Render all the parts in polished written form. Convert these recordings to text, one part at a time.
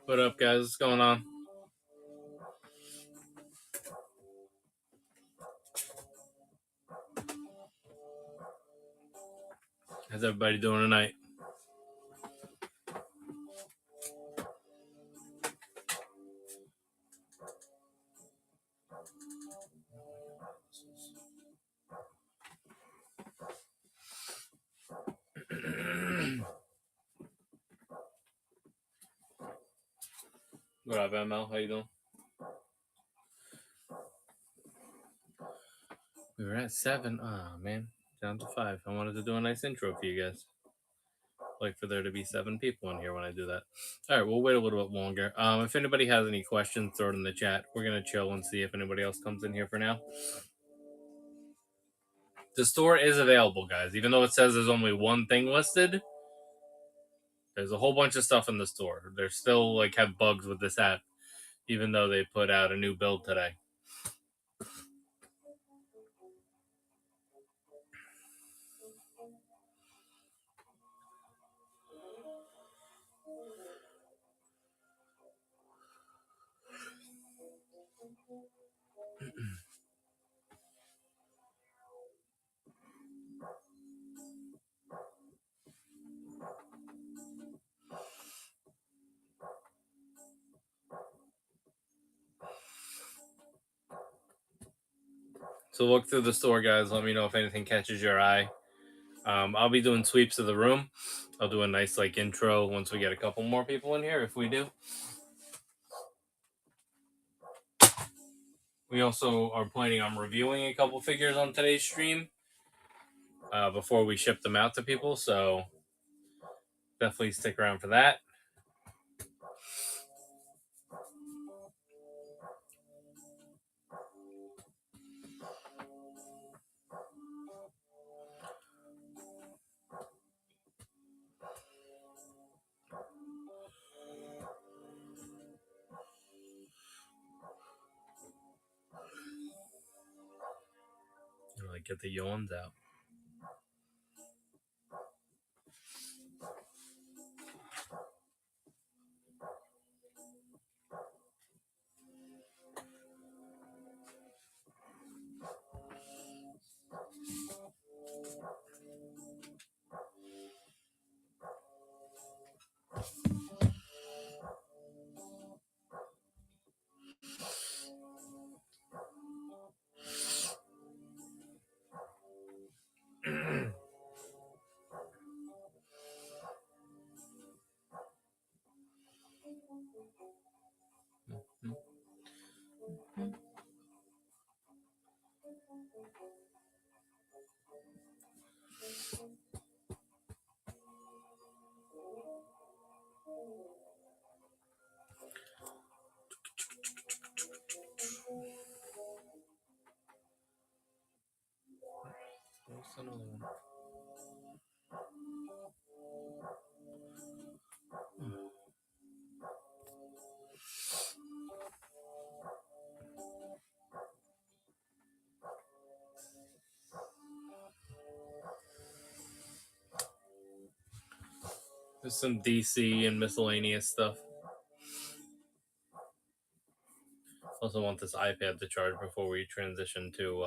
What up, guys? What's going on? How's everybody doing tonight? What up, ML? How you doing? We were at 7. Oh, man. Down to 5. I wanted to do a nice intro for you guys. Like for there to be 7 people in here when I do that. All right, we'll wait a little bit longer. If anybody has any questions, throw it in the chat. We're going to chill and see if anybody else comes in here for now. The store is available, guys. Even though it says there's only one thing listed, there's a whole bunch of stuff in the store. They're still like have bugs with this app, even though they put out a new build today. So look through the store, guys. Let me know if anything catches your eye. I'll be doing sweeps of the room. I'll do a nice like intro once we get a couple more people in here, if we do. We also are planning on reviewing a couple figures on today's stream before we ship them out to people. So definitely stick around for that. Like get the yawns out. What's another one? There's some DC and miscellaneous stuff. Also want this iPad to charge before we transition to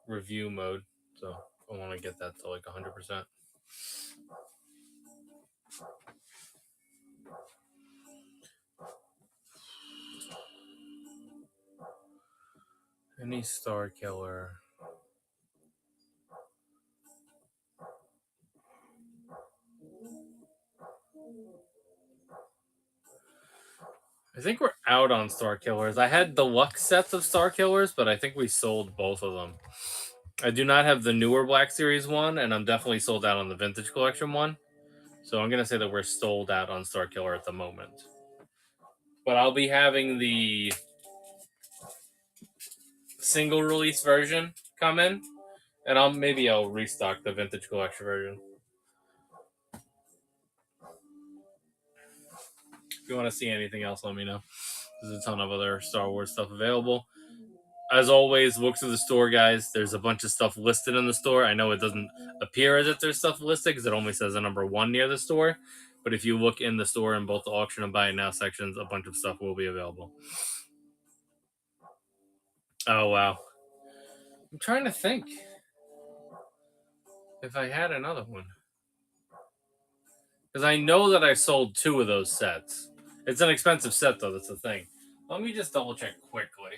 review mode. So I want to get that to like 100%. Any Star Killer. I think we're out on Star Killers. I had deluxe sets of Star Killers, but I think we sold both of them. I do not have the newer Black Series one, and I'm definitely sold out on the Vintage Collection one. So I'm going to say that we're sold out on Star Killer at the moment. But I'll be having the single release version come in, and maybe I'll restock the Vintage Collection version. If you want to see anything else, let me know. There's a ton of other Star Wars stuff available. As always, look through the store, guys. There's a bunch of stuff listed in the store. I know it doesn't appear as if there's stuff listed because it only says a number 1 near the store. But if you look in the store in both the auction and buy it now sections, a bunch of stuff will be available. Oh, wow. I'm trying to think if I had another one. Because I know that I sold 2 of those sets. It's an expensive set, though. That's the thing. Let me just double check quickly.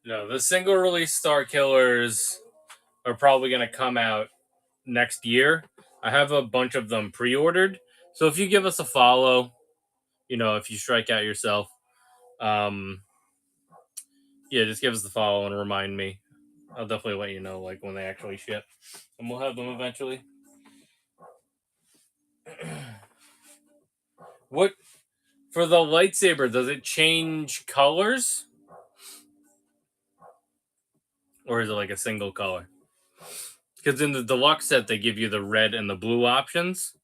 No, the single release Star Killers are probably going to come out next year. I have a bunch of them pre-ordered. So if you give us a follow, if you strike out yourself, just give us a follow and remind me. I'll definitely let you know when they actually ship, and we'll have them eventually. What for the lightsaber? Does it change colors, or is it like a single color? Because in the deluxe set they give you the red and the blue options,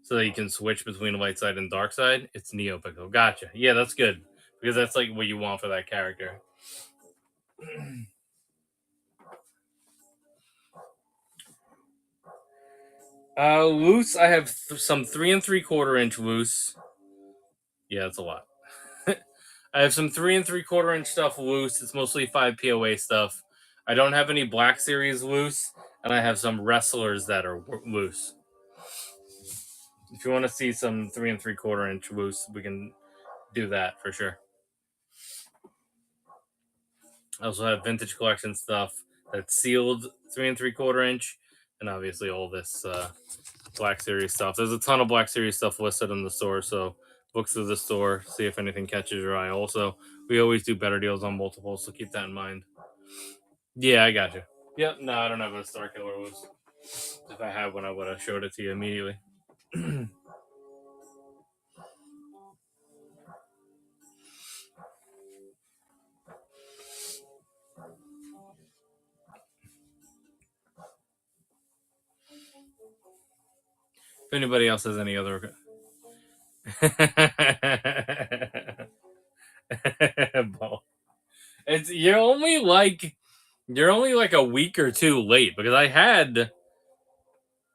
so that you can switch between light side and dark side. It's Neopixel. Gotcha. Yeah, that's good because that's like what you want for that character. Loose. I have some 3 3/4 inch loose. Yeah, that's a lot. I have some 3 3/4 inch stuff loose. It's mostly 5 POA stuff. I don't have any Black Series loose, and I have some wrestlers that are loose. If you want to see some 3 3/4 inch loose, we can do that for sure. I also have vintage collection stuff that's sealed 3 3/4 inch, and obviously all this Black Series stuff. There's a ton of Black Series stuff listed in the store, so look through the store, see if anything catches your eye. Also, we always do better deals on multiples, so keep that in mind. Yeah, I got you. Yep, no, I don't know what a Star Killer was. If I had one, I would have showed it to you immediately. If anybody else has any other... You're only like a week or 2 late because I had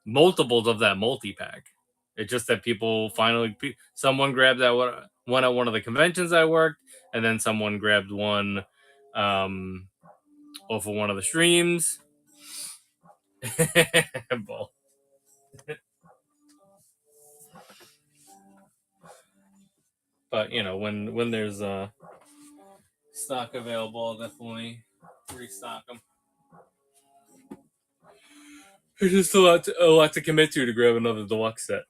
multiples of that multi-pack. It's just that someone grabbed that one at one of the conventions I worked, and then someone grabbed one off of one of the streams. But when there's stock available, I'll definitely restock them. It's just a lot to commit to grab another deluxe set.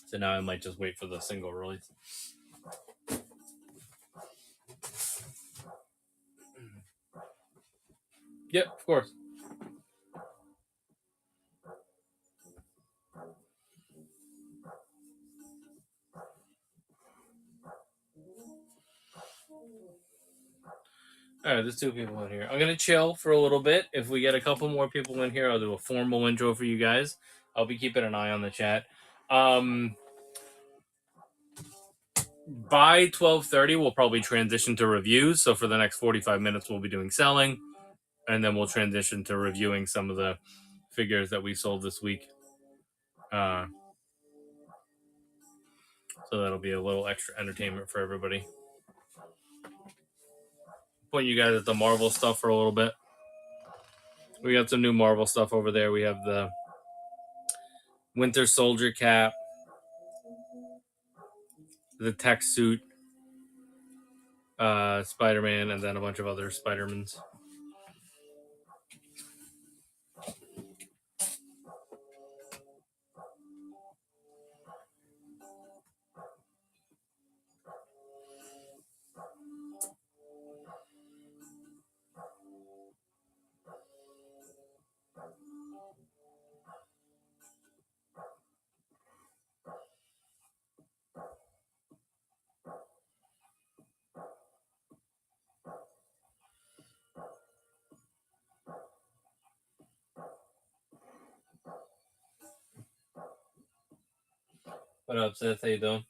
So now I might just wait for the single release. Yep, of course. All right, there's 2 people in here. I'm gonna chill for a little bit. If we get a couple more people in here, I'll do a formal intro for you guys. I'll be keeping an eye on the chat. By 12:30, we'll probably transition to reviews. So for the next 45 minutes, we'll be doing selling, and then we'll transition to reviewing some of the figures that we sold this week. So that'll be a little extra entertainment for everybody. Point you guys at the Marvel stuff for a little bit. We got some new Marvel stuff over there. We have the Winter Soldier cap, the tech suit, Spider-Man, and then a bunch of other Spider-Mans. What up, Seth? How you doing?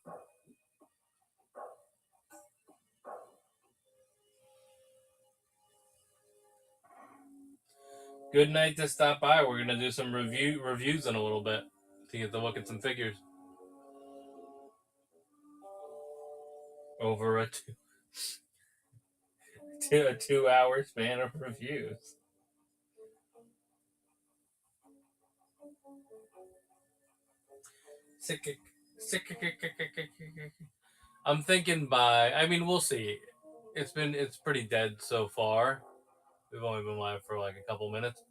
Good night to stop by. We're gonna do some reviews in a little bit to get to look at some figures. Over a 2 hour span of reviews. I'm thinking we'll see. It's pretty dead so far. We've only been live for like a couple minutes,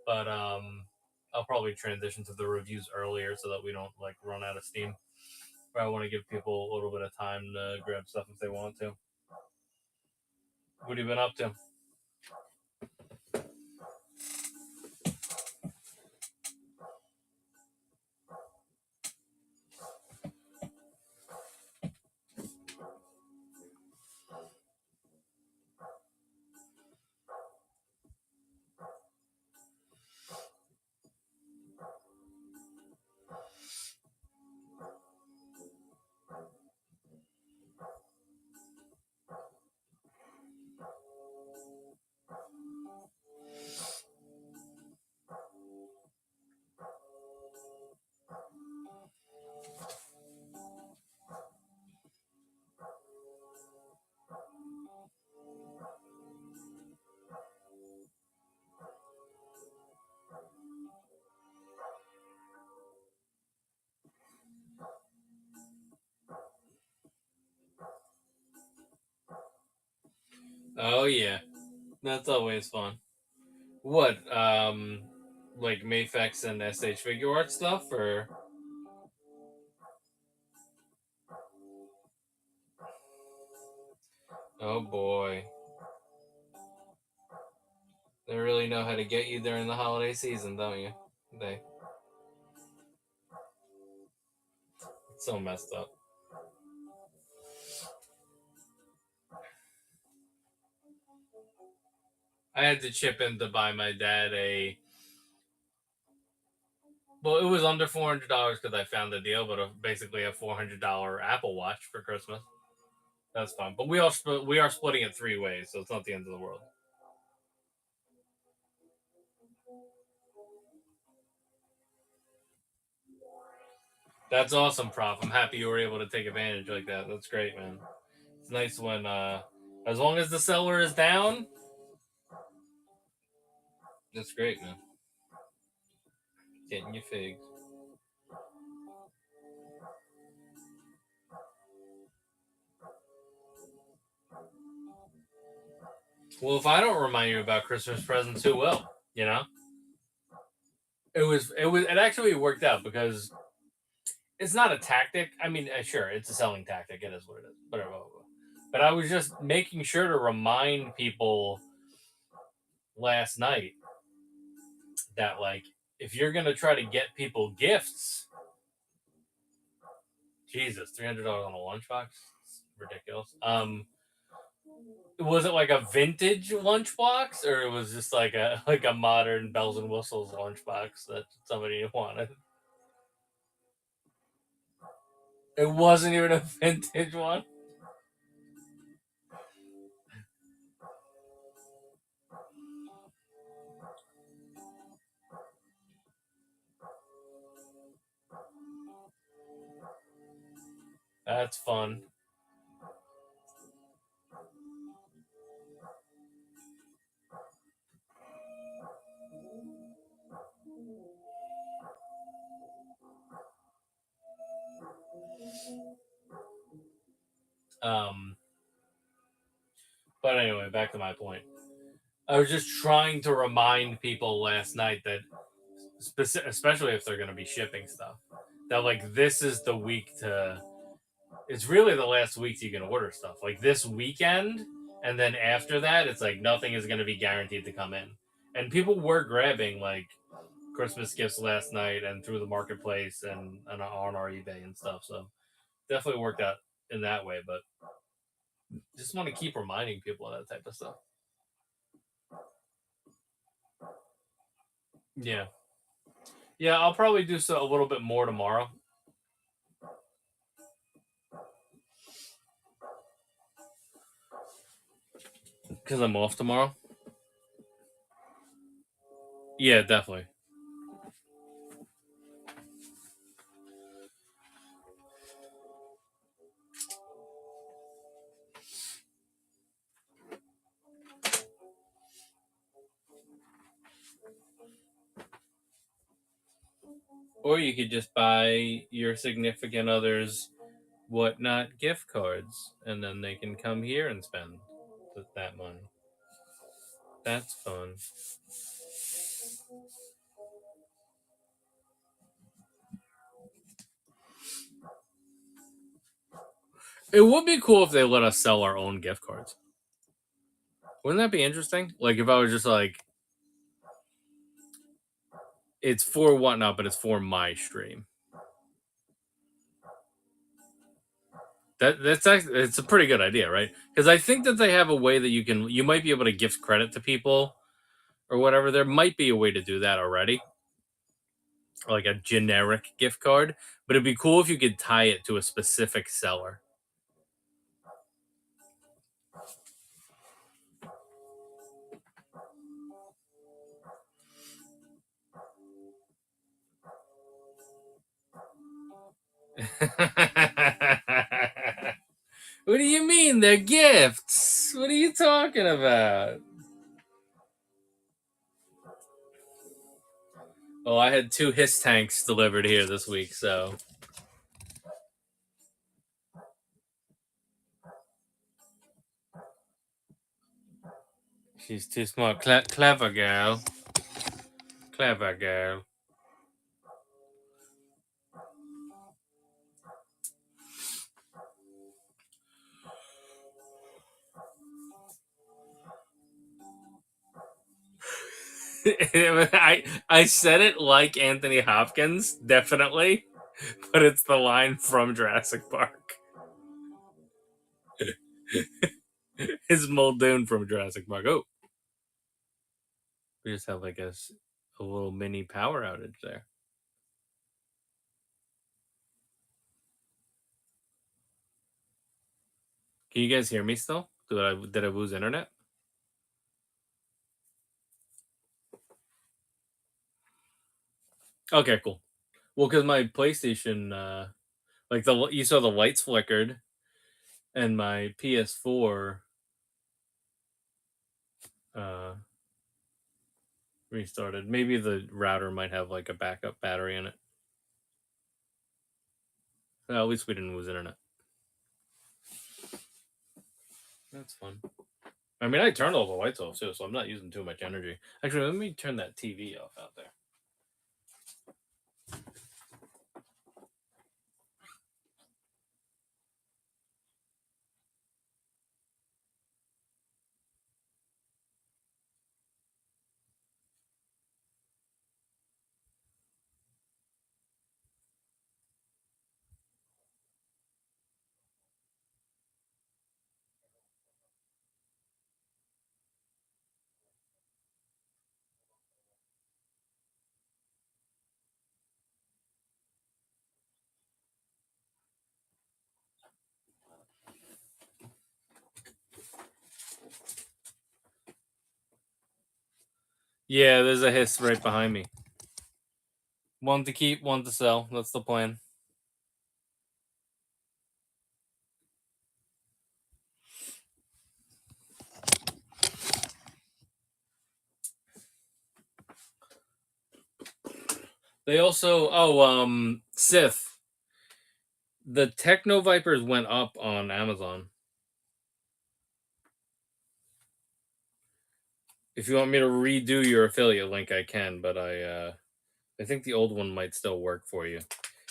but I'll probably transition to the reviews earlier so that we don't like run out of steam. But I want to give people a little bit of time to grab stuff if they want to. What have you been up to? Oh yeah, that's always fun. What like Mayfex and SH Figure Art stuff, or oh boy, they really know how to get you during the holiday season, don't you? They It's so messed up. I had to chip in to buy my dad well, it was under $400 because I found the deal, but basically a $400 Apple Watch for Christmas. That's fine, but we are splitting it 3 ways, so it's not the end of the world. That's awesome, Prof. I'm happy you were able to take advantage like that. That's great, man. It's nice when, as long as the seller is down, that's great, man. Getting your figs. Well, if I don't remind you about Christmas presents, who will? You know, it actually worked out because it's not a tactic. I mean, sure, it's a selling tactic. It is what it is. Whatever. But I was just making sure to remind people last night that, like, if you're gonna try to get people gifts, Jesus, $300 on a lunchbox, it's ridiculous. Was it like a vintage lunchbox, or it was just like a modern bells and whistles lunchbox that somebody wanted? It wasn't even a vintage one. That's fun. Um, but anyway, back to my point. I was just trying to remind people last night that, especially if they're going to be shipping stuff, that like this is the week to. It's really the last week you can order stuff. Like this weekend, and then after that, it's like nothing is going to be guaranteed to come in. And people were grabbing like Christmas gifts last night and through the marketplace and on our eBay and stuff. So definitely worked out in that way. But just want to keep reminding people of that type of stuff. Yeah. Yeah, I'll probably do so a little bit more tomorrow because I'm off tomorrow. Yeah, definitely. Or you could just buy your significant other's whatnot gift cards, and then they can come here and spend that money. That's fun. It would be cool if they let us sell our own gift cards. Wouldn't that be interesting? Like if I was just like, it's for whatnot, but it's for my stream. That's actually, it's a pretty good idea, right? Because I think that they have a way that you might be able to gift credit to people or whatever. There might be a way to do that already, like a generic gift card. But it'd be cool if you could tie it to a specific seller. What do you mean they're gifts? What are you talking about? Oh, I had 2 HISS tanks delivered here this week, so she's too smart. Clever girl. Clever girl. I said it like Anthony Hopkins, definitely, but it's the line from Jurassic Park. It's Muldoon from Jurassic Park. Oh, we just have like a little mini power outage there. Can you guys hear me still? Did I lose internet? Okay, cool. Well, because my PlayStation, like you saw the lights flickered, and my PS4 uh restarted. Maybe the router might have like a backup battery in it. Well, at least we didn't lose internet. That's fun. I mean, I turned all the lights off too, so I'm not using too much energy. Actually, let me turn that TV off out there. Yeah, there's a hiss right behind me. One to keep, one to sell. That's the plan. They also Sith. The Techno Vipers went up on Amazon. If you want me to redo your affiliate link, I can, but I think the old one might still work for you.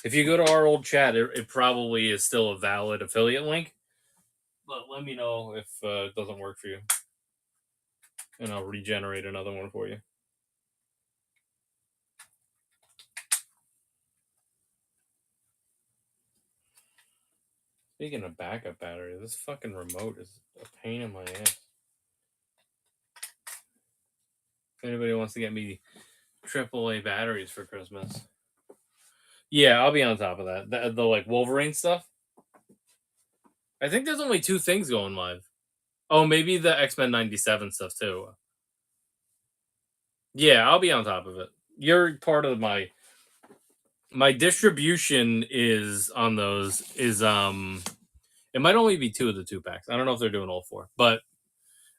If you go to our old chat, it probably is still a valid affiliate link. But let me know if it doesn't work for you, and I'll regenerate another one for you. Speaking of backup battery, this fucking remote is a pain in my ass. If anybody wants to get me AAA batteries for Christmas, yeah, I'll be on top of that. The like Wolverine stuff. I think there's only 2 things going live. Oh, maybe the X-Men 97 stuff too. Yeah, I'll be on top of it. You're part of my distribution is on those is it might only be 2 of the 2 packs. I don't know if they're doing all 4, but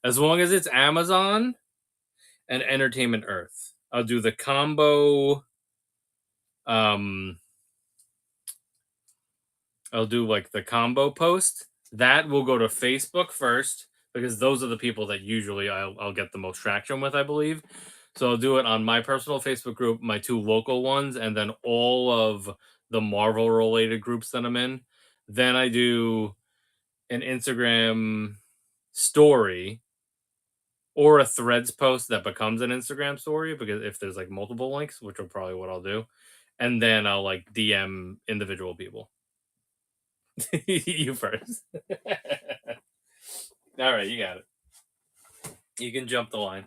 as long as it's Amazon and Entertainment Earth, I'll do the combo. Um, I'll do like the combo post. That will go to Facebook first because those are the people that usually I'll get the most traction with, I believe. So I'll do it on my personal Facebook group, my 2 local ones, and then all of the Marvel related groups that I'm in. Then I do an Instagram story or a Threads post that becomes an Instagram story because if there's like multiple links, which will probably what I'll do, and then I'll like DM individual people. You first. All right, you got it. You can jump the line.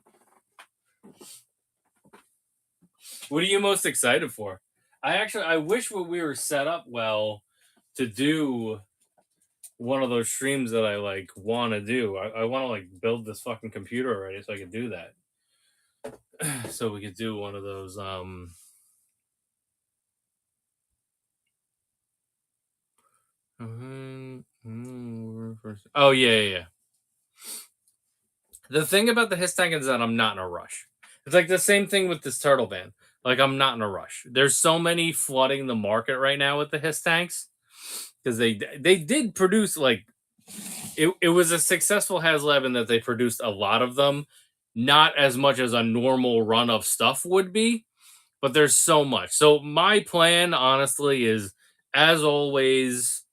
What are you most excited for? I wish we were set up well to do one of those streams that I like want to do. I want to like build this fucking computer already so I can do that. So we could do one of those oh yeah. The thing about the Hiss tank is that I'm not in a rush. It's like the same thing with this turtle van. Like I'm not in a rush. There's so many flooding the market right now with the Hiss tanks because they did produce like it was a successful HasLab in that they produced a lot of them, not as much as a normal run of stuff would be, but there's so much. So my plan, honestly, is as always,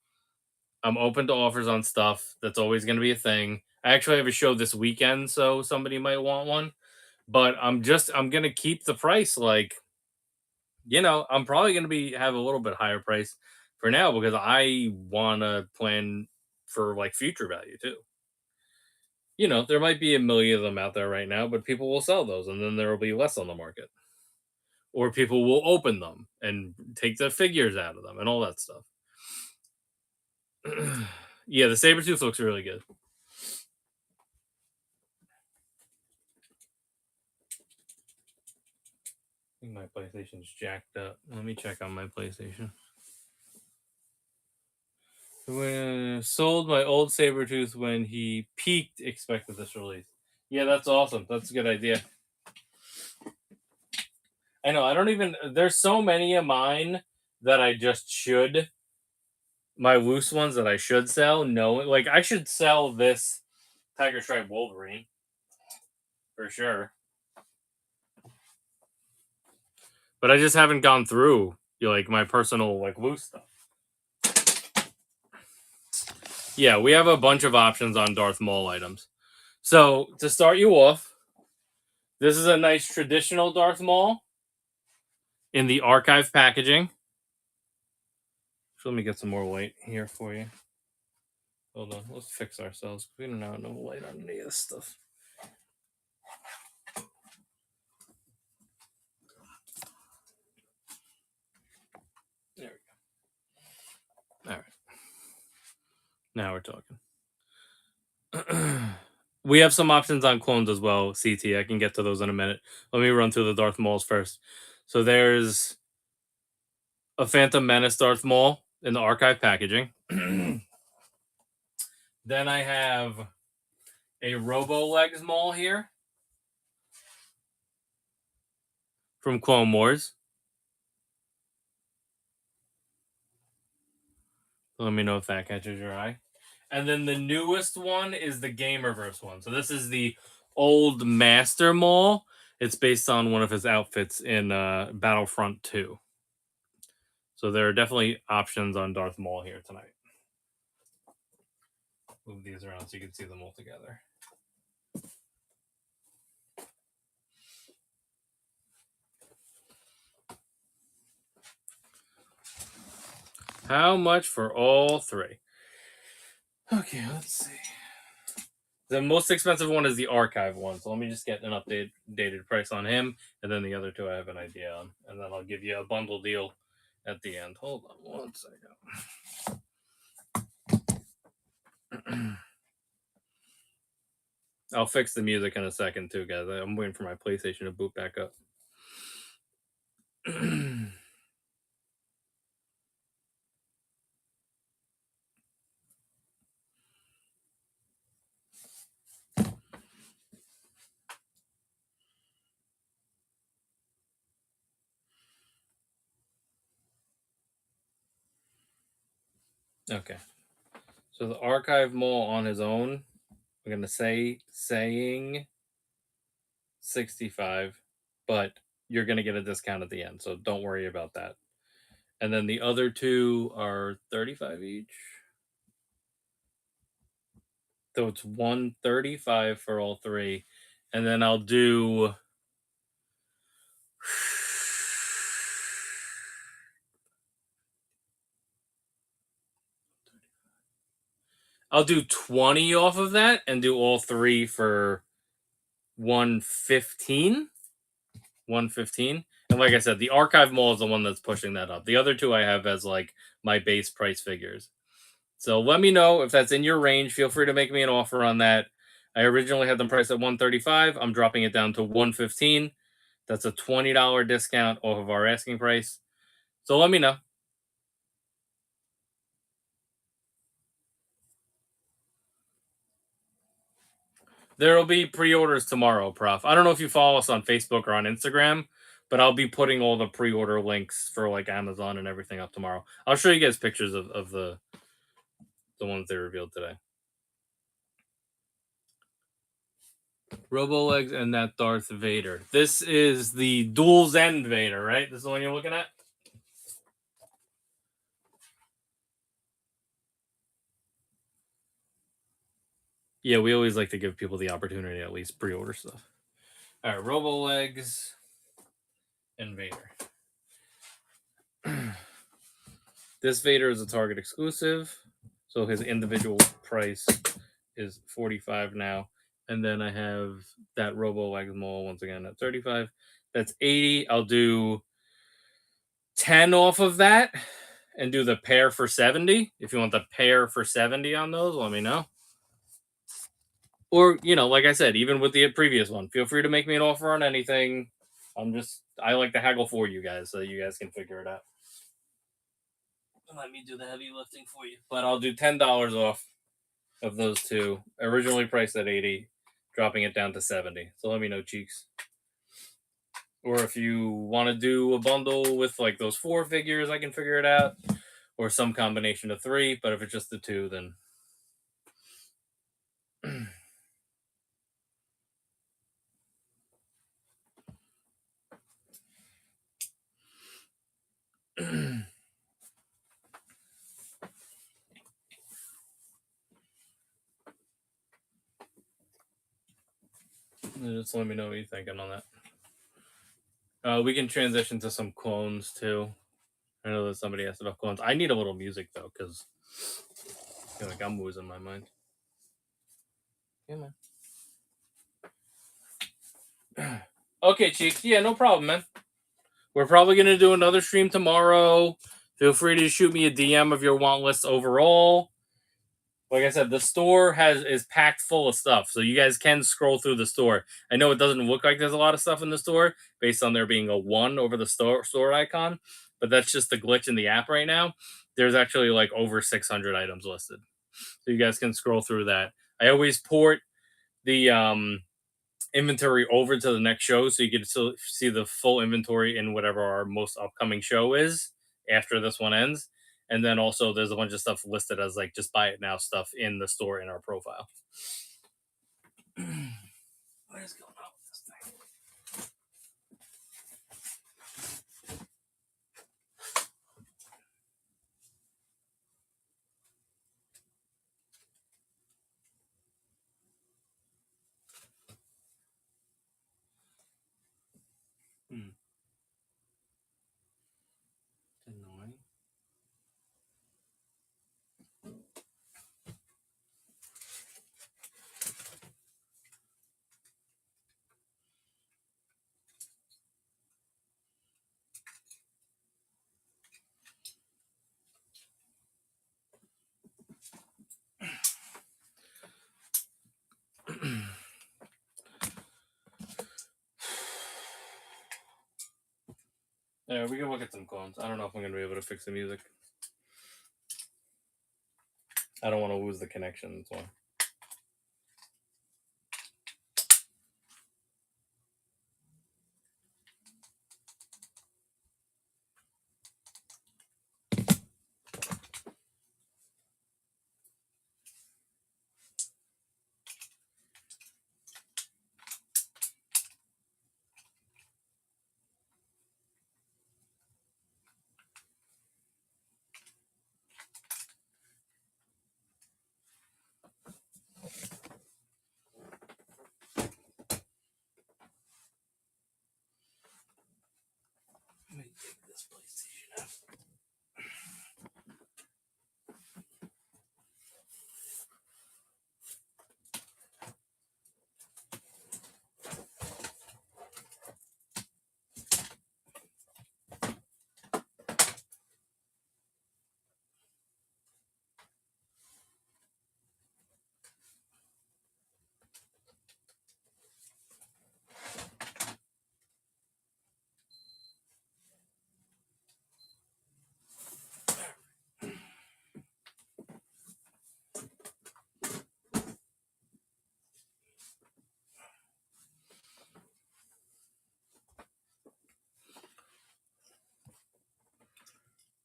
I'm open to offers on stuff. That's always going to be a thing. I actually have a show this weekend, so somebody might want one. But I'm gonna keep the price like, I'm probably gonna be have a little bit higher price for now because I wanna plan for like future value too. There might be a million of them out there right now, but people will sell those and then there will be less on the market. Or people will open them and take the figures out of them and all that stuff. Yeah, the Sabretooth looks really good. I think my PlayStation's jacked up. Let me check on my PlayStation. When sold my old Sabretooth when he peaked, expected this release. Yeah, that's awesome. That's a good idea. I know. I don't even. There's so many of mine that I just should. My loose ones that I should sell. No, like I should sell this Tiger Stripe Wolverine for sure. But I just haven't gone through like my personal like loose stuff. Yeah, we have a bunch of options on Darth Maul items. So to start you off, this is a nice traditional Darth Maul in the archive packaging. So let me get some more light here for you. Hold on, let's fix ourselves. We don't have no light on any of this stuff. There we go. All right. Now we're talking. We have some options on clones as well, CT. I can get to those in a minute. Let me run through the Darth Mauls first. So there's a Phantom Menace Darth Maul in the archive packaging. Then I have a Robo Legs Maul here from Clone Wars. Let me know if that catches your eye. And then the newest one is the Gamerverse one. So this is the old Master Maul. It's based on one of his outfits in Battlefront 2. So there are definitely options on Darth Maul here tonight. Move these around so you can see them all together. How much for all three? Okay, let's see. The most expensive one is the archive one. So let me just get an updated price on him. And then the other two I have an idea on. And then I'll give you a bundle deal at the end. Hold on one second. I'll fix the music in a second too, guys. I'm waiting for my PlayStation to boot back up. Okay. So the archive Maul on his own, I'm gonna saying 65, but you're gonna get a discount at the end, so don't worry about that. And then the other two are 35 each. So it's 135 for all three. And then I'll do I'll do 20 off of that and do all three for 115. 115. And like I said, the archive Maul is the one that's pushing that up. The other two I have as like my base price figures. So let me know if that's in your range. Feel free to make me an offer on that. I originally had them priced at 135. I'm dropping it down to 115. That's a $20 discount off of our asking price. So let me know. There'll be pre-orders tomorrow, Prof. I don't know if you follow us on Facebook or on Instagram, but I'll be putting all the pre-order links for like Amazon and everything up tomorrow. I'll show you guys pictures of the ones they revealed today. Robo Legs and that Darth Vader. This is the Dual Zen Vader, right? This is the one you're looking at? Yeah, we always like to give people the opportunity to at least pre-order stuff. All right, Robo Legs and Vader. This Vader is a Target exclusive, so his individual price is $45 now. And then I have that Robo Legs Maul once again at $35. That's $80. I'll do 10 off of that and do the pair for $70. If you want the pair for $70 on those, let me know. Or, you know, like I said, even with the previous one, feel free to make me an offer on anything. I like to haggle for you guys so you guys can figure it out. Let me do the heavy lifting for you. But I'll do $10 off of those two. Originally priced at $80, dropping it down to $70. So let me know, cheeks. Or if you want to do a bundle with like those 4 figures, I can figure it out. Or some combination of 3. But if it's just the 2, then just let me know what you're thinking on that. We can transition to some clones too. I know that somebody asked about clones. I need a little music though, because I feel like I'm losing my mind. Yeah, man. Okay, Cheeks. Yeah, no problem, man. We're probably going to do another stream tomorrow. Feel free to shoot me a DM of your want list overall. like I said, the store is packed full of stuff, so you guys can scroll through the store. I know it doesn't look like there's a lot of stuff in the store based on there being a one over the store icon, but that's just the glitch in the app right now. There's actually like over 600 items listed, so you guys can scroll through that. I always port the inventory over to the next show so you can still see the full inventory in whatever our most upcoming show is after this one ends. And then also there's a bunch of stuff listed as like just buy it now stuff in the store in our profile. What is going on with this thing? Annoying. Yeah, we can look at some clones. I don't know if I'm gonna be able to fix the music. I don't want to lose the connection. That's why. Let me take this PlayStation out.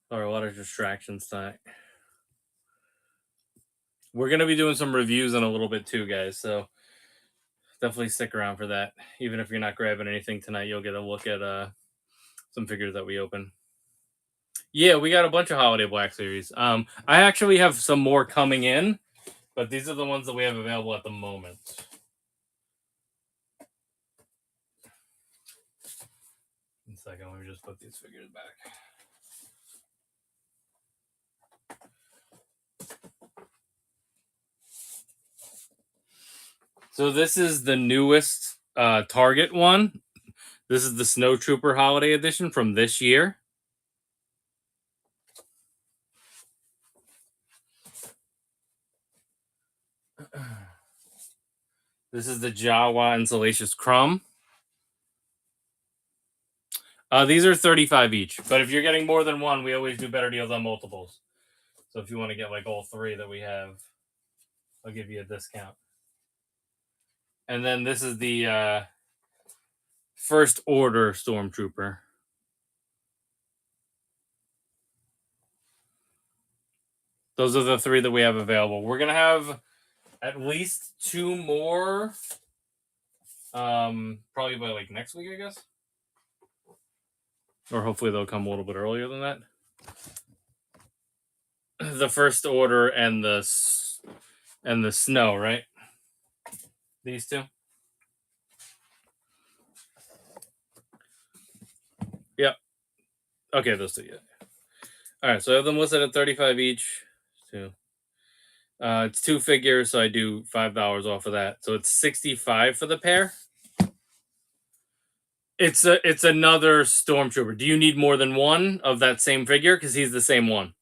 Sorry, a lot of distractions tonight. We're gonna be doing some reviews in a little bit too, guys. So definitely stick around for that. Even if you're not grabbing anything tonight, you'll get a look at some figures that we open. Yeah, we got a bunch of Holiday Black Series. I actually have some more coming in, but these are the ones that we have available at the moment. One second, let me just put these figures back. So this is the newest Target one. This is the Snow Trooper Holiday Edition from this year. This is the Jawa and Salacious Crumb. These are 35 each, but if you're getting more than one, we always do better deals on multiples. So if you want to get like all three that we have, I'll give you a discount. And then this is the First Order Stormtrooper. Those are the three that we have available. We're gonna have at least two more, probably by like next week, I guess, or hopefully they'll come a little bit earlier than that. The First Order and the Snow, right? These two. Yep. Okay, those two. Yeah. All right, so I have them listed at 35 each. Two. It's two figures, so I do $5 off of that. So it's 65 for the pair. It's another Stormtrooper. Do you need more than one of that same figure? Because he's the same one.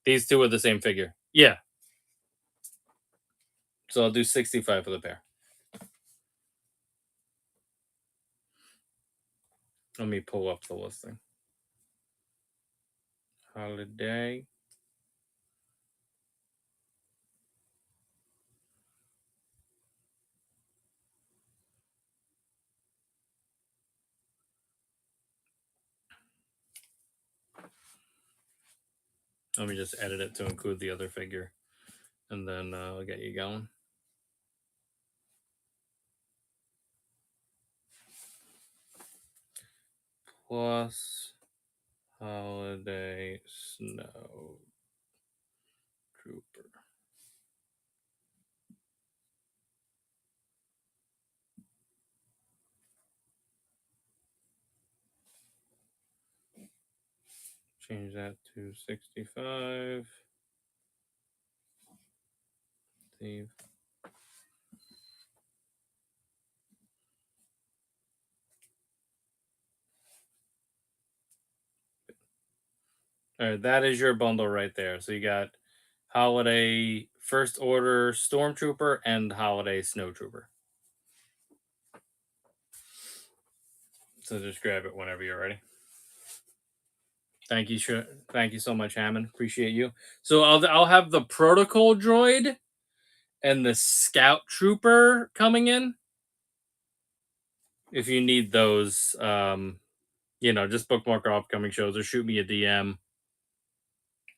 These two are the same figure. Yeah. So I'll do 65 for the pair. Let me pull up the listing. Holiday. Let me just edit it to include the other figure, and then I'll get you going. Plus holiday snow trooper. Change that to 65. Save. All right, that is your bundle right there. So you got holiday first order stormtrooper and holiday snowtrooper. So just grab it whenever you're ready. Thank you, thank you so much, Hammond. Appreciate you. So I'll have the protocol droid and the scout trooper coming in. If you need those, just bookmark our upcoming shows or shoot me a DM.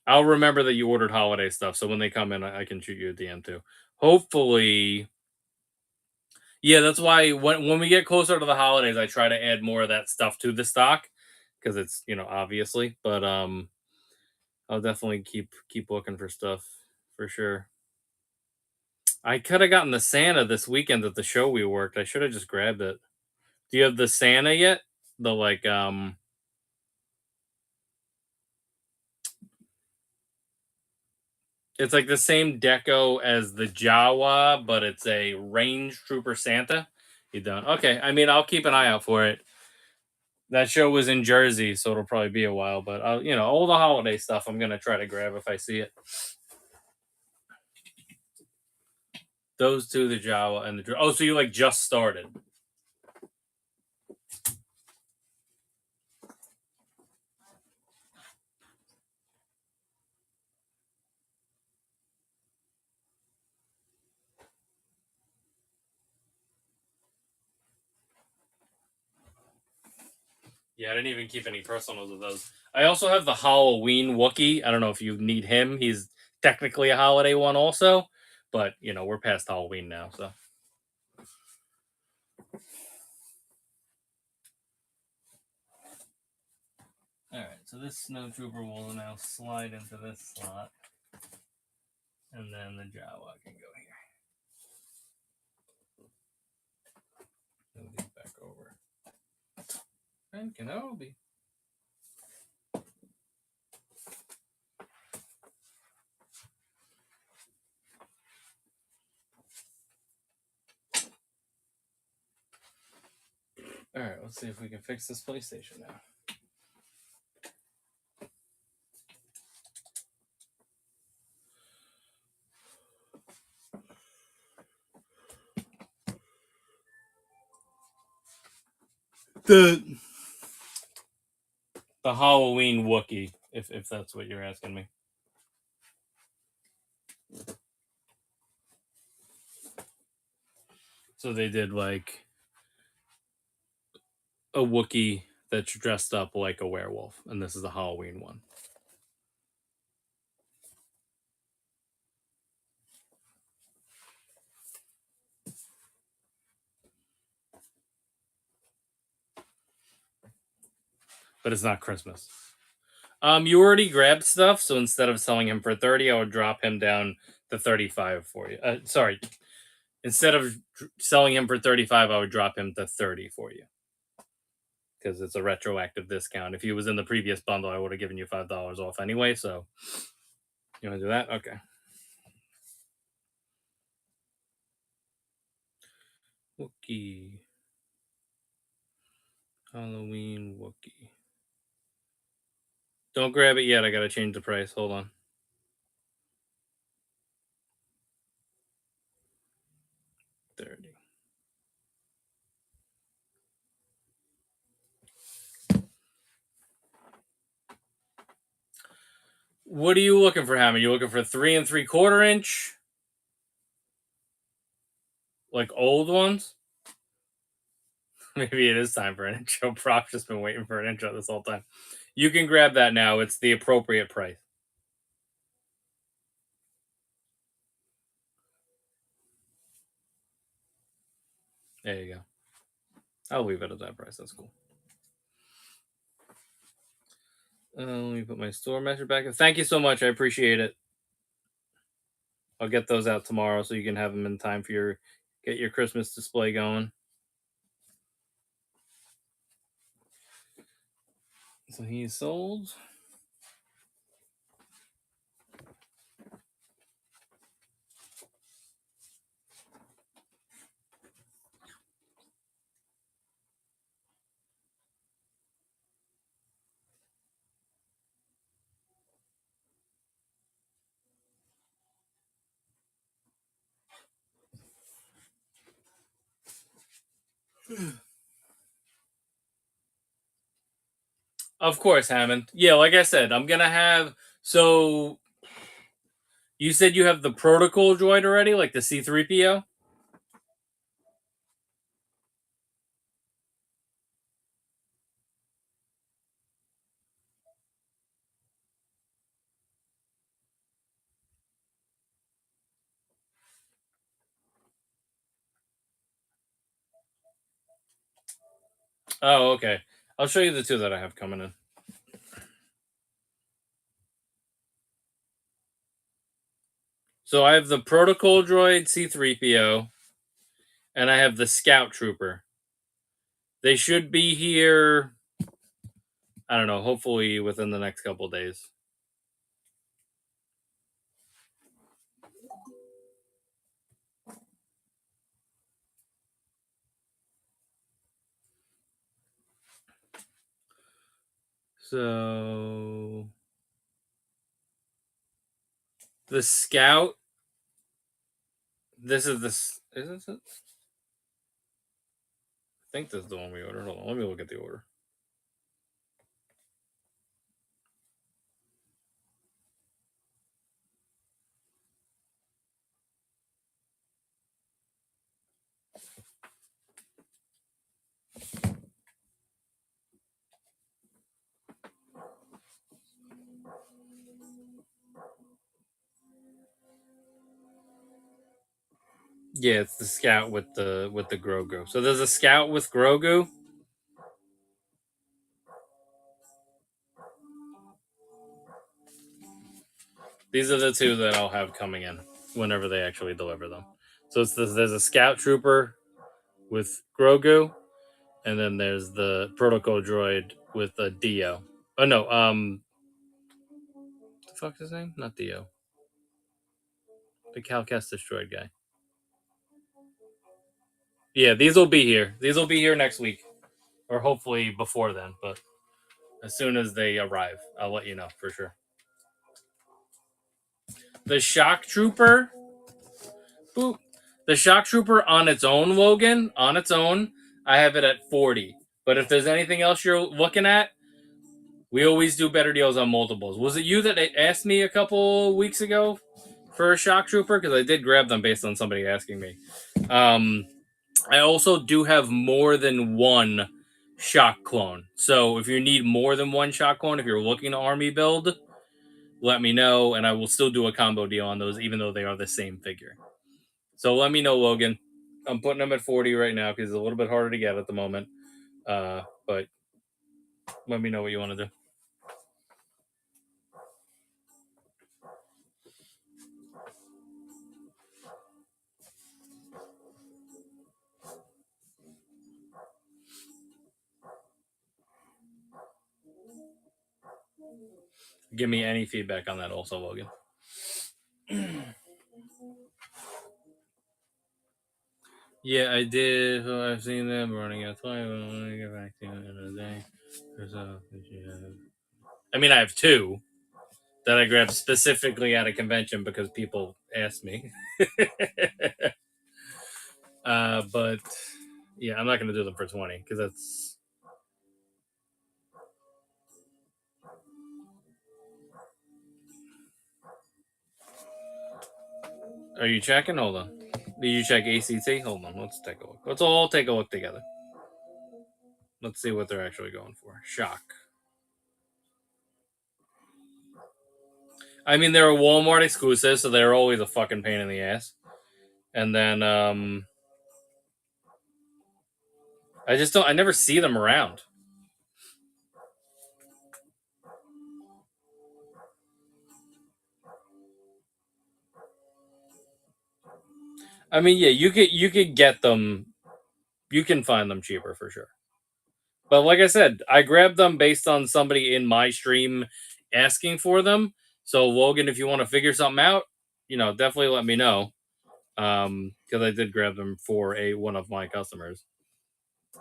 I'll remember that you ordered holiday stuff, so when they come in, I can shoot you a DM too. Hopefully, yeah, that's why when we get closer to the holidays, I try to add more of that stuff to the stock because it's obviously, but I'll definitely keep looking for stuff for sure. I could have gotten the Santa this weekend at the show we worked. I should have just grabbed it. Do you have the Santa yet? The it's like the same deco as the Jawa, but it's a range trooper Santa. You don't? Okay. I mean, I'll keep an eye out for it. That show was in Jersey, so it'll probably be a while. But all the holiday stuff, I'm gonna try to grab if I see it. Those two, the Jawa and the so you just started. Yeah, I didn't even keep any personals of those. I also have the Halloween Wookiee. I don't know if you need him. He's technically a holiday one also, but we're past Halloween now, so. Alright, so this snowtrooper will now slide into this slot. And then the Jawa can go here. Move these back over. And Kenobi. Alright, let's see if we can fix this PlayStation now. The Halloween Wookiee, if that's what you're asking me. So they did like a Wookiee that's dressed up like a werewolf, and this is the Halloween one. But it's not Christmas. You already grabbed stuff, so instead of selling him for 30, I would drop him down to 35 for you. Sorry. Instead of selling him for 35, I would drop him to 30 for you. Because it's a retroactive discount. If he was in the previous bundle, I would have given you $5 off anyway, so you want to do that? Okay. Wookiee. Halloween Wookiee. Don't grab it yet. I gotta change the price. Hold on. What are you looking for, Hammond? You looking for 3 3/4 inch? Like old ones? Maybe it is time for an intro. Prop's just been waiting for an intro this whole time. You can grab that now. It's the appropriate price. There you go. I'll leave it at that price. That's cool. Let me put my store measure back in. Thank you so much. I appreciate it. I'll get those out tomorrow so you can have them in time for your Christmas display going. So he's sold. Of course, Hammond. Yeah, like I said, I'm gonna have. So you said you have the protocol droid already, like the C3PO. Oh, okay. I'll show you the two that I have coming in. So I have the protocol droid C3PO, and I have the scout trooper. They should be here. I don't know. Hopefully within the next couple days. So the scout. This is this. Is this it? I think this is the one we ordered. Hold on. Let me look at the order. Yeah, it's the scout with the Grogu. So there's a scout with Grogu. These are the two that I'll have coming in whenever they actually deliver them. So there's a scout trooper with Grogu, and then there's the protocol droid with a Dio. Oh no, what the fuck's his name? Not Dio. The Cal Kestis droid guy. Yeah, these will be here. These will be here next week, or hopefully before then. But as soon as they arrive, I'll let you know for sure. The shock trooper. Boop. The shock trooper on its own, Logan, on its own, I have it at 40. But if there's anything else you're looking at, we always do better deals on multiples. Was it you that asked me a couple weeks ago for a shock trooper? Because I did grab them based on somebody asking me. I also do have more than one shock clone. So if you need more than one shock clone, if you're looking to army build, let me know, and I will still do a combo deal on those, even though they are the same figure. So let me know, Logan. I'm putting them at 40 right now because it's a little bit harder to get at the moment. But let me know what you want to do. Give me any feedback on that also, Logan. Yeah, I did. I've seen them running out of time. I want to get back to you in a day. I mean, I have two that I grabbed specifically at a convention because people asked me. But yeah, I'm not going to do them for 20 because that's. Are you checking? Hold on. Did you check ACT? Hold on. Let's take a look. Let's all take a look together. Let's see what they're actually going for. Shock. I mean, they're a Walmart exclusive, so they're always a fucking pain in the ass. And then, I just don't. I never see them around. I mean, yeah, you could get them. You can find them cheaper for sure. But like I said, I grabbed them based on somebody in my stream asking for them. So Logan, if you want to figure something out, definitely let me know. Because I did grab them for one of my customers.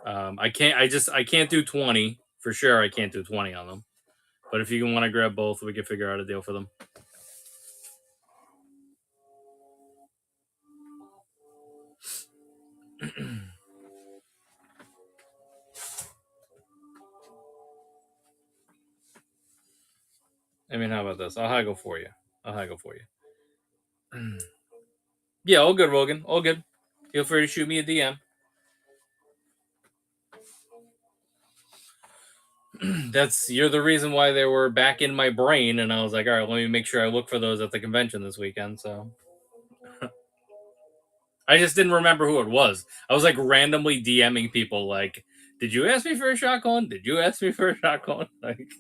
I can't do 20 for sure. I can't do 20 on them. But if you want to grab both, we can figure out a deal for them. I mean, how about this? I'll haggle for you. Yeah, all good, Rogan. All good. Feel free to shoot me a DM. You're the reason why they were back in my brain, and I was like, all right, let me make sure I look for those at the convention this weekend. So I just didn't remember who it was. I was like randomly DMing people, like, "Did you ask me for a shotgun? Did you ask me for a shotgun?" Like,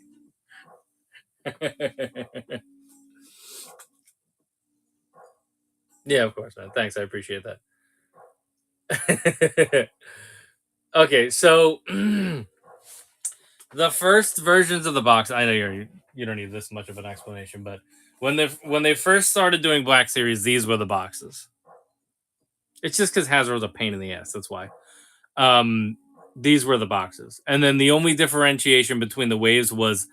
yeah, of course, man. Thanks, I appreciate that. Okay, so the first versions of the box. I know you don't need this much of an explanation, but when they first started doing Black Series, these were the boxes. It's just because Hasbro was a pain in the ass. That's why. These were the boxes, and then the only differentiation between the waves was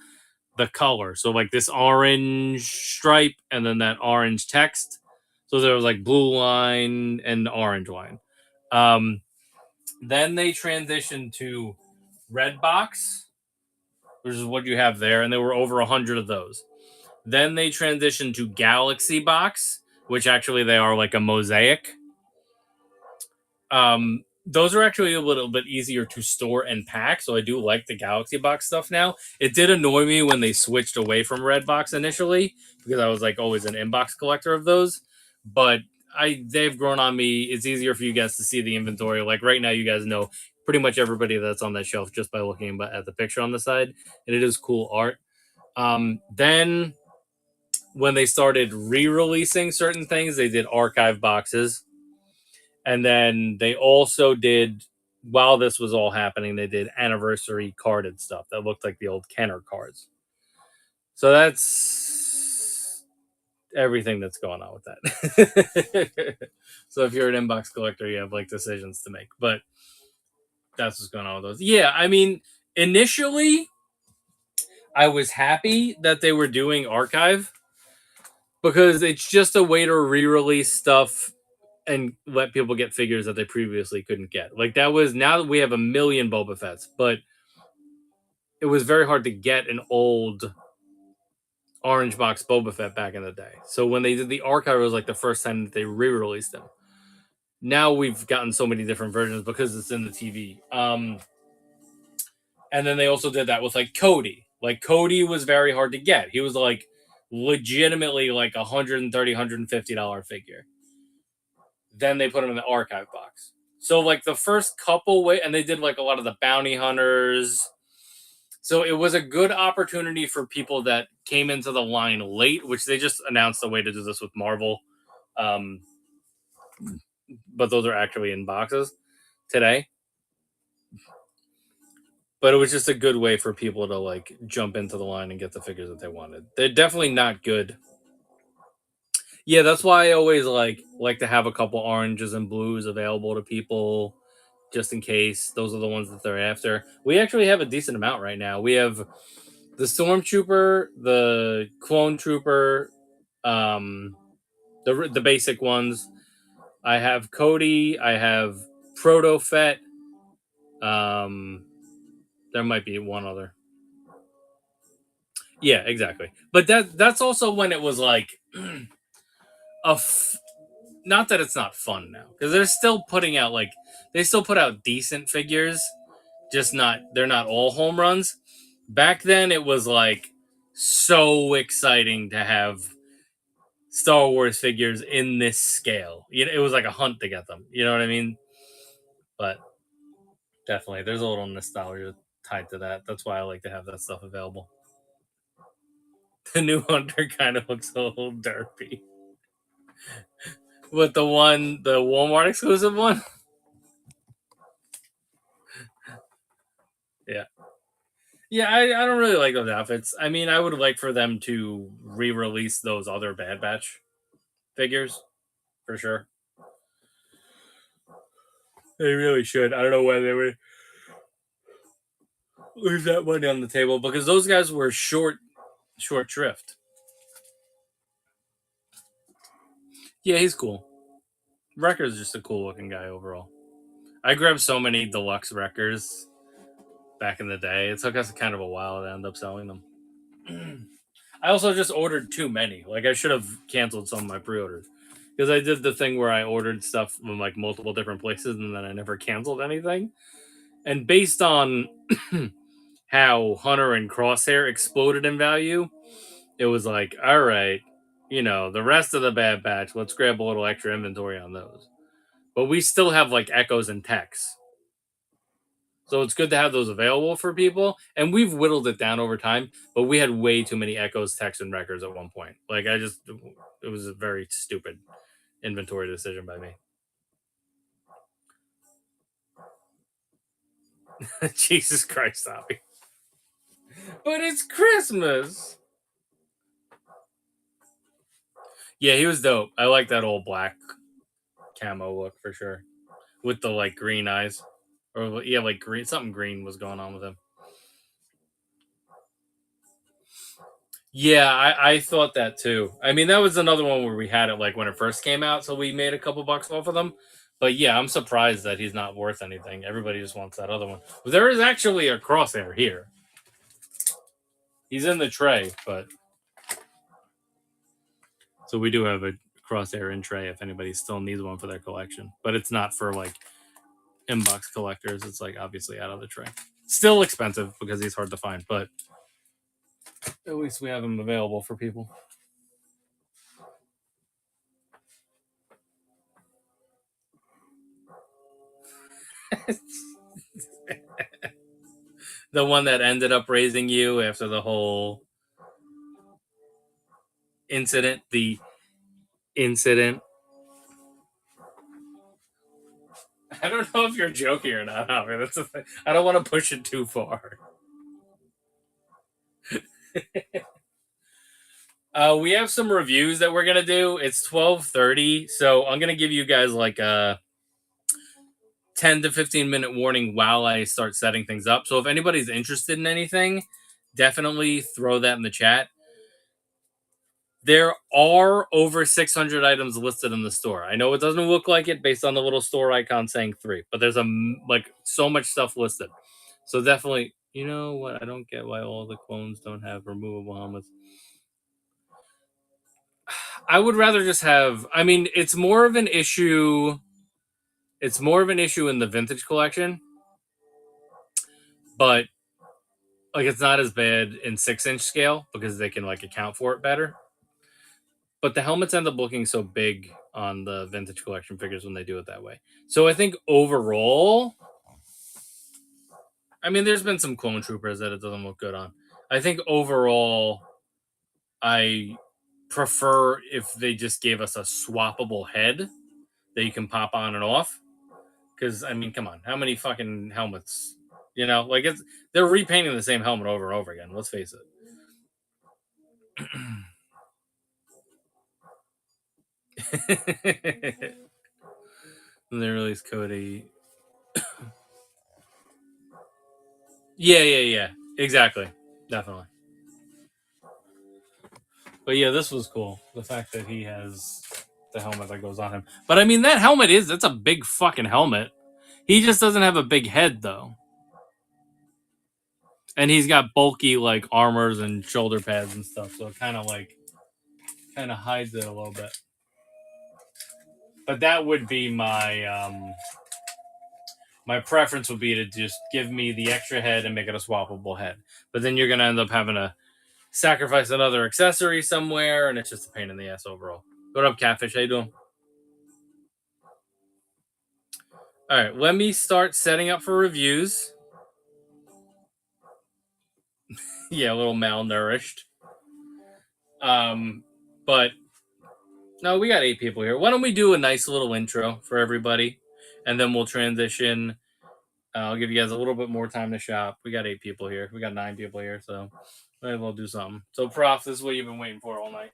the color. So like this orange stripe, and then that orange text. So there was like blue line and orange line. Then they transitioned to red box, which is what you have there, and there were over 100 of those. Then they transitioned to Galaxy box, which actually they are like a mosaic. Those are actually a little bit easier to store and pack, so I do like the Galaxy box stuff now. It did annoy me when they switched away from red box initially, because I was like always an inbox collector of those, but they've grown on me. It's easier for you guys to see the inventory. Like right now, you guys know pretty much everybody that's on that shelf just by looking at the picture on the side, and it is cool art. Then when they started re-releasing certain things, they did archive boxes. And then they also did, while this was all happening, they did anniversary carded stuff that looked like the old Kenner cards. So that's everything that's going on with that. So if you're an inbox collector, you have like decisions to make. But that's what's going on with those. Yeah, I mean, initially, I was happy that they were doing archive because it's just a way to re-release stuff and let people get figures that they previously couldn't get. Like that was, now that we have a million Boba Fett's, but it was very hard to get an old orange box Boba Fett back in the day. So when they did the archive, it was like the first time that they re-released them. Now we've gotten so many different versions because it's in the TV. And then they also did that with like Cody. Like Cody was very hard to get. He was like legitimately like $130, $150 figure. Then they put him in the archive box. So like the first couple and they did like a lot of the bounty hunters. So it was a good opportunity for people that came into the line late, which they just announced a way to do this with Marvel. But those are actually in boxes today. But it was just a good way for people to like jump into the line and get the figures that they wanted. They're definitely not good. Yeah, that's why I always like to have a couple oranges and blues available to people just in case. Those are the ones that they're after. We actually have a decent amount right now. We have the Stormtrooper, the Clone Trooper, the basic ones. I have Cody. I have Proto Fett. There might be one other. Yeah, exactly. But that's also when it was like not that it's not fun now, because they're still putting out like they still put out decent figures, just not they're not all home runs. Back then, it was like so exciting to have Star Wars figures in this scale. You know, it was like a hunt to get them. You know what I mean? But definitely, there's a little nostalgia tied to that. That's why I like to have that stuff available. The new Hunter kind of looks a little derpy. With the Walmart exclusive one? Yeah. Yeah, I don't really like those outfits. I mean, I would like for them to re-release those other Bad Batch figures for sure. They really should. I don't know why they would leave that money on the table because those guys were short shrift. Yeah, he's cool. Wrecker's just a cool looking guy overall. I grabbed so many deluxe Wreckers back in the day. It took us kind of a while to end up selling them. I also just ordered too many. Like I should have canceled some of my pre-orders because I did the thing where I ordered stuff from like multiple different places and then I never canceled anything. And based on how Hunter and Crosshair exploded in value, it was like, all right, you know, the rest of the Bad Batch, let's grab a little extra inventory on those. But we still have like Echoes and Techs. So it's good to have those available for people. And we've whittled it down over time, but we had way too many Echoes, Techs, and Records at one point. Like, it was a very stupid inventory decision by me. Jesus Christ, Abby. But it's Christmas. Yeah, he was dope. I like that old black camo look for sure. With the like green eyes. Or yeah, like green, something green was going on with him. Yeah, I thought that too. I mean, that was another one where we had it like when it first came out, so we made a couple bucks off of them. But yeah, I'm surprised that he's not worth anything. Everybody just wants that other one. But there is actually a Crosshair here. He's in the tray, but so we do have a Crosshair in tray if anybody still needs one for their collection. But it's not for like inbox collectors. It's like obviously out of the tray. Still expensive because he's hard to find, but at least we have him available for people. The one that ended up raising you after the whole incident. The incident. I don't know if you're joking or not, Howard. That's the thing. I don't want to push it too far. We have some reviews that we're gonna do. It's 12:30, so I'm gonna give you guys like a 10 to 15 minute warning while I start setting things up. So if anybody's interested in anything, definitely throw that in the chat. There are over 600 items listed in the store. I know it doesn't look like it based on the little store icon saying 3, but there's like so much stuff listed. So definitely, you know what? I don't get why all the clones don't have removable helmets. I would rather just have. I mean, it's more of an issue. It's more of an issue in the vintage collection, but like it's not as bad in 6-inch scale because they can like account for it better. But the helmets end up looking so big on the vintage collection figures when they do it that way. So I think overall, I mean, there's been some clone troopers that it doesn't look good on. I think overall, I prefer if they just gave us a swappable head that you can pop on and off. Because I mean, come on, how many fucking helmets? You know, like they're repainting the same helmet over and over again. Let's face it. And they released Cody. Yeah. Exactly. Definitely. But yeah, this was cool. The fact that he has the helmet that goes on him. But I mean, that helmet that's a big fucking helmet. He just doesn't have a big head, though. And he's got bulky, like, armors and shoulder pads and stuff. So it kind of hides it a little bit. But that would be my preference would be to just give me the extra head and make it a swappable head. But then you're gonna end up having to sacrifice another accessory somewhere, and it's just a pain in the ass overall. What up, Catfish? How you doing? All right, let me start setting up for reviews. Yeah, a little malnourished. But no, we got 8 people here. Why don't we do a nice little intro for everybody, and then we'll transition. I'll give you guys a little bit more time to shop. We got 8 people here. We got 9 people here, so maybe we'll do something. So, Prof, this is what you've been waiting for all night.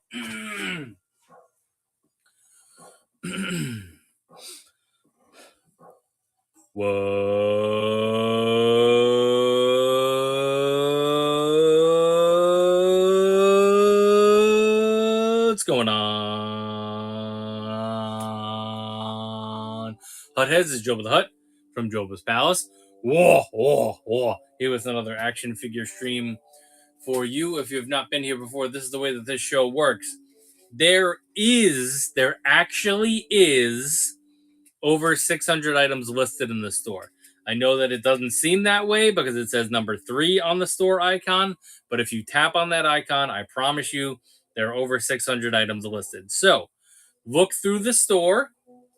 What's going on? Hutt Heads is Joba the Hutt from Joba's Palace. Whoa. Here with another action figure stream for you. If you have not been here before, this is the way that this show works. There actually is over 600 items listed in the store. I know that it doesn't seem that way because it says number 3 on the store icon, but if you tap on that icon, I promise you there are over 600 items listed. So look through the store.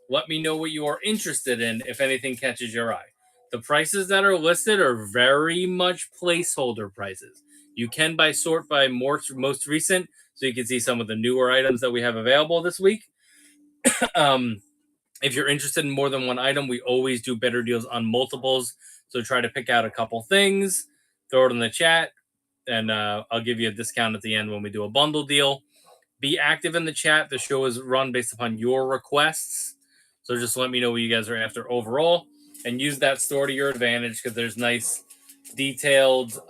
Let me know what you are interested in if anything catches your eye. The prices that are listed are very much placeholder prices. You can sort by most recent, so you can see some of the newer items that we have available this week. If you're interested in more than one item, we always do better deals on multiples. So try to pick out a couple things, throw it in the chat, and I'll give you a discount at the end when we do a bundle deal. Be active in the chat. The show is run based upon your requests. So just let me know what you guys are after overall, and use that store to your advantage because there's nice detailed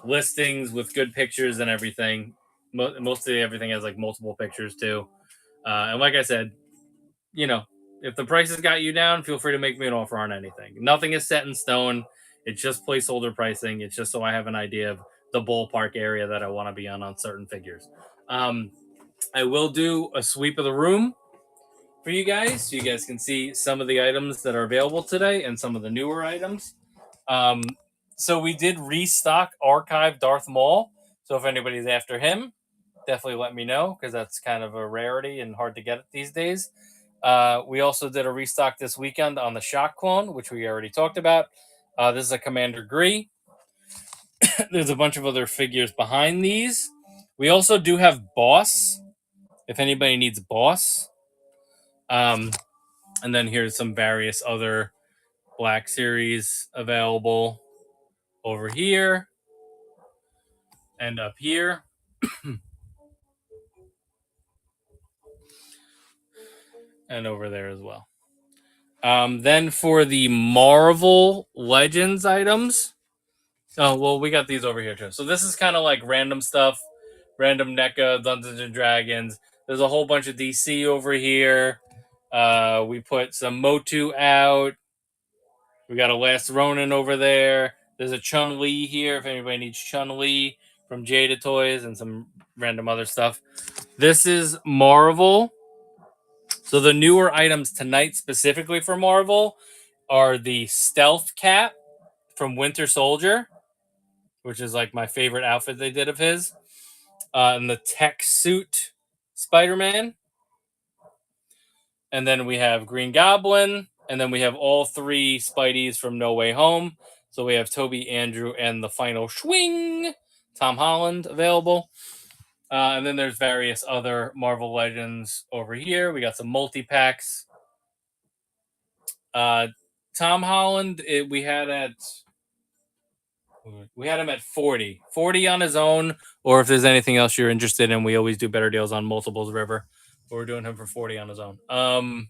listings with good pictures and everything. Mostly everything has like multiple pictures too. And like I said, you know, if the prices got you down, feel free to make me an offer on anything. Nothing is set in stone. It's just placeholder pricing. It's just so I have an idea of the ballpark area that I want to be on certain figures. I will do a sweep of the room for you guys so you guys can see some of the items that are available today and some of the newer items. So we did restock Archive Darth Maul. So if anybody's after him, definitely let me know because that's kind of a rarity and hard to get these days. We also did a restock this weekend on the Shock Clone, which we already talked about. This is a Commander Gree. There's a bunch of other figures behind these. We also do have Boss, if anybody needs Boss. And then here's some various other Black Series available over here and up here. And over there as well. Then for the Marvel Legends items, oh, well, we got these over here too. So this is kind of like random stuff, random NECA, Dungeons and Dragons. There's a whole bunch of DC over here. We put some Motu out. We got a Last Ronin over there. There's a Chun-Li here if anybody needs Chun-Li from Jada Toys and some random other stuff. This is Marvel. So the newer items tonight specifically for Marvel are the Stealth Cap from Winter Soldier, which is like my favorite outfit they did of his, and the Tech Suit Spider-Man. And then we have Green Goblin, and then we have all 3 Spideys from No Way Home. So we have Toby, Andrew, and the final Schwing, Tom Holland, available. And then there's various other Marvel Legends over here. We got some multi-packs. Tom Holland, we had him at 40 on his own, or if there's anything else you're interested in, we always do better deals on Multiples River, but we're doing him for 40 on his own. And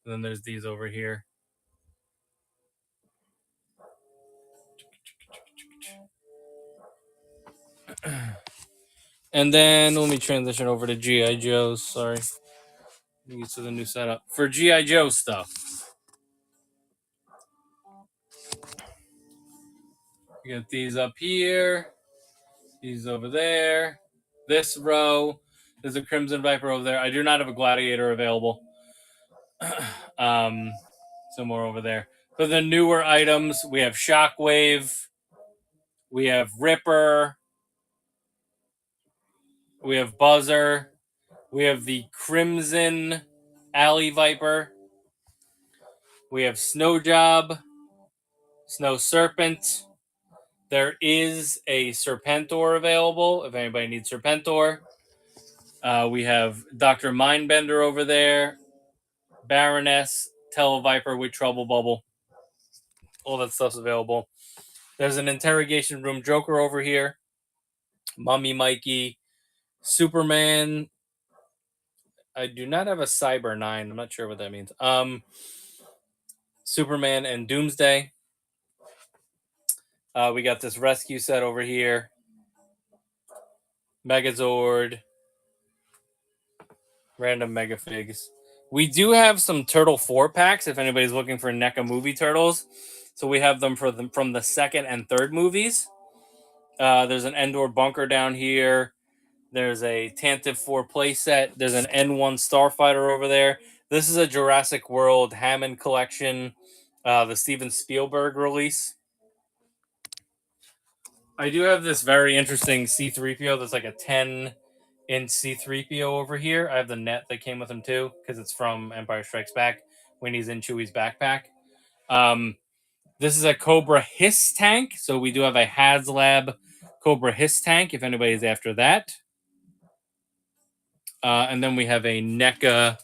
then there's these over here. And then let me transition over to G.I. Joe's. Sorry. Used to the new setup. For G.I. Joe stuff, we got these up here, these over there, this row. There's a Crimson Viper over there. I do not have a Gladiator available. Some more over there. For the newer items, we have Shockwave, we have Ripper, we have Buzzer, we have the Crimson Alley Viper, we have Snow Job, Snow Serpent. There is a Serpentor available if anybody needs Serpentor. We have Dr. Mindbender over there, Baroness, Televiper with Trouble Bubble. All that stuff's available. There's an Interrogation Room Joker over here, Mummy Mikey, Superman. I do not have a Cyber 9. I'm not sure what that means. Superman and Doomsday. We got this rescue set over here. Megazord. Random Mega Figs. We do have some Turtle 4 packs if anybody's looking for NECA movie turtles. So we have them from the second and third movies. There's an Endor Bunker down here. There's a Tantive 4 playset. There's an N1 Starfighter over there. This is a Jurassic World Hammond collection, the Steven Spielberg release. I do have this very interesting C-3PO that's like a 10-inch C-3PO over here. I have the net that came with him too, because it's from Empire Strikes Back when he's in Chewie's backpack. This is a Cobra Hiss tank. So we do have a HasLab Cobra Hiss tank, if anybody's after that. And then we have a NECA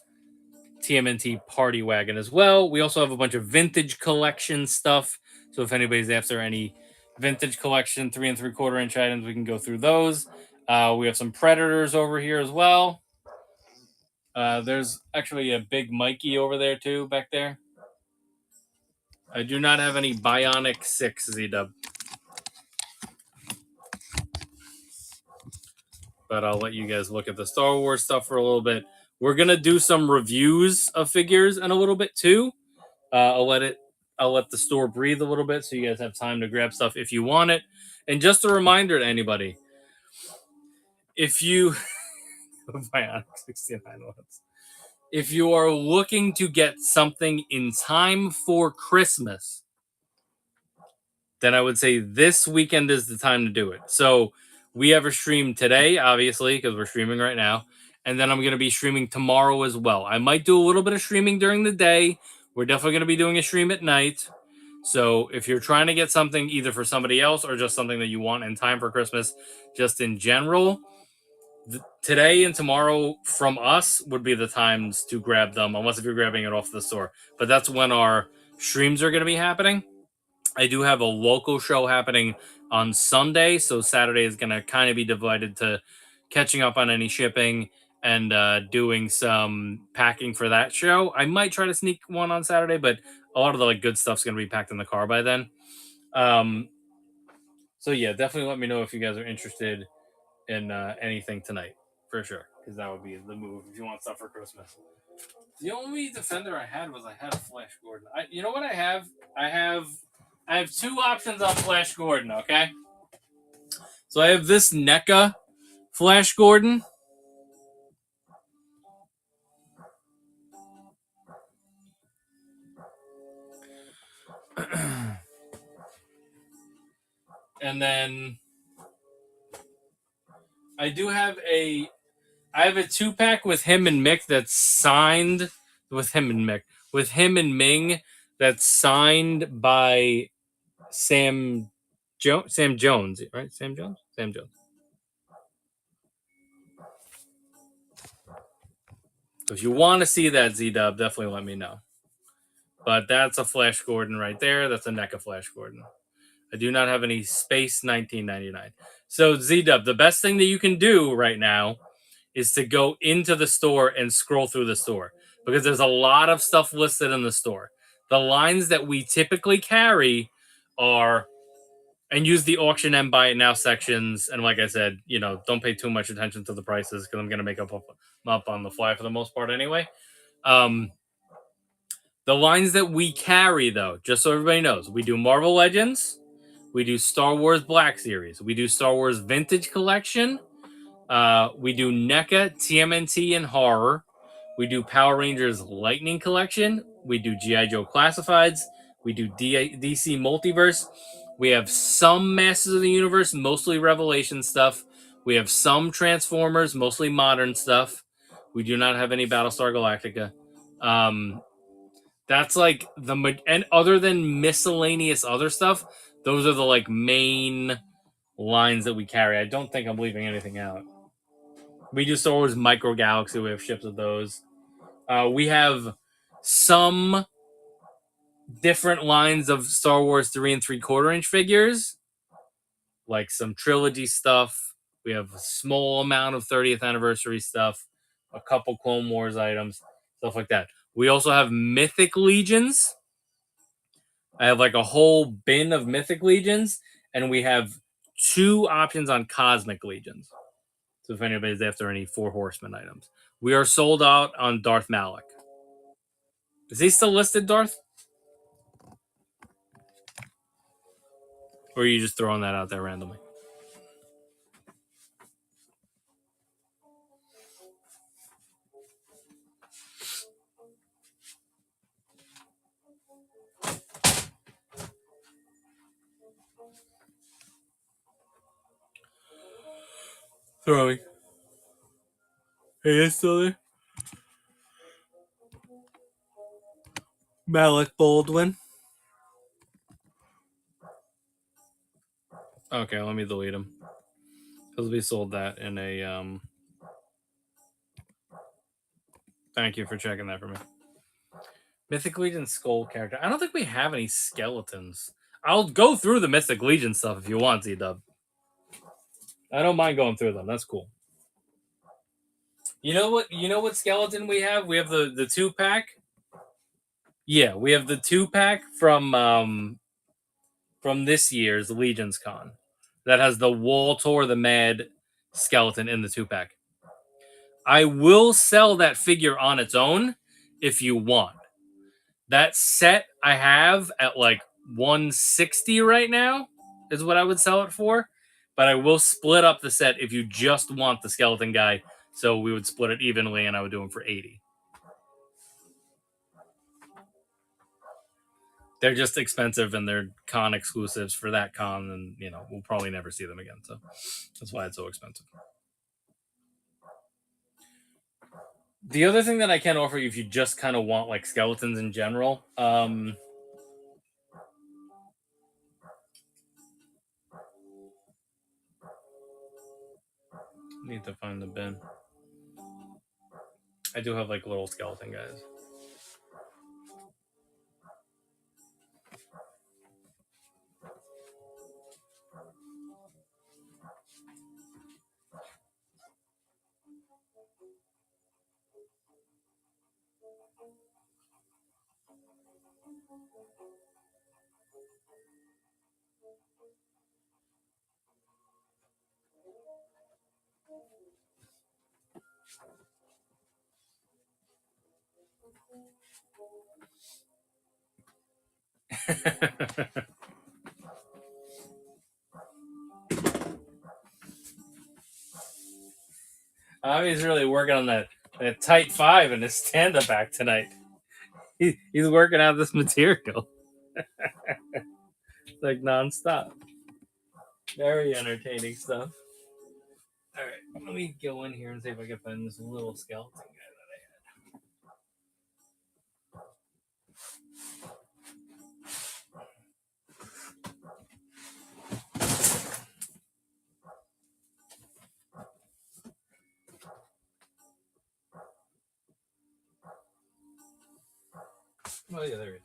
TMNT Party Wagon as well. We also have a bunch of vintage collection stuff. So if anybody's after any vintage collection 3 3/4 inch items, we can go through those. We have some Predators over here as well. There's actually a big Mikey over there too, back there. I do not have any Bionic 6 Z-Dub. But I'll let you guys look at the Star Wars stuff for a little bit. We're going to do some reviews of figures in a little bit too. I'll let the store breathe a little bit so you guys have time to grab stuff if you want it. And just a reminder to anybody, if you Bionic 69 ones. If you are looking to get something in time for Christmas, then I would say this weekend is the time to do it. So we have a stream today, obviously, because we're streaming right now. And then I'm going to be streaming tomorrow as well. I might do a little bit of streaming during the day. We're definitely going to be doing a stream at night. So if you're trying to get something either for somebody else or just something that you want in time for Christmas, just in general, today and tomorrow from us would be the times to grab them, unless if you're grabbing it off the store. But that's when our streams are going to be happening. I do have a local show happening on Sunday, so Saturday is going to kind of be divided to catching up on any shipping and doing some packing for that show. I might try to sneak one on Saturday, but a lot of the good stuff's going to be packed in the car by then. So yeah, definitely let me know if you guys are interested in anything tonight, for sure, because that would be the move if you want stuff for Christmas. The only Defender I had a Flash Gordon. You know what I have? I have two options on Flash Gordon, okay? So I have this NECA Flash Gordon. And then I have a 2-pack with him and Mick that's signed with him and Ming that's signed by Sam Jones, right? Sam Jones. So if you want to see that Z-Dub, definitely let me know. But that's a Flash Gordon right there. That's a NECA Flash Gordon. I do not have any Space 1999. So Z-Dub, the best thing that you can do right now is to go into the store and scroll through the store, because there's a lot of stuff listed in the store. The lines that we typically carry are, and use the auction and buy it now sections. And like I said, don't pay too much attention to the prices, because I'm going to make up on the fly for the most part anyway. The lines that we carry, though, just so everybody knows, we do Marvel Legends, we do Star Wars Black Series, we do Star Wars Vintage Collection, We do NECA, TMNT, and horror. We do Power Rangers Lightning Collection. We do G.I. Joe Classifieds. We do DC Multiverse. We have some Masters of the Universe, mostly Revelation stuff. We have some Transformers, mostly modern stuff. We do not have any Battlestar Galactica. That's like and other than miscellaneous other stuff, those are the like main lines that we carry. I don't think I'm leaving anything out. We do Star Wars Micro Galaxy. We have ships of those. We have some different lines of Star Wars 3 3/4 inch figures, like some trilogy stuff. We have a small amount of 30th anniversary stuff, a couple Clone Wars items, stuff like that. We also have Mythic Legions. I have like a whole bin of Mythic Legions, and we have 2 options on Cosmic Legions. So if anybody's after any 4 Horsemen items, we are sold out on Darth Malak. Is he still listed, Darth? Or are you just throwing that out there randomly? Throwing. Hey, it's still there? Malik Baldwin. Okay, let me delete him. Because we sold that in a Thank you for checking that for me. Mythic Legion Skull character. I don't think we have any skeletons. I'll go through the Mythic Legion stuff if you want, Z-Dub. I don't mind going through them. That's cool. You know what skeleton we have? We have the 2-pack. Yeah, we have the 2-pack from this year's Legions Con. That has the Waltor the Mad skeleton in the 2-pack. I will sell that figure on its own if you want. That set I have at like 160 right now is what I would sell it for. But I will split up the set if you just want the skeleton guy. So we would split it evenly and I would do him for 80. They're just expensive and they're con exclusives for that con, and we'll probably never see them again. So that's why it's so expensive. The other thing that I can offer you if you just kind of want like skeletons in general, need to find the bin. I do have like little skeleton guys. Avi's really working on that tight 5 in his stand-up act tonight. He's working out this material. Like nonstop. Very entertaining stuff. Alright, let me go in here and see if I can find this little skeleton guy that I had. Oh yeah, there he is.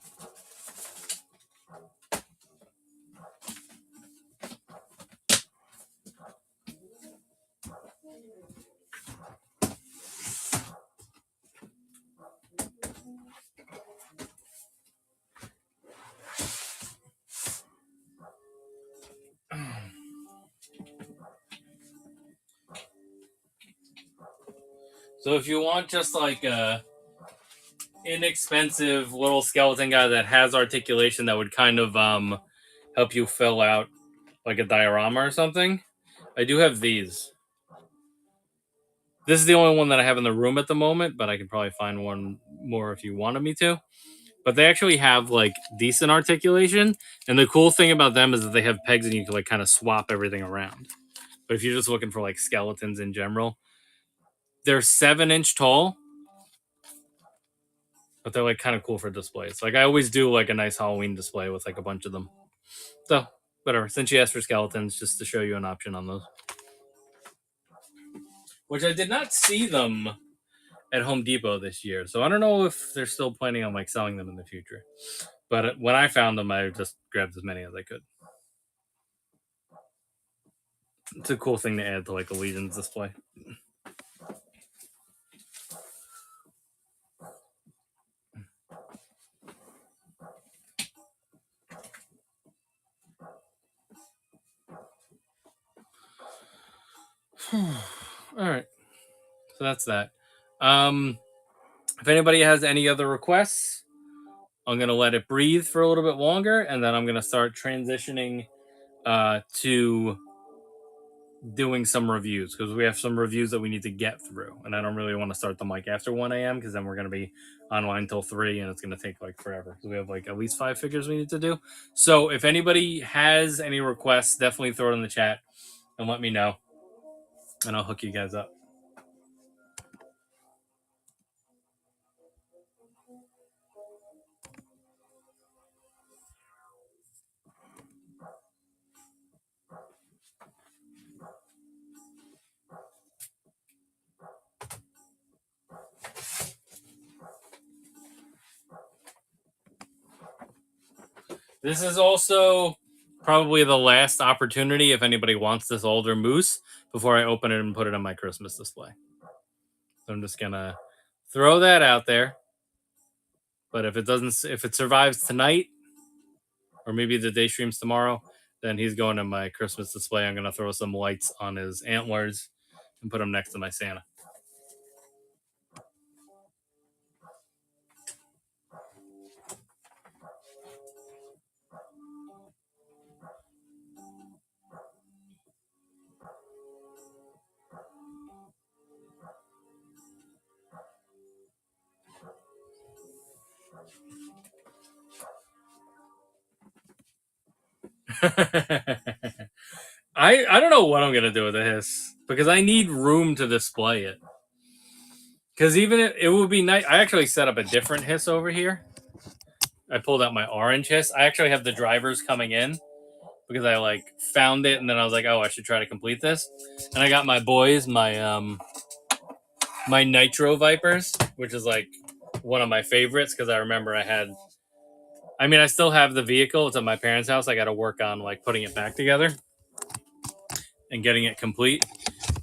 So if you want just like a inexpensive little skeleton guy that has articulation that would kind of help you fill out like a diorama or something, I do have these. This is the only one that I have in the room at the moment, but I can probably find one more if you wanted me to. But they actually have like decent articulation, and the cool thing about them is that they have pegs and you can like kind of swap everything around. But if you're just looking for like skeletons in general, they're 7-inch tall, but they're like kind of cool for displays. Like I always do like a nice Halloween display with like a bunch of them. So whatever. Since you asked for skeletons, just to show you an option on those. Which I did not see them at Home Depot this year, so I don't know if they're still planning on like selling them in the future. But when I found them, I just grabbed as many as I could. It's a cool thing to add to like a Legion's display. All right, so that's that. If anybody has any other requests, I'm gonna let it breathe for a little bit longer, and then I'm gonna start transitioning to doing some reviews because we have some reviews that we need to get through, and I don't really want to start them like after 1 a.m. because then we're gonna be online till 3, and it's gonna take like forever because we have like at least 5 figures we need to do. So if anybody has any requests, definitely throw it in the chat and let me know, and I'll hook you guys up. This is also probably the last opportunity if anybody wants this older moose before I open it and put it on my Christmas display. So I'm just gonna throw that out there. But if it survives tonight, or maybe the day streams tomorrow, then he's going to my Christmas display. I'm gonna throw some lights on his antlers and put him next to my Santa. I don't know what I'm gonna do with the hiss because I need room to display it. Because even it would be nice. I actually set up a different hiss over here. I pulled out my orange hiss. I actually have the drivers coming in because I like found it and then I was like, oh, I should try to complete this. And I got my boys, my Nitro Vipers, which is like one of my favorites because I remember I still have the vehicle. It's at my parents' house. I got to work on like putting it back together and getting it complete.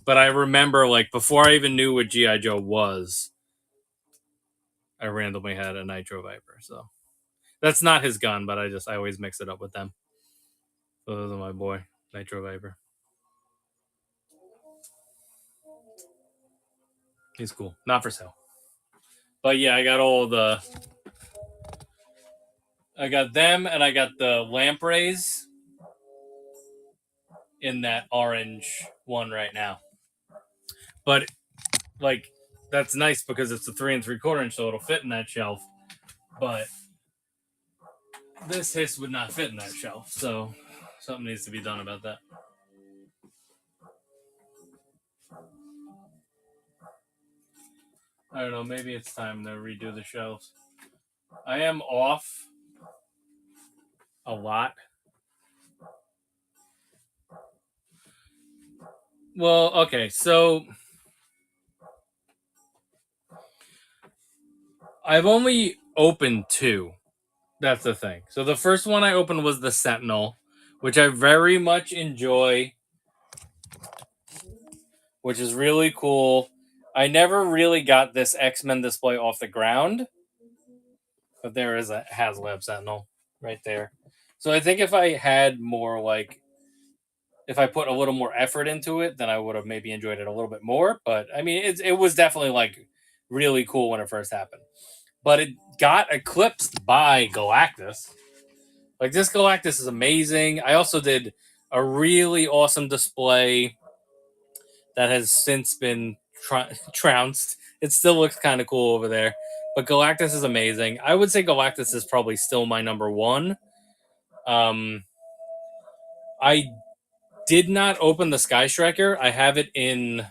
But I remember like before I even knew what G.I. Joe was, I randomly had a Nitro Viper. So that's not his gun, but I always mix it up with them. So those are my boy, Nitro Viper. He's cool. Not for sale. But yeah, I got them and I got the lampreys in that orange one right now. But like that's nice because it's a 3 3/4 inch, so it'll fit in that shelf. But this hiss would not fit in that shelf, so something needs to be done about that. I don't know, maybe it's time to redo the shelves. I am off a lot. Well, okay, so I've only opened 2. That's the thing. So the first one I opened was the Sentinel, which I very much enjoy, which is really cool. I never really got this X-Men display off the ground, but there is a HasLab Sentinel right there. So I think if I had more if I put a little more effort into it, then I would have maybe enjoyed it a little bit more. But I mean, it was definitely like really cool when it first happened. But it got eclipsed by Galactus. Like this Galactus is amazing. I also did a really awesome display that has since been trounced. It still looks kind of cool over there. But Galactus is amazing. I would say Galactus is probably still my number one. I did not open the Sky Striker. I have it in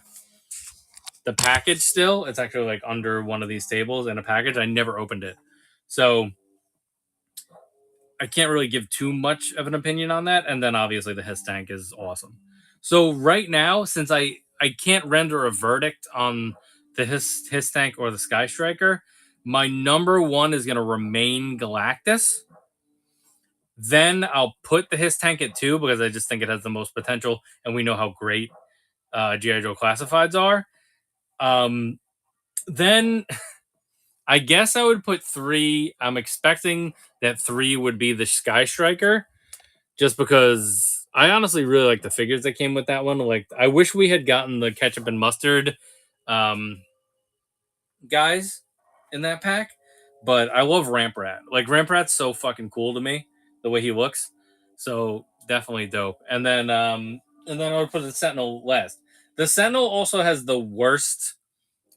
the package still. It's actually like under one of these tables in a package. I never opened it. So I can't really give too much of an opinion on that. And then obviously the Hiss tank is awesome. So right now, since I can't render a verdict on the Hiss tank or the Sky Striker, my number one is going to remain Galactus. Then I'll put the Hiss tank at 2 because I just think it has the most potential, and we know how great G.I. Joe Classifieds are. Then I guess I would put 3. I'm expecting that 3 would be the Sky Striker, just because I honestly really like the figures that came with that one. Like, I wish we had gotten the ketchup and mustard guys in that pack, but I love Ramp Rat. Like, Ramp Rat's so fucking cool to me, the way he looks. So definitely dope. And then I would put the Sentinel last. The Sentinel also has the worst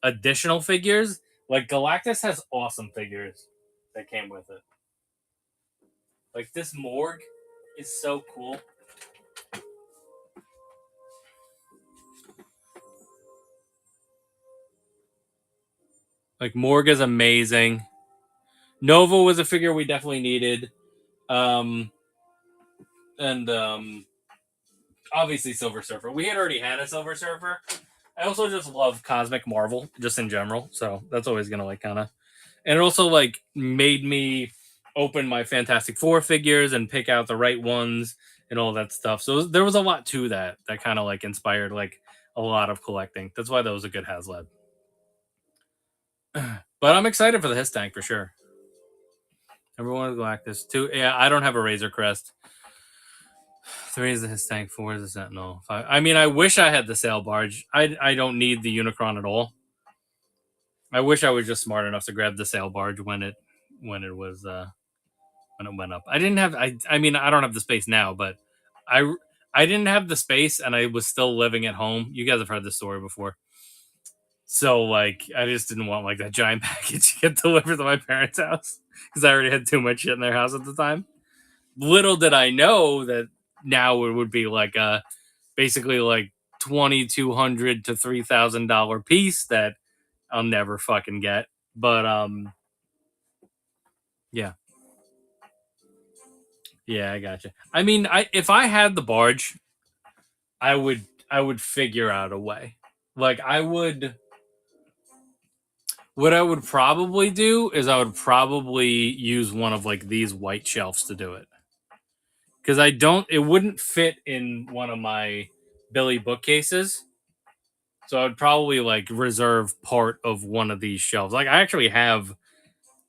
additional figures. Like, Galactus has awesome figures that came with it. Like, this Morgue is so cool. Like, Morgue is amazing. Nova was a figure we definitely needed. And obviously Silver Surfer. We had already had a Silver Surfer. I also just love Cosmic Marvel, just in general. So that's always going to, like, kind of... And it also, like, made me open my Fantastic Four figures and pick out the right ones and all that stuff. So there was a lot to that kind of, like, inspired, like, a lot of collecting. That's why that was a good HasLab. But I'm excited for the Hiss tank for sure. Number 1 is Galactus. 2, yeah, I don't have a Razor Crest. 3 is the Hiss tank. 4 is the Sentinel. 5, I mean, I wish I had the Sail Barge. I don't need the Unicron at all. I wish I was just smart enough to grab the Sail Barge when it was when it went up. I didn't have. I mean, I don't have the space now, but I didn't have the space, and I was still living at home. You guys have heard this story before. So, like, I just didn't want, like, that giant package to get delivered to my parents' house because I already had too much shit in their house at the time. Little did I know that now it would be like a basically like $2,200 to $3,000 piece that I'll never fucking get. But yeah, I gotcha. I mean, if I had the barge, I would figure out a way. Like, I would. What I would probably do is I would probably use one of, like, these white shelves to do it. Because it wouldn't fit in one of my Billy bookcases. So I would probably, like, reserve part of one of these shelves. Like, I actually have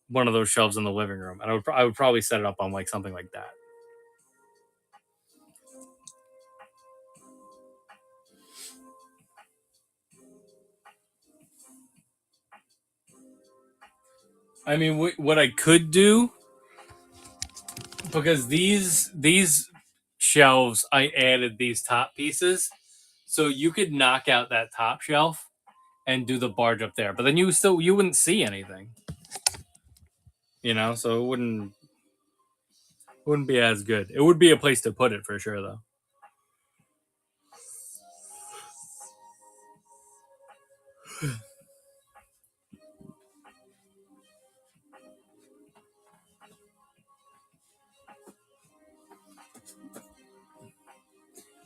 one of those shelves in the living room, and I would probably set it up on, like, something like that. I mean, what I could do, because these shelves, I added these top pieces, so you could knock out that top shelf and do the barge up there, but then you wouldn't see anything, so it wouldn't be as good. It would be a place to put it for sure, though.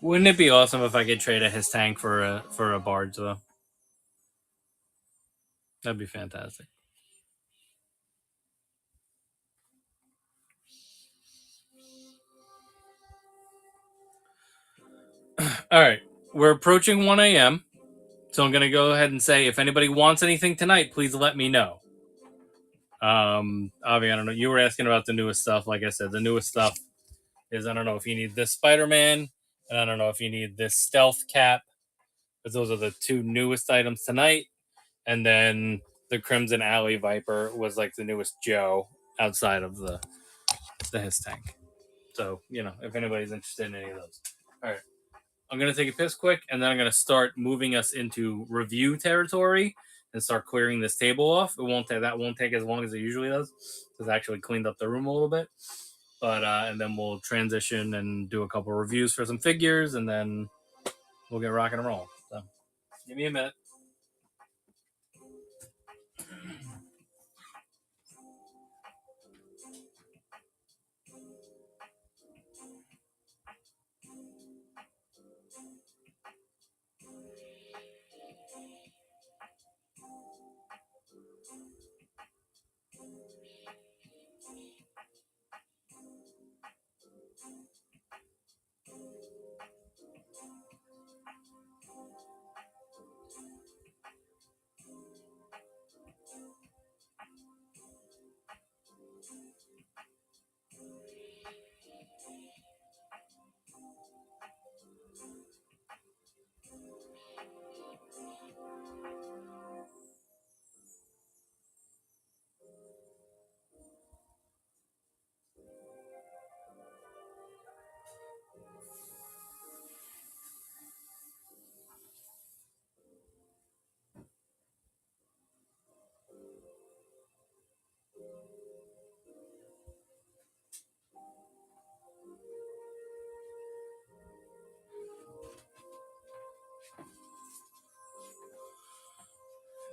Wouldn't it be awesome if I could trade his tank for a barge, though? That'd be fantastic. All right, we're approaching 1 a.m., so I'm gonna go ahead and say, if anybody wants anything tonight, please let me know. Avi, I don't know. You were asking about the newest stuff. Like I said, the newest stuff is, I don't know if you need this Spider-Man, and I don't know if you need this Stealth Cap, because those are the 2 newest items tonight. And then the Crimson Alley Viper was, like, the newest Joe outside of the Hiss tank. So, if anybody's interested in any of those. All right. I'm gonna take a piss quick, and then I'm gonna start moving us into review territory and start clearing this table off. That won't take as long as it usually does, because I actually cleaned up the room a little bit. But and then we'll transition and do a couple reviews for some figures, and then we'll get rocking and rolling. So give me a minute.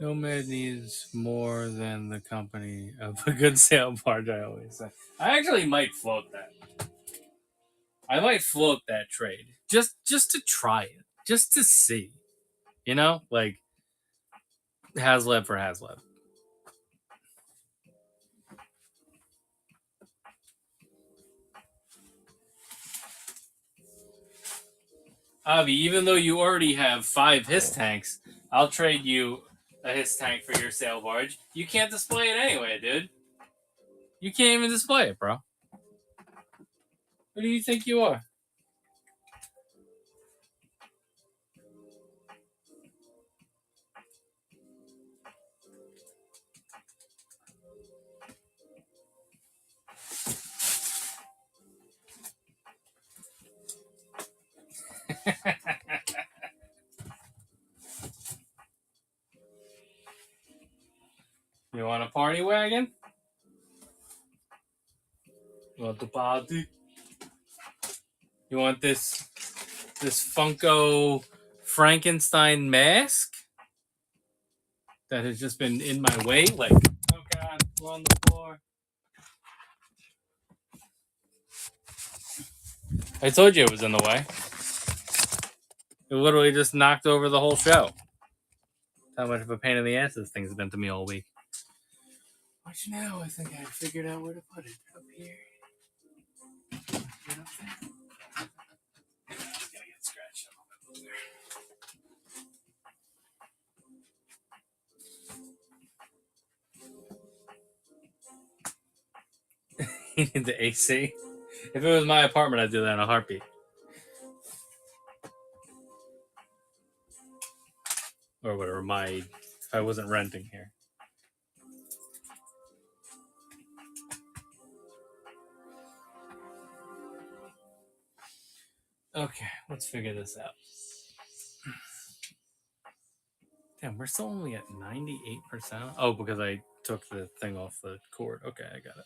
No man needs more than the company of a good sale barge, I always say. I actually might float that. I might float that trade. Just to try it. Just to see. You know? Like Haslab for Haslab. Avi, even though you already have 5 HISS tanks, I'll trade you a HISS tank for your sail barge. You can't display it anyway, dude. You can't even display it, bro. Who do you think you are? You want a party wagon? You want the party? You want this Funko Frankenstein mask that has just been in my way? Like, oh god, we're on the floor. I told you it was in the way. It literally just knocked over the whole show. How much of a pain in the ass this thing's been to me all week. But now I think I figured out where to put it. Up here. Get up there. It's gonna get scratched up there. You need the AC. If it was my apartment, I'd do that in a heartbeat. Or whatever, if I wasn't renting here. Okay, let's figure this out. Damn, we're still only at 98%. Oh, because I took the thing off the cord. Okay, I got it.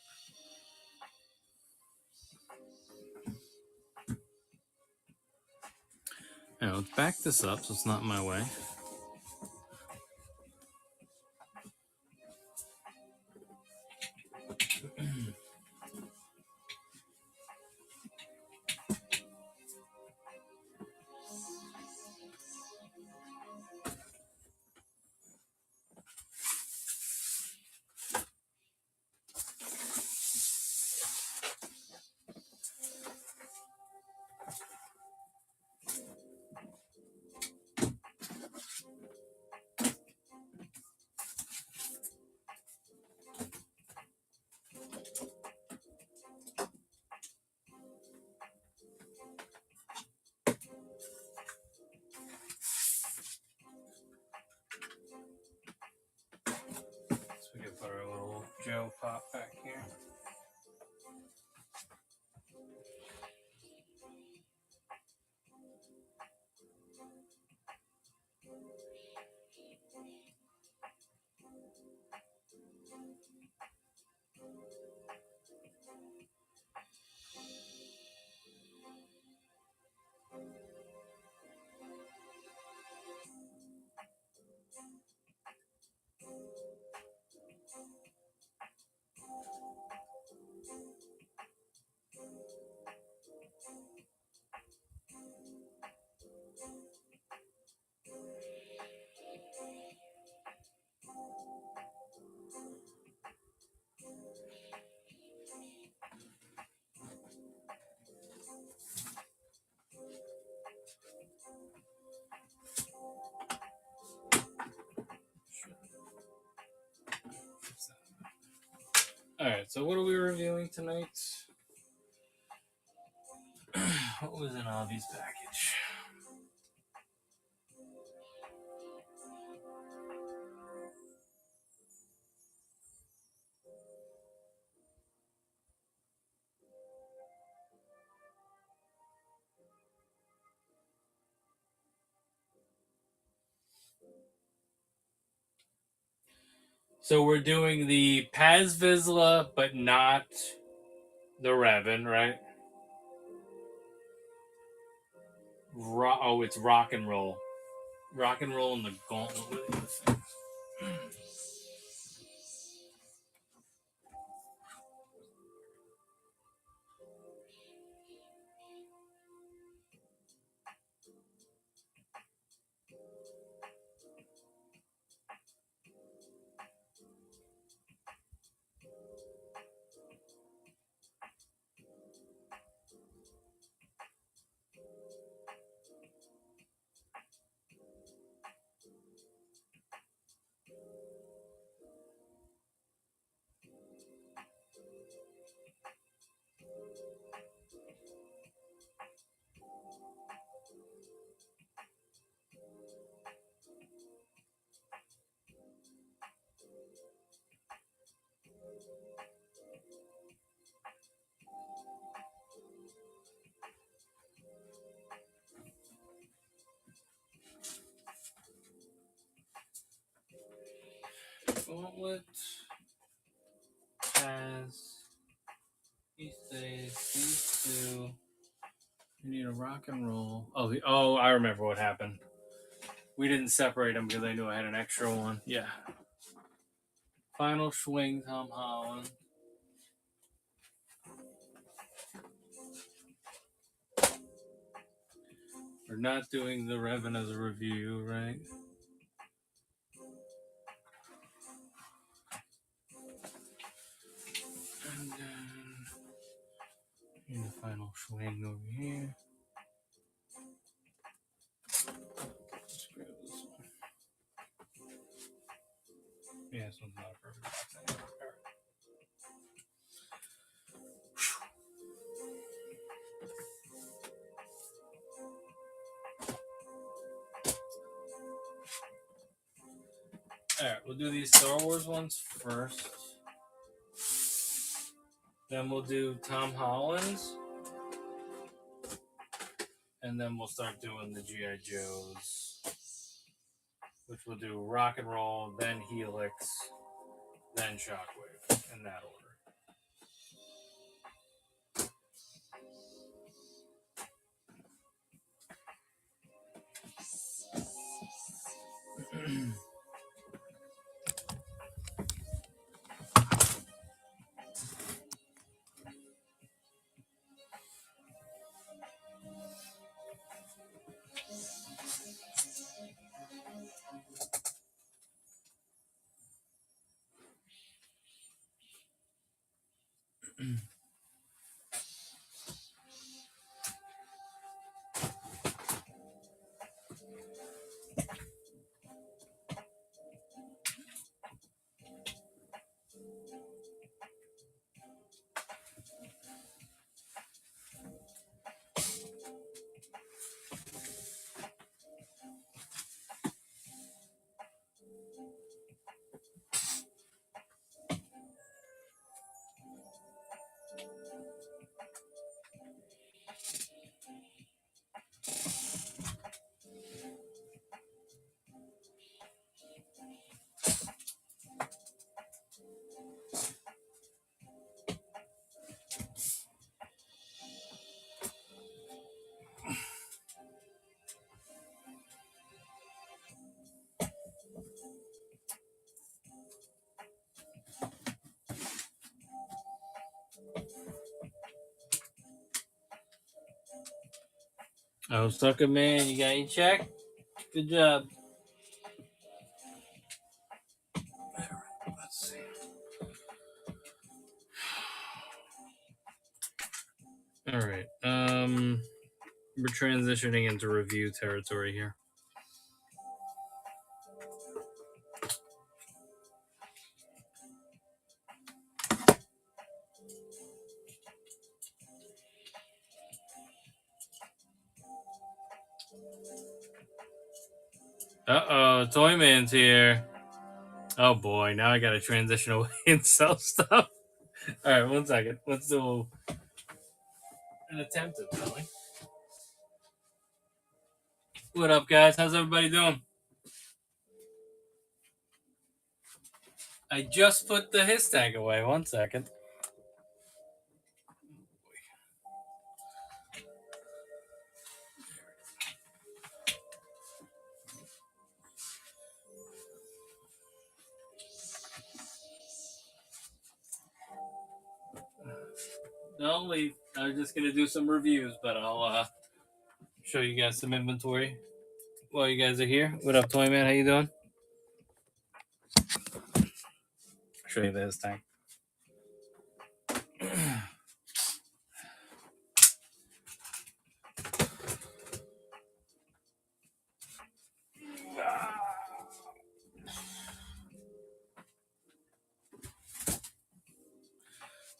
Now, let's back this up so it's not in my way. So we can put our little Joe pop back here. Alright, so what are we reviewing tonight? What was in Avi's package? So we're doing the Paz Vizsla, but not the Revan, right? It's rock and roll. Rock and roll and the gauntlet. Gauntlet. Paz. He stays. These two. We need a rock and roll. Oh, I remember what happened. We didn't separate them because I knew I had an extra one. Yeah. Final swing, Tom Holland. We're not doing the Revan as a review, right? And then in the final swing over here. Let's grab this one. Yeah, this one's not a perfect box anyway. Alright, we'll do these Star Wars ones first. Then we'll do Tom Holland's. And then we'll start doing the G.I. Joes. Which we'll do Rock and Roll, then Helix, then Shockwave. In that order. Oh, sucker man, you got your check? Good job. Alright, let's see. Alright, we're transitioning into review territory here. Uh-oh, Toy Man's here. Oh boy, now I gotta transition away and sell stuff. Alright, 1 second. Let's do an attempt at selling. What up, guys? How's everybody doing? I just put the his tag away. 1 second. Don't leave. I was just gonna do some reviews, but I'll show you guys some inventory while you guys are here. What up, Toy Man? How you doing? I'll show you the his tag.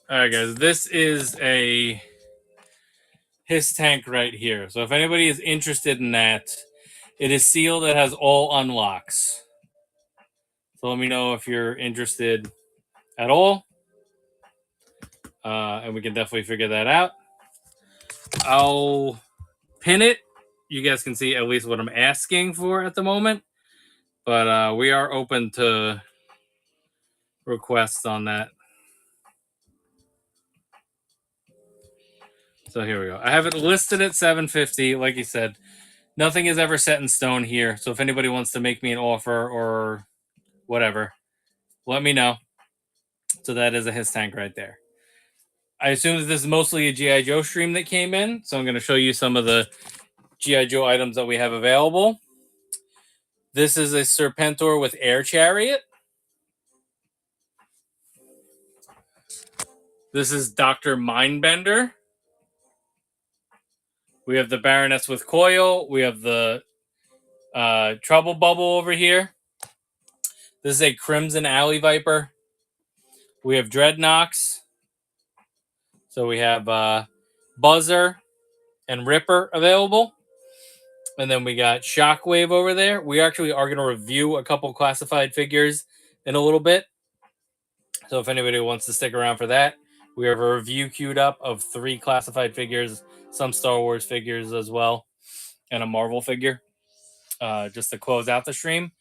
Alright, guys. This is a his tank right here. So if anybody is interested in that, it is sealed. It has all unlocks. So let me know if you're interested at all. And we can definitely figure that out. I'll pin it. You guys can see at least what I'm asking for at the moment. But we are open to requests on that. So here we go. I have it listed at $750. Like you said, nothing is ever set in stone here. So if anybody wants to make me an offer or whatever, let me know. So that is a his tank right there. I assume that this is mostly a G.I. Joe stream that came in. So I'm going to show you some of the G.I. Joe items that we have available. This is a Serpentor with Air Chariot. This is Dr. Mindbender. We have the Baroness with Coil. We have the Trouble Bubble over here. This is a Crimson Alley Viper. We have Dreadnoks. So we have Buzzer and Ripper available. And then we got Shockwave over there. We actually are going to review a couple classified figures in a little bit. So if anybody wants to stick around for that, we have a review queued up of 3 classified figures, some Star Wars figures as well, and a Marvel figure, just to close out the stream.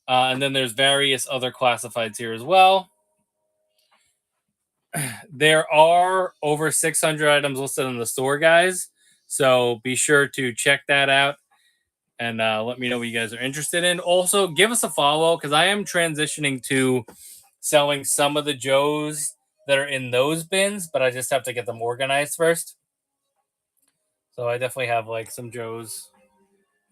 And then there's various other classifieds here as well. There are over 600 items listed in the store, guys. So be sure to check that out and let me know what you guys are interested in. Also, give us a follow because I am transitioning to selling some of the Joes that are in those bins, but I just have to get them organized first. So I definitely have like some Joes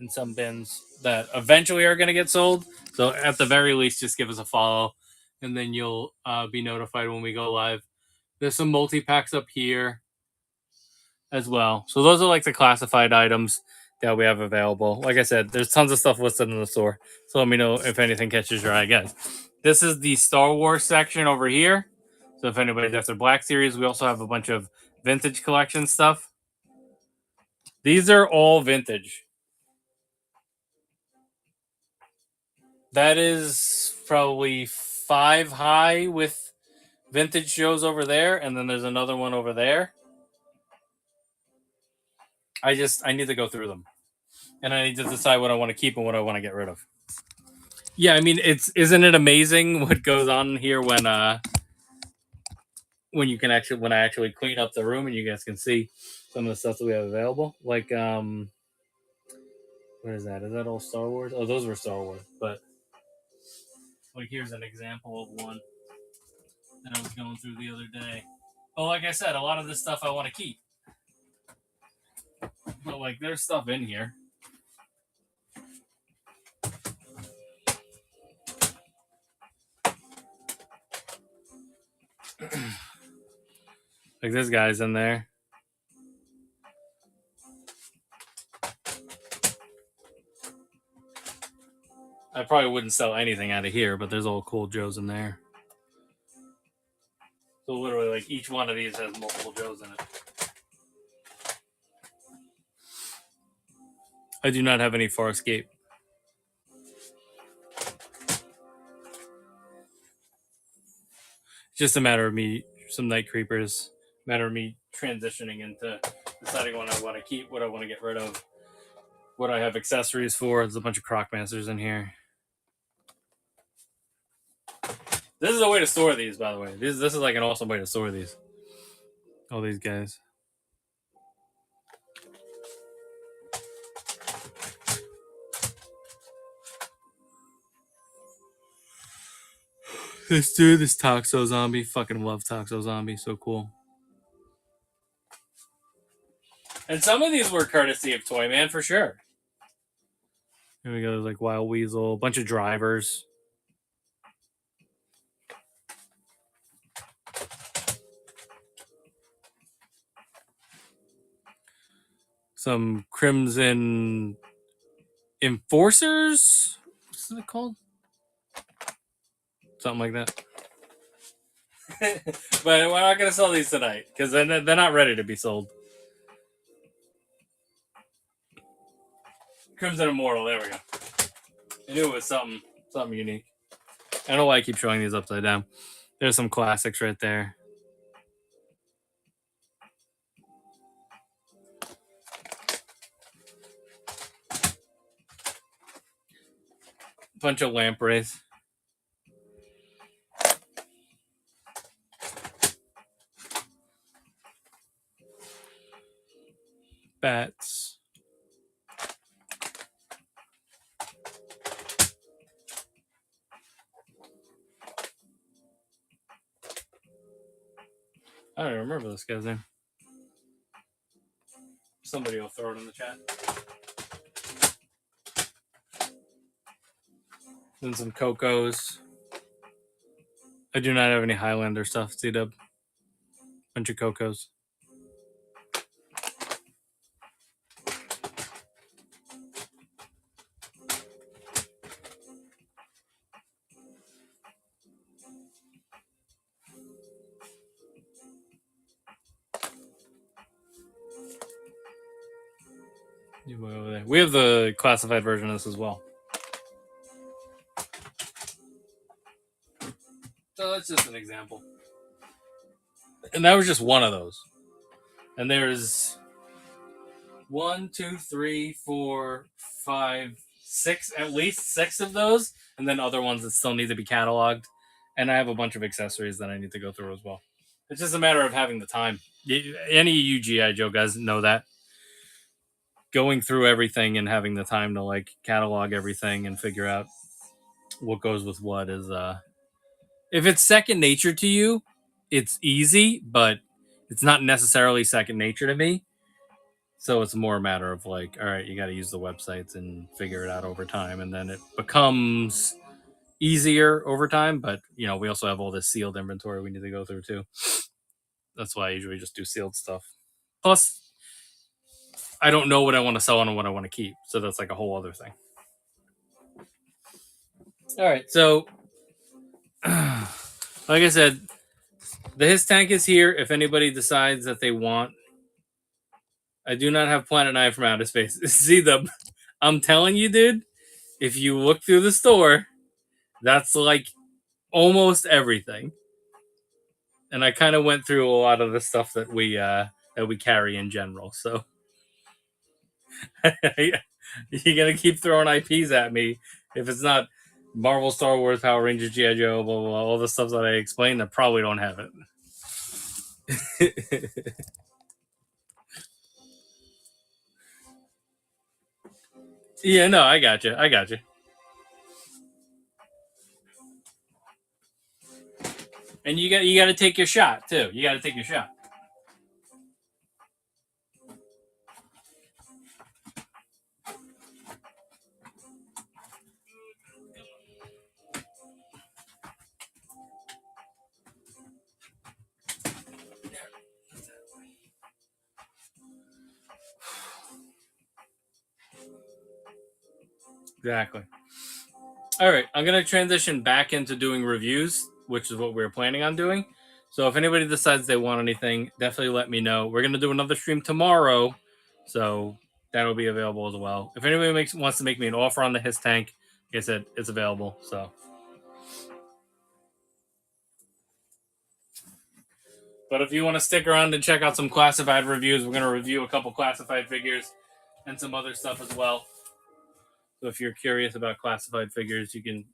in some bins that eventually are going to get sold. So at the very least, just give us a follow and then you'll be notified when we go live. There's some multi-packs up here as well. So those are like the classified items that we have available. Like I said, there's tons of stuff listed in the store. So let me know if anything catches your eye, guys. This is the Star Wars section over here. So if anybody's after Black Series, we also have a bunch of vintage collection stuff. These are all vintage. That is probably 5 high with vintage shows over there. And then there's another one over there. I need to go through them. And I need to decide what I want to keep and what I want to get rid of. Yeah, I mean, isn't it amazing what goes on here when you can actually when I actually clean up the room and you guys can see some of the stuff that we have available. Like what is that? Is that all Star Wars? Oh, those were Star Wars. But like here's an example of one that I was going through the other day. But like I said, a lot of this stuff I want to keep. But like there's stuff in here. Like this guy's in there. I probably wouldn't sell anything out of here, but there's all cool Joes in there. So literally, like each one of these has multiple Joes in it. I do not have any Farscape. just a matter of me, some night creepers, matter of me transitioning into deciding what I want to keep, what I want to get rid of, what I have accessories for. There's a bunch of Crocmasters in here. This is a way to store these, by the way. This is like an awesome way to store these. All these guys. This dude, this Toxo Zombie. Fucking love Toxo Zombie. So cool. And some of these were courtesy of Toy Man for sure. Here we go. There's like Wild Weasel. A bunch of drivers. Some Crimson Enforcers? What's it called? Something like that. But we're not going to sell these tonight because they're not ready to be sold. Crimson Immortal, there we go. I knew it was something unique. I don't know why I keep showing these upside down. There's some classics right there. Bunch of lampreys. Bats. I don't even remember this guy's name. Somebody will throw it in the chat. Then some Cocos. I do not have any Highlander stuff, C-Dub. Bunch of Cocos. Over there. We have the classified version of this as well. So that's just an example. And that was just one of those. And there's 1, 2, 3, 4, 5, 6, at least 6 of those, and then other ones that still need to be cataloged. And I have a bunch of accessories that I need to go through as well. It's just a matter of having the time. Any of you G.I. Joe guys know that. Going through everything and having the time to like catalog everything and figure out what goes with what is if it's second nature to you, it's easy, but it's not necessarily second nature to me. So it's more a matter of like, all right, you got to use the websites and figure it out over time, and then it becomes easier over time. But you know, we also have all this sealed inventory we need to go through too. That's why I usually just do sealed stuff. Plus, I don't know what I want to sell and what I want to keep, so that's like a whole other thing. All right, so like I said, the His Tank is here. If anybody decides that they want, I do not have Planet 9 from outer space. See, I'm telling you, dude, if you look through the store, that's like almost everything. And I kind of went through a lot of the stuff that we carry in general. So you're gonna keep throwing IPs at me if it's not Marvel, Star Wars, Power Rangers, G.I. Joe, blah, blah, blah, all the stuff that I explained. I probably don't have it. Yeah, no, I got you. And you got to take your shot too. You got to take your shot. Exactly. All right, I'm going to transition back into doing reviews, which is what we were planning on doing. So if anybody decides they want anything, definitely let me know. We're going to do another stream tomorrow, so that'll be available as well. If anybody wants to make me an offer on the His Tank, like I said, it's available. So But if you want to stick around and check out some classified reviews, we're going to review a couple classified figures and some other stuff as well. So if you're curious about classified figures, you can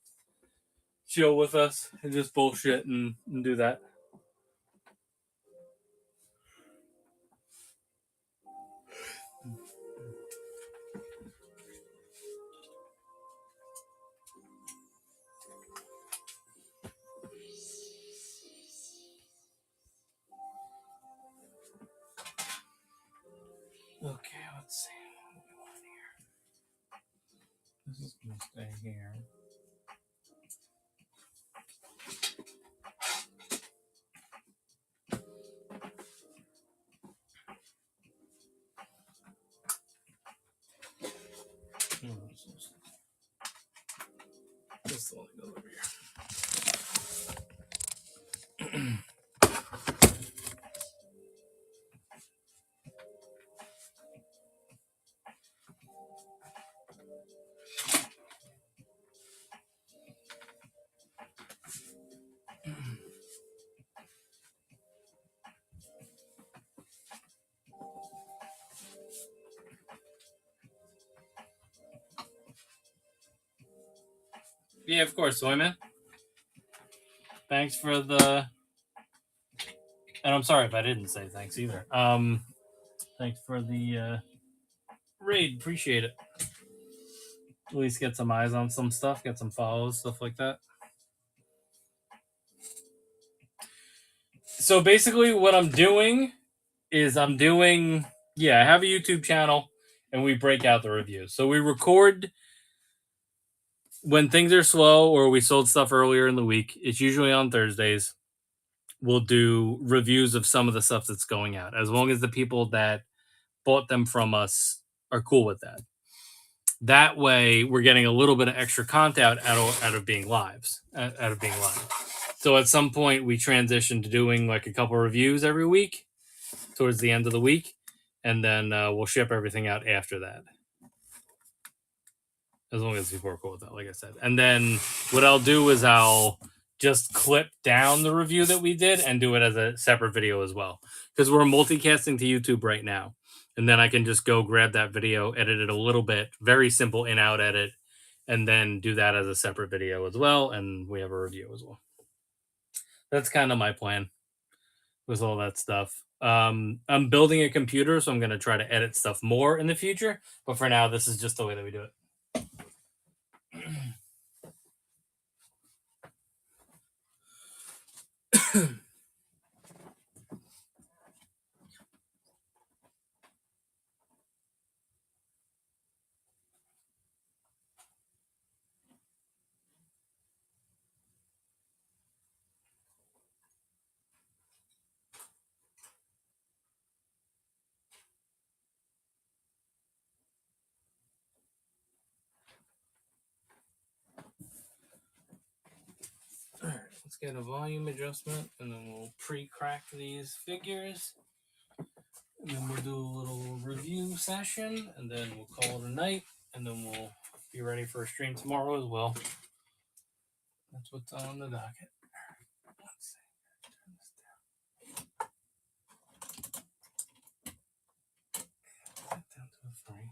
chill with us and just bullshit and do that. Okay, let's see. What do we want here? This is going to stay here. This only goes over here. Yeah, of course, Soyman. Thanks for the... And I'm sorry if I didn't say thanks either. Thanks for the raid. Appreciate it. At least get some eyes on some stuff, get some follows, stuff like that. So basically what I'm doing is I have a YouTube channel and we break out the reviews. So we record when things are slow or we sold stuff earlier in the week. It's usually on Thursdays. We'll do reviews of some of the stuff that's going out, as long as the people that bought them from us are cool with that. That way, we're getting a little bit of extra content out of being live. So at some point, we transition to doing like a couple reviews every week towards the end of the week, and then we'll ship everything out after that. As long as people are cool with that, like I said. And then what I'll do is I'll just clip down the review that we did and do it as a separate video as well. Because we're multicasting to YouTube right now. And then I can just go grab that video, edit it a little bit, very simple in-out edit, and then do that as a separate video as well. And we have a review as well. That's kind of my plan with all that stuff. I'm building a computer, so I'm going to try to edit stuff more in the future. But for now, this is just the way that we do it. All right, let's get a volume adjustment, and then we'll pre-crack these figures. And then we'll do a little review session, and then we'll call it a night, and then we'll be ready for a stream tomorrow as well. That's what's on the docket. Let's see. Turn this down. That down to a 3.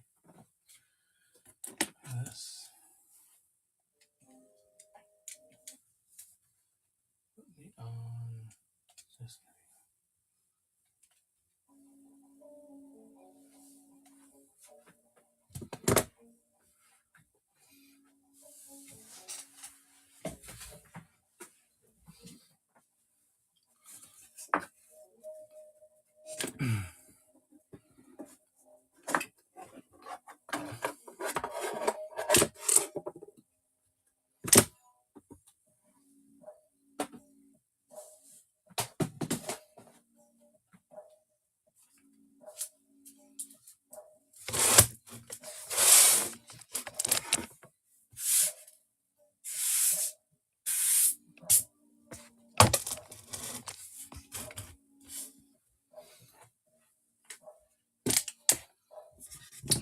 This. Put me on this.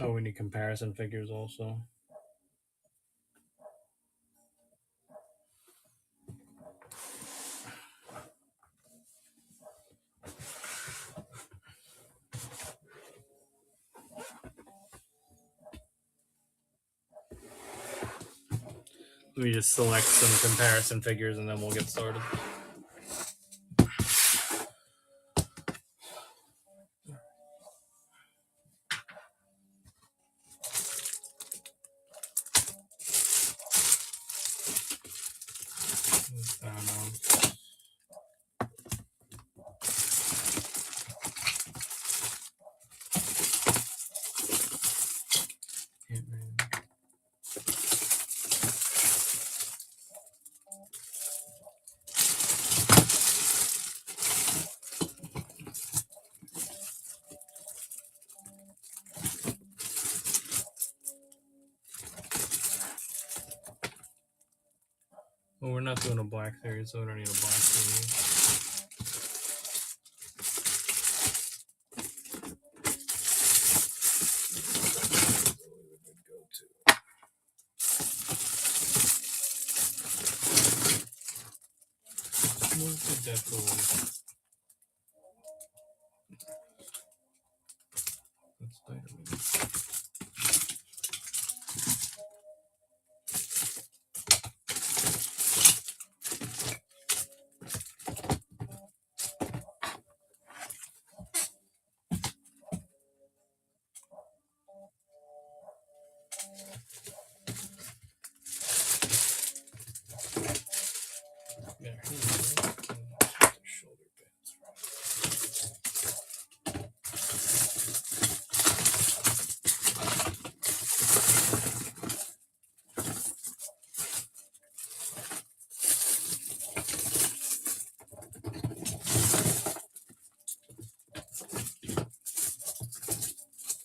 Oh, we need comparison figures also. Let me just select some comparison figures and then we'll get started. Well, we're not doing a black series, so we don't need a black series. Move to Deadpool. That's Spider-Man. There, shoulder pads.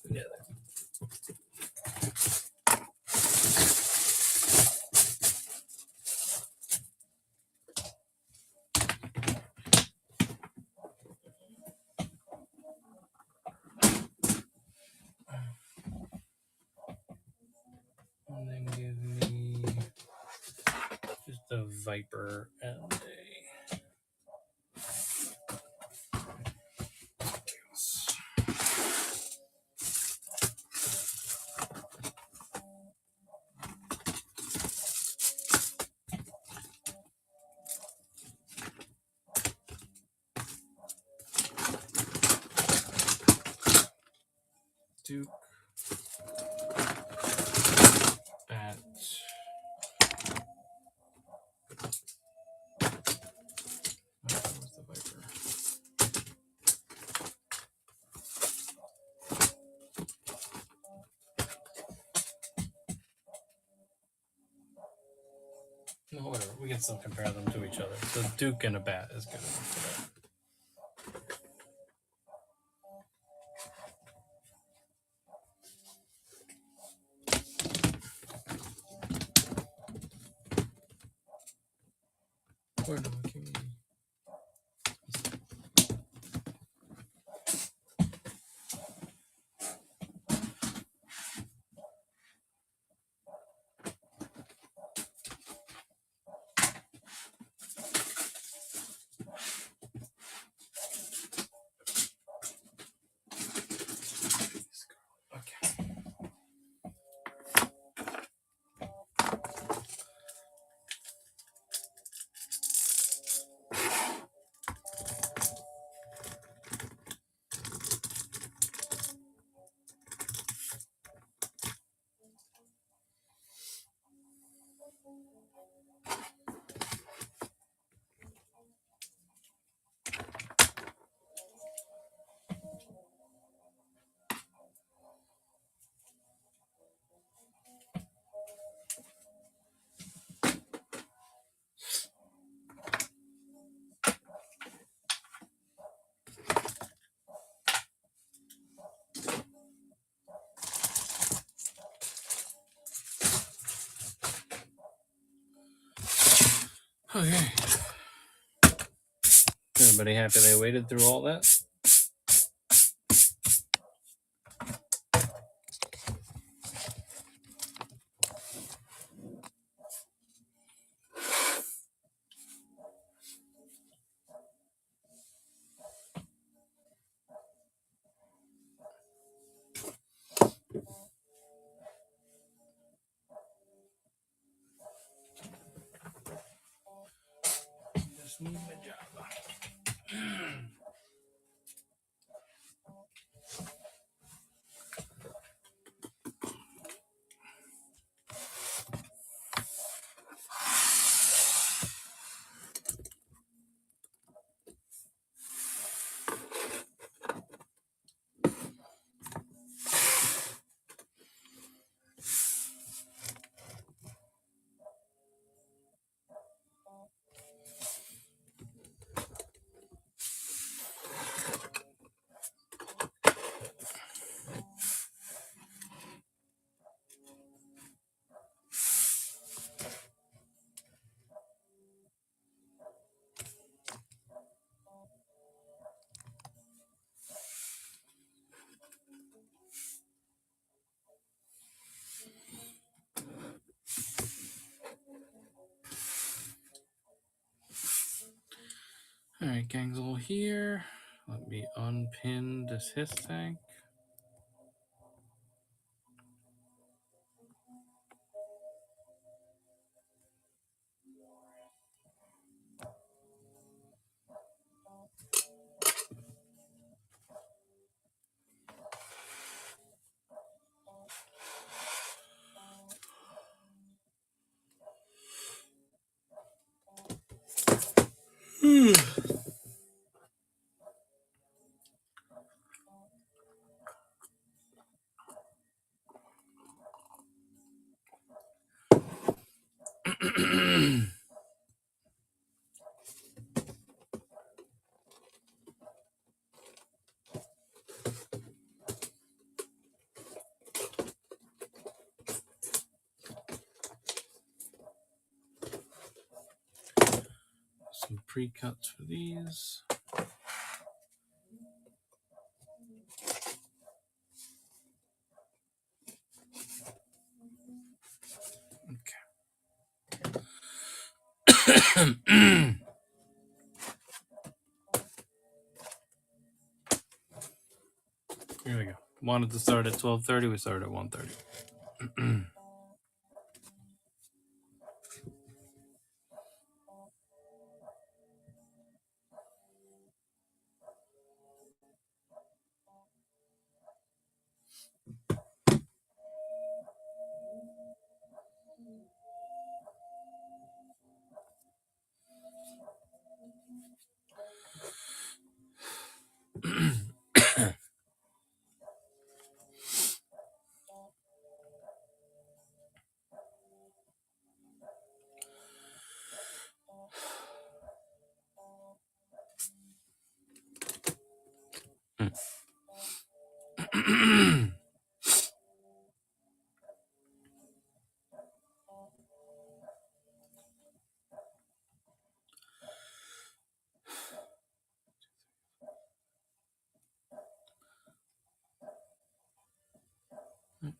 Yeah. And then give me just a Viper and a Duke, Bat, where's the Viper? No, whatever. We can still compare them to each other. So Duke and a Bat is good enough for that. Or no, can we... Okay. Everybody happy they waited through all that? All right, gang's all here. Let me unpin this his tank. Some pre-cuts for these. Okay. Here we go. Wanted to start at 12:30. We started at 1:30.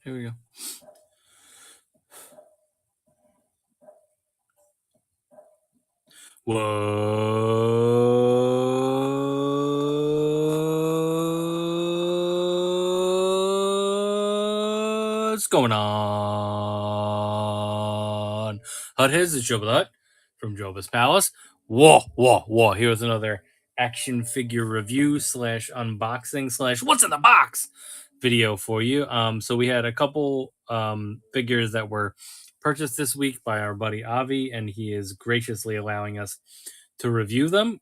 Here we go. What's going on? Hut Hiz is Joe the Hut from Joba's Palace. Whoa. Here's another action figure review slash unboxing slash what's in the box video for you. So we had a couple figures that were purchased this week by our buddy Avi, and he is graciously allowing us to review them.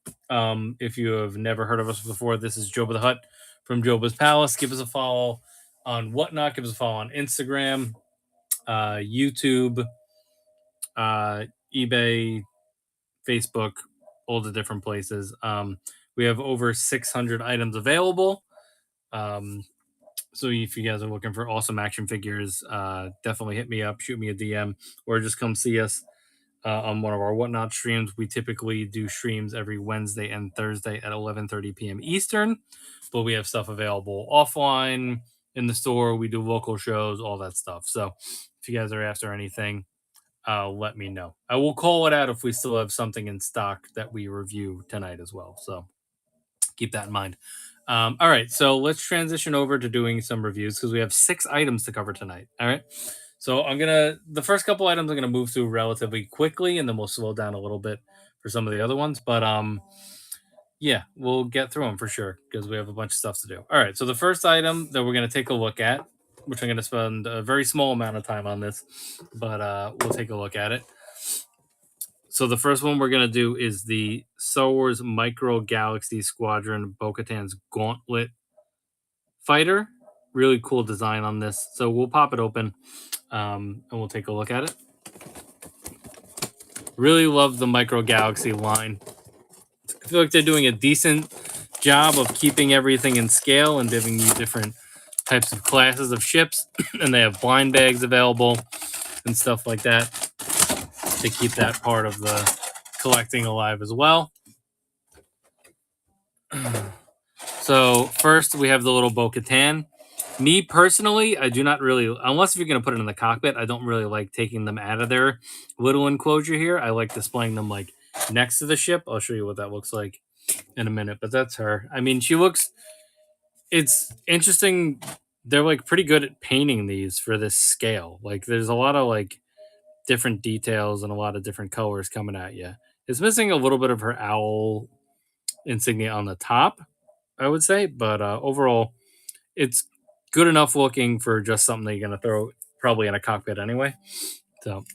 If you have never heard of us before, this is Joba the Hut from Joba's Palace. Give us a follow on Whatnot. Give us a follow on Instagram, YouTube, eBay, Facebook, all the different places. We have over 600 items available. So if you guys are looking for awesome action figures, definitely hit me up, shoot me a DM, or just come see us on one of our Whatnot streams. We typically do streams every Wednesday and Thursday at 11:30 p.m. Eastern, but we have stuff available offline in the store. We do local shows, all that stuff. So if you guys are after anything, let me know. I will call it out if we still have something in stock that we review tonight as well. So keep that in mind. All right, so let's transition over to doing some reviews because we have 6 items to cover tonight. All right. So the first couple items I'm gonna move through relatively quickly, and then we'll slow down a little bit for some of the other ones. But yeah, we'll get through them for sure because we have a bunch of stuff to do. All right, so the first item that we're gonna take a look at, which I'm gonna spend a very small amount of time on this, but we'll take a look at it. So the first one we're gonna do is the Star Wars Micro Galaxy Squadron Bo-Katan's Gauntlet Fighter. Really cool design on this. So we'll pop it open and we'll take a look at it. Really love the Micro Galaxy line. I feel like they're doing a decent job of keeping everything in scale and giving you different types of classes of ships. And they have blind bags available and stuff like that to keep that part of the collecting alive as well. So first we have the little Bo-Katan. Me personally, I do not really, unless if you're going to put it in the cockpit, I don't really like taking them out of their little enclosure here. I like displaying them like next to the ship. I'll show you what that looks like in a minute, but that's her. I mean, she looks. It's interesting. They're like pretty good at painting these for this scale. Like, there's a lot of like different details and a lot of different colors coming at you. It's missing a little bit of her owl insignia on the top, I would say, but overall, it's good enough looking for just something that you're gonna throw probably in a cockpit anyway. So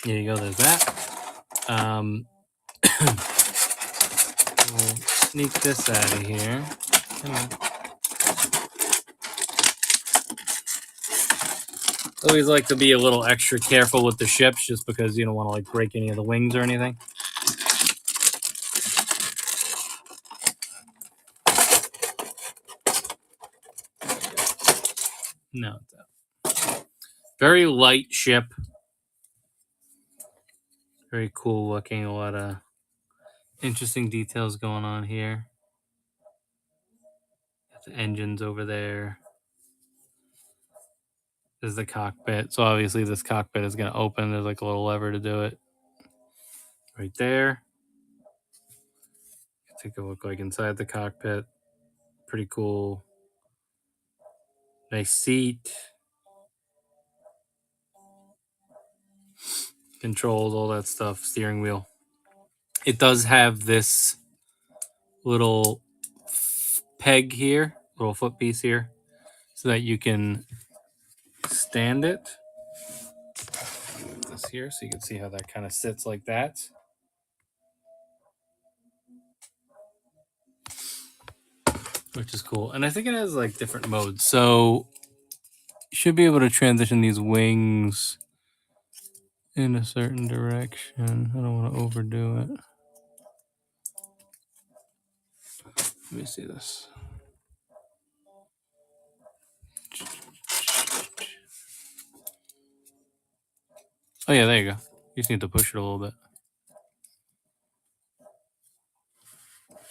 here you go. There's that. We'll sneak this out of here. Come on. Always like to be a little extra careful with the ships, just because you don't want to like break any of the wings or anything. No, very light ship. Very cool looking. A lot of interesting details going on here. Got the engines over there. There's the cockpit. So obviously this cockpit is going to open. There's like a little lever to do it. Right there. Take a look like inside the cockpit. Pretty cool. Nice seat. Controls, all that stuff. Steering wheel. It does have this little peg here, little foot piece here, so that you can stand it. This here, so you can see how that kind of sits like that. Which is cool. And I think it has like different modes. So you should be able to transition these wings in a certain direction. I don't want to overdo it. Let me see this. Oh yeah, there you go. You just need to push it a little bit.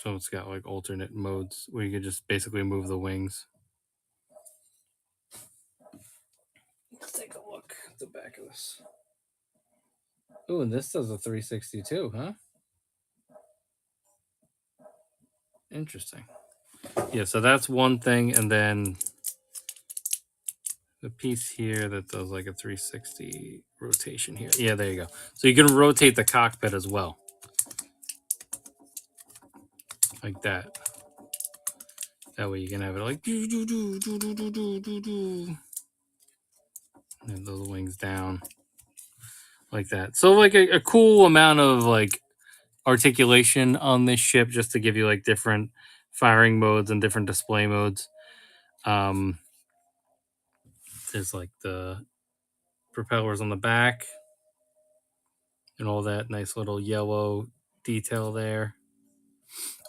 So it's got like alternate modes where you can just basically move the wings. Let's take a look at the back of this. Oh, and this does a 360 too, huh? Interesting. Yeah, so that's one thing, and then the piece here that does like a 360 rotation here. Yeah, there you go. So you can rotate the cockpit as well. Like that. That way you can have it like do do do do do do do do do. And those wings down. Like that. So like a cool amount of like articulation on this ship, just to give you like different firing modes and different display modes. There's like the propellers on the back and all that nice little yellow detail there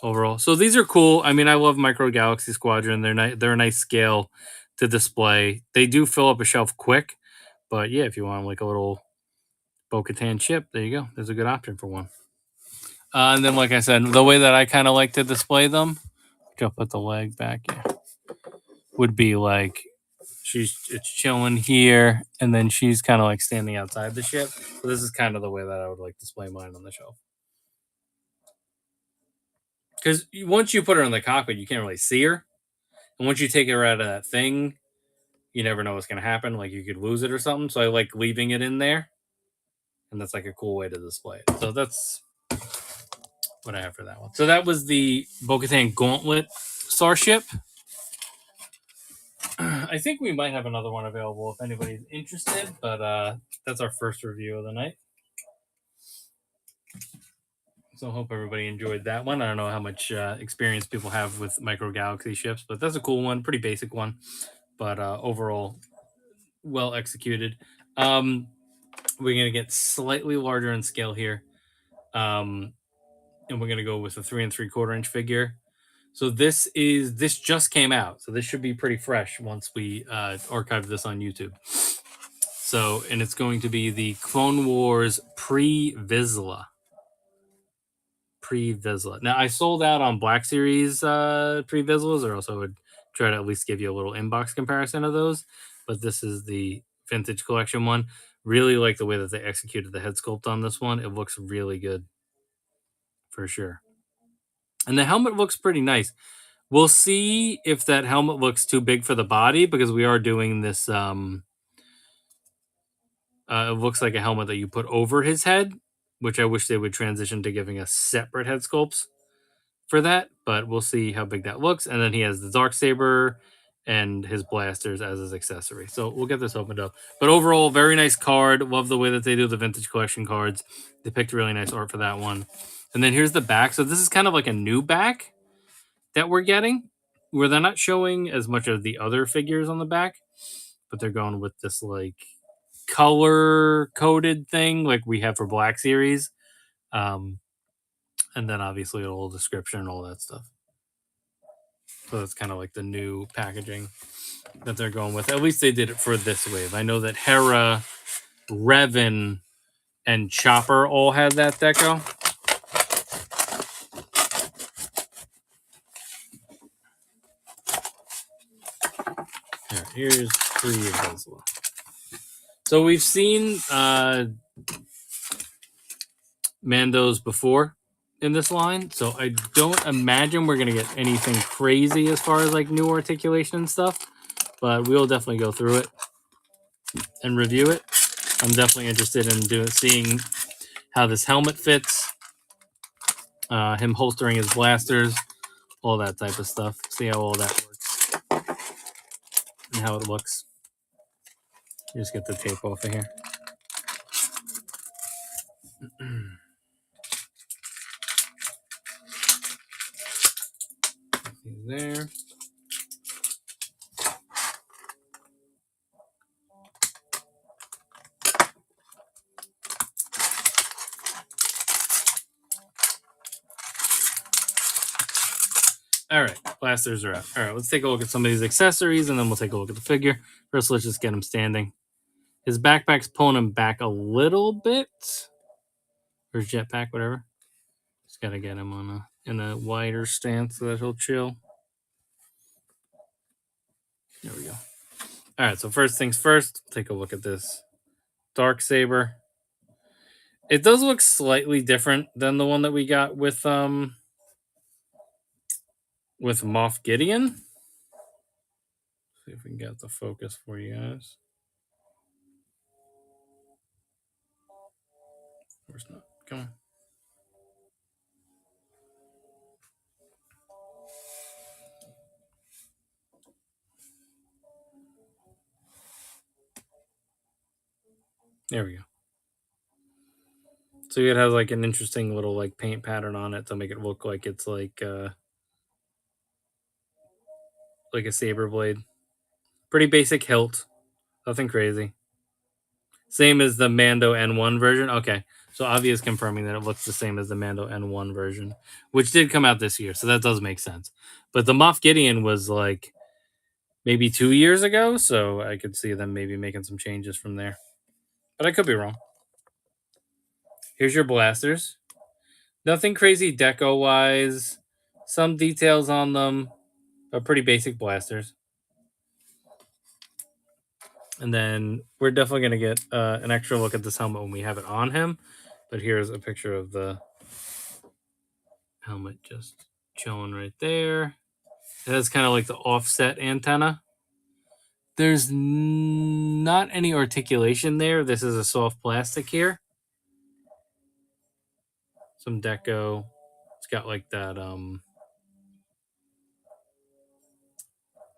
overall. So these are cool. I mean, I love Micro Galaxy Squadron. They're a nice scale to display. They do fill up a shelf quick, but yeah, if you want like a little Bo-Katan ship, there you go. There's a good option for one. And then, like I said, the way that I kind of like to display them, which I'll put the leg back, would be like it's chilling here, and then she's kind of like standing outside the ship. So this is kind of the way that I would like display mine on the shelf. Because once you put her in the cockpit, you can't really see her, and once you take her out of that thing, you never know what's going to happen. Like you could lose it or something. So I like leaving it in there, and that's like a cool way to display it. So that's what I have for that one. So that was the Bo-Katan Gauntlet Starship. I think we might have another one available if anybody's interested, but that's our first review of the night. So I hope everybody enjoyed that one. I don't know how much experience people have with Micro Galaxy ships, but that's a cool one, pretty basic one, but overall well executed. We're going to get slightly larger in scale here, and we're going to go with a 3 3/4 inch figure. So this just came out, so this should be pretty fresh once we archive this on YouTube. So, and it's going to be the Clone Wars pre-Vizsla. Now, I sold out on Black Series pre-Vizslas, or else I would try to at least give you a little inbox comparison of those. But this is the Vintage Collection one. Really like the way that they executed the head sculpt on this one. It looks really good, for sure. And the helmet looks pretty nice. We'll see if that helmet looks too big for the body because we are doing this. It looks like a helmet that you put over his head, which I wish they would transition to giving us separate head sculpts for that. But we'll see how big that looks. And then he has the dark saber and his blasters as his accessory. So we'll get this opened up. But overall, very nice card. Love the way that they do the vintage collection cards. They picked really nice art for that one. And then here's the back. So this is kind of like a new back that we're getting, where they're not showing as much of the other figures on the back, but they're going with this like color coded thing like we have for Black Series. Um, and then obviously a little description and all that stuff. So that's kind of like the new packaging that they're going with. At least they did it for this wave. I know that Hera, Revan, and Chopper all had that deco. Here's 3 of those. So we've seen Mandos before in this line, so I don't imagine we're gonna get anything crazy as far as like new articulation and stuff, but we'll definitely go through it and review it. I'm definitely interested in seeing how this helmet fits, him holstering his blasters, all that type of stuff. See how all that works and how it looks. Just get the tape off of here. There. All right, blasters are out. All right, let's take a look at some of these accessories, and then we'll take a look at the figure. First, let's just get him standing. His backpack's pulling him back a little bit, or his jetpack, whatever. Just gotta get him on in a wider stance so that he'll chill. There we go. All right, so first things first, take a look at this dark saber. It does look slightly different than the one that we got with Moff Gideon. See if we can get the focus for you guys. Of course not. Come on. There we go. So it has like an interesting little like paint pattern on it to make it look like it's like a saber blade. Pretty basic hilt. Nothing crazy. Same as the Mando N1 version. Okay. So Avi is confirming that it looks the same as the Mando N1 version, which did come out this year. So that does make sense. But the Moff Gideon was like maybe 2 years ago. So I could see them maybe making some changes from there. But I could be wrong. Here's your blasters. Nothing crazy deco wise. Some details on them, but pretty basic blasters. And then we're definitely going to get an extra look at this helmet when we have it on him. But here's a picture of the helmet just chilling right there. It has kind of like the offset antenna. There's not any articulation there. This is a soft plastic here. Some deco. It's got like that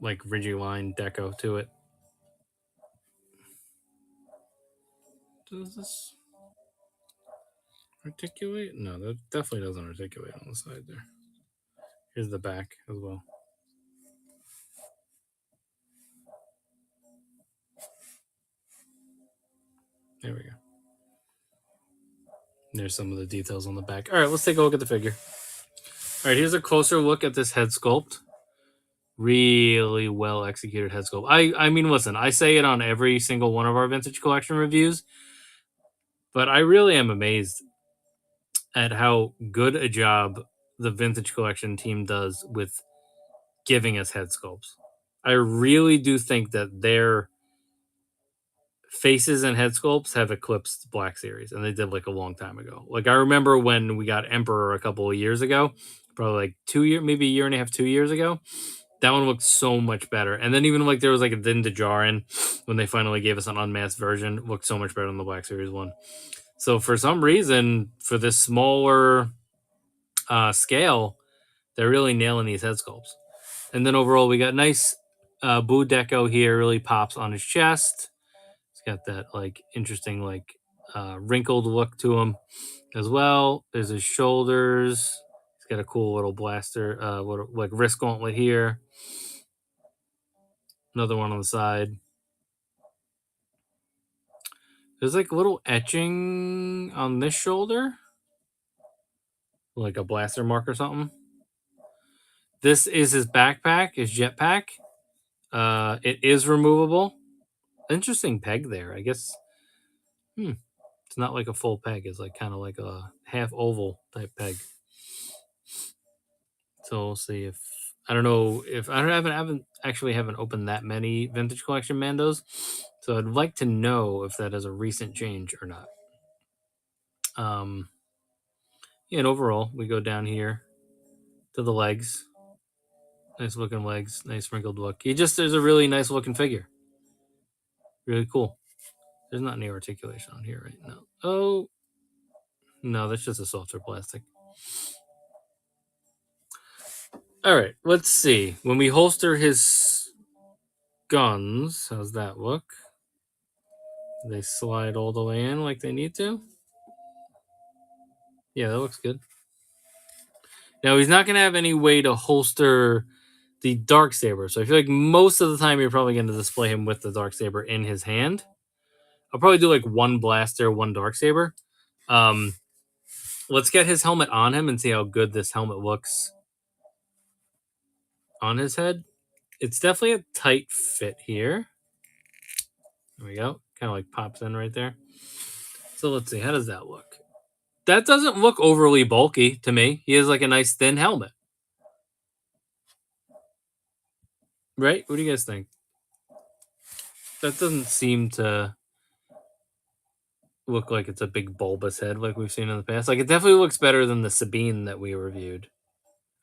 like Ridgeline deco to it. Does this articulate? No, that definitely doesn't articulate on the side there. Here's the back as well. There we go. There's some of the details on the back. All right, let's take a look at the figure. All right, here's a closer look at this head sculpt. Really well executed head sculpt. I mean, listen, I say it on every single one of our vintage collection reviews, but I really am amazed at how good a job the vintage collection team does with giving us head sculpts. I really do think that their faces and head sculpts have eclipsed Black Series, and they did like a long time ago. Like I remember when we got Emperor a couple of years ago, probably like 2 year, maybe a year and a half, 2 years ago. That one looked so much better. And then even like there was like a Din Djarin when they finally gave us an unmasked version, it looked so much better than the Black Series one. So for some reason, for this smaller scale, they're really nailing these head sculpts. And then overall, we got nice Boo Deco here. Really pops on his chest. It's got that like interesting like wrinkled look to him as well. There's his shoulders. He's got a cool little blaster, like wrist gauntlet here. Another one on the side. There's like a little etching on this shoulder, like a blaster mark or something. This is his backpack, his jetpack. It is removable. Interesting peg there. I guess. It's not like a full peg. It's like kind of like a half oval type peg. So we'll see if I don't know if I haven't opened that many vintage collection Mandos. So I'd like to know if that is a recent change or not. Yeah, and overall we go down here to the legs. Nice looking legs, nice wrinkled look. He just is a really nice looking figure. Really cool. There's not any articulation on here right now. Oh no, that's just a softer plastic. All right, let's see. When we holster his guns, how's that look? They slide all the way in like they need to. Yeah, that looks good. Now he's not going to have any way to holster the dark saber, so I feel like most of the time you're probably going to display him with the dark saber in his hand. I'll probably do like one blaster, one dark saber. Let's get his helmet on him and see how good this helmet looks on his head. It's definitely a tight fit here. There we go. Kind of like pops in right there. So let's see. How does that look? That doesn't look overly bulky to me. He has like a nice thin helmet. Right? What do you guys think? That doesn't seem to look like it's a big bulbous head like we've seen in the past. Like it definitely looks better than the Sabine that we reviewed.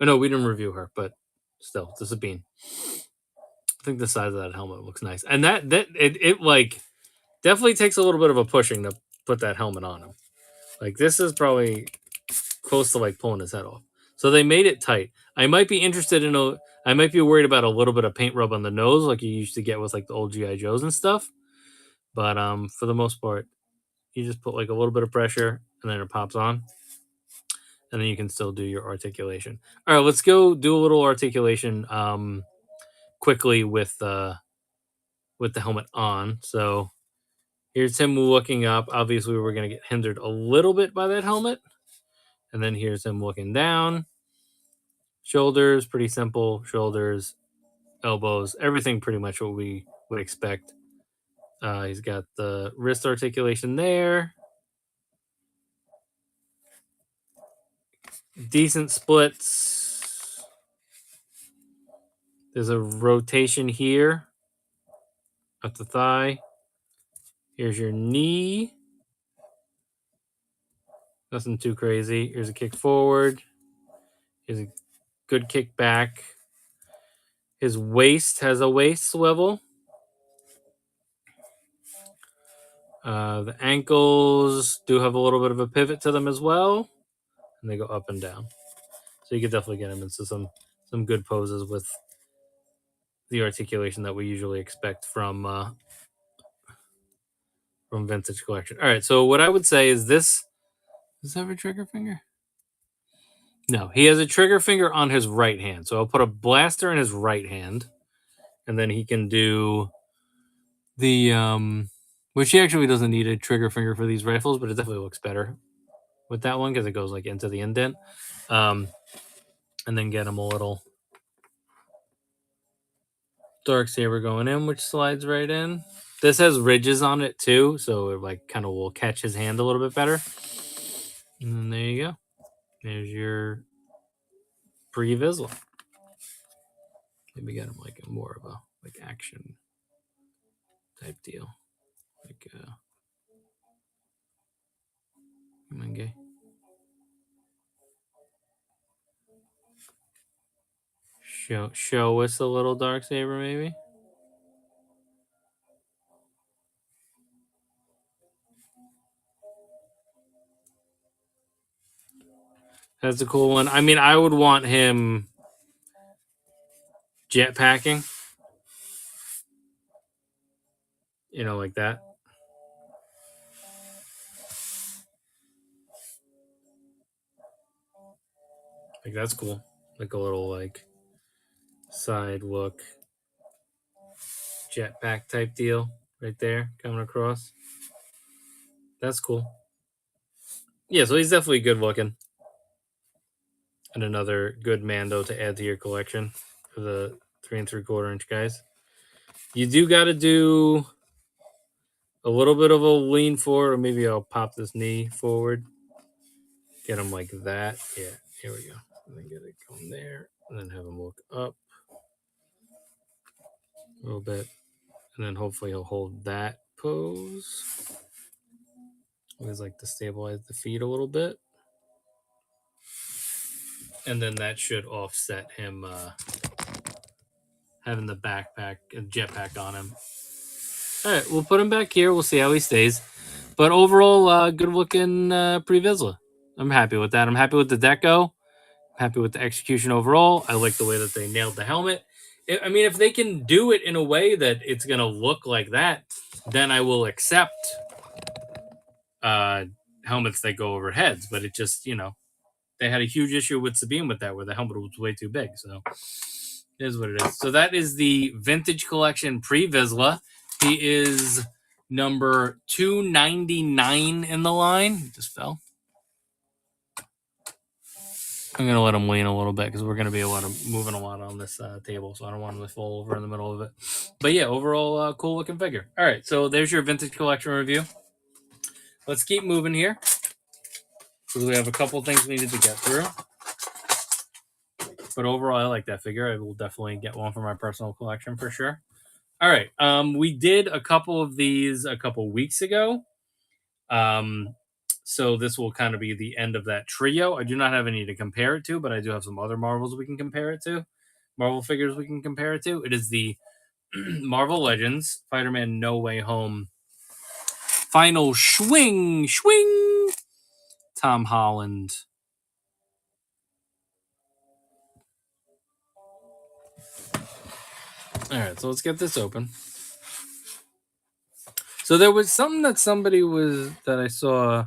Oh, no, we didn't review her, but still, it's a Sabine. I think the size of that helmet looks nice, and that it like definitely takes a little bit of a pushing to put that helmet on him. Like this is probably close to like pulling his head off. So they made it tight. I might be interested in a. I might be worried about a little bit of paint rub on the nose, like you used to get with like the old GI Joes and stuff. But for the most part, you just put like a little bit of pressure, and then it pops on, and then you can still do your articulation. All right, let's go do a little articulation quickly with the helmet on. So here's him looking up. Obviously, we're going to get hindered a little bit by that helmet. And then here's him looking down. Shoulders, pretty simple. Shoulders, elbows, everything pretty much what we would expect. He's got the wrist articulation there. Decent splits. There's a rotation here at the thigh. Here's your knee. Nothing too crazy. Here's a kick forward. Here's a good kick back. His waist has a waist swivel. The ankles do have a little bit of a pivot to them as well, and they go up and down. So you could definitely get him into some good poses with the articulation that we usually expect from vintage collection. All right, so what I would say is this: does he have a trigger finger? No, he has a trigger finger on his right hand. So I'll put a blaster in his right hand, and then he can do the which he actually doesn't need a trigger finger for these rifles, but it definitely looks better with that one because it goes like into the indent. And then get him a little dark saber going in, which slides right in. This has ridges on it too, so it like kind of will catch his hand a little bit better. And then there you go. There's your pre-Vizsla. Maybe get him like more of a like action type deal. Like come on, gay. Show us a little Darksaber, maybe. That's a cool one. I mean, I would want him jetpacking. You know, like that. Like, that's cool. Like a little, like, side look jetpack type deal right there coming across. That's cool. Yeah, so he's definitely good looking. And another good Mando to add to your collection for the 3 3/4 inch guys. You do got to do a little bit of a lean forward, or maybe I'll pop this knee forward. Get him like that. Yeah, here we go. And then get it going there. And then have him look up a little bit. And then hopefully he'll hold that pose. Always like to stabilize the feet a little bit. And then that should offset him having the backpack and jetpack on him. All right, we'll put him back here. We'll see how he stays. But overall, good looking Pre-Vizsla. I'm happy with that. I'm happy with the deco. Happy with the execution overall. I like the way that they nailed the helmet. I mean, if they can do it in a way that it's going to look like that, then I will accept helmets that go over heads. But it just, you know, they had a huge issue with Sabine with that, where the helmet was way too big. So it is what it is. So that is the Vintage Collection Pre-Vizsla. He is number 299 in the line. He just fell. I'm going to let him lean a little bit because we're going to be moving a lot on this table, so I don't want him to fall over in the middle of it. But yeah, overall, cool looking figure. All right, so there's your Vintage Collection review. Let's keep moving here because we have a couple things we need to get through. But overall, I like that figure. I will definitely get one for my personal collection for sure. All right, we did a couple of these a couple weeks ago. So this will kind of be the end of that trio. I do not have any to compare it to, but I do have some other Marvels we can compare it to. Marvel figures we can compare it to. It is the Marvel Legends Spider-Man No Way Home final swing Tom Holland. All right, so let's get this open. So there was something that I saw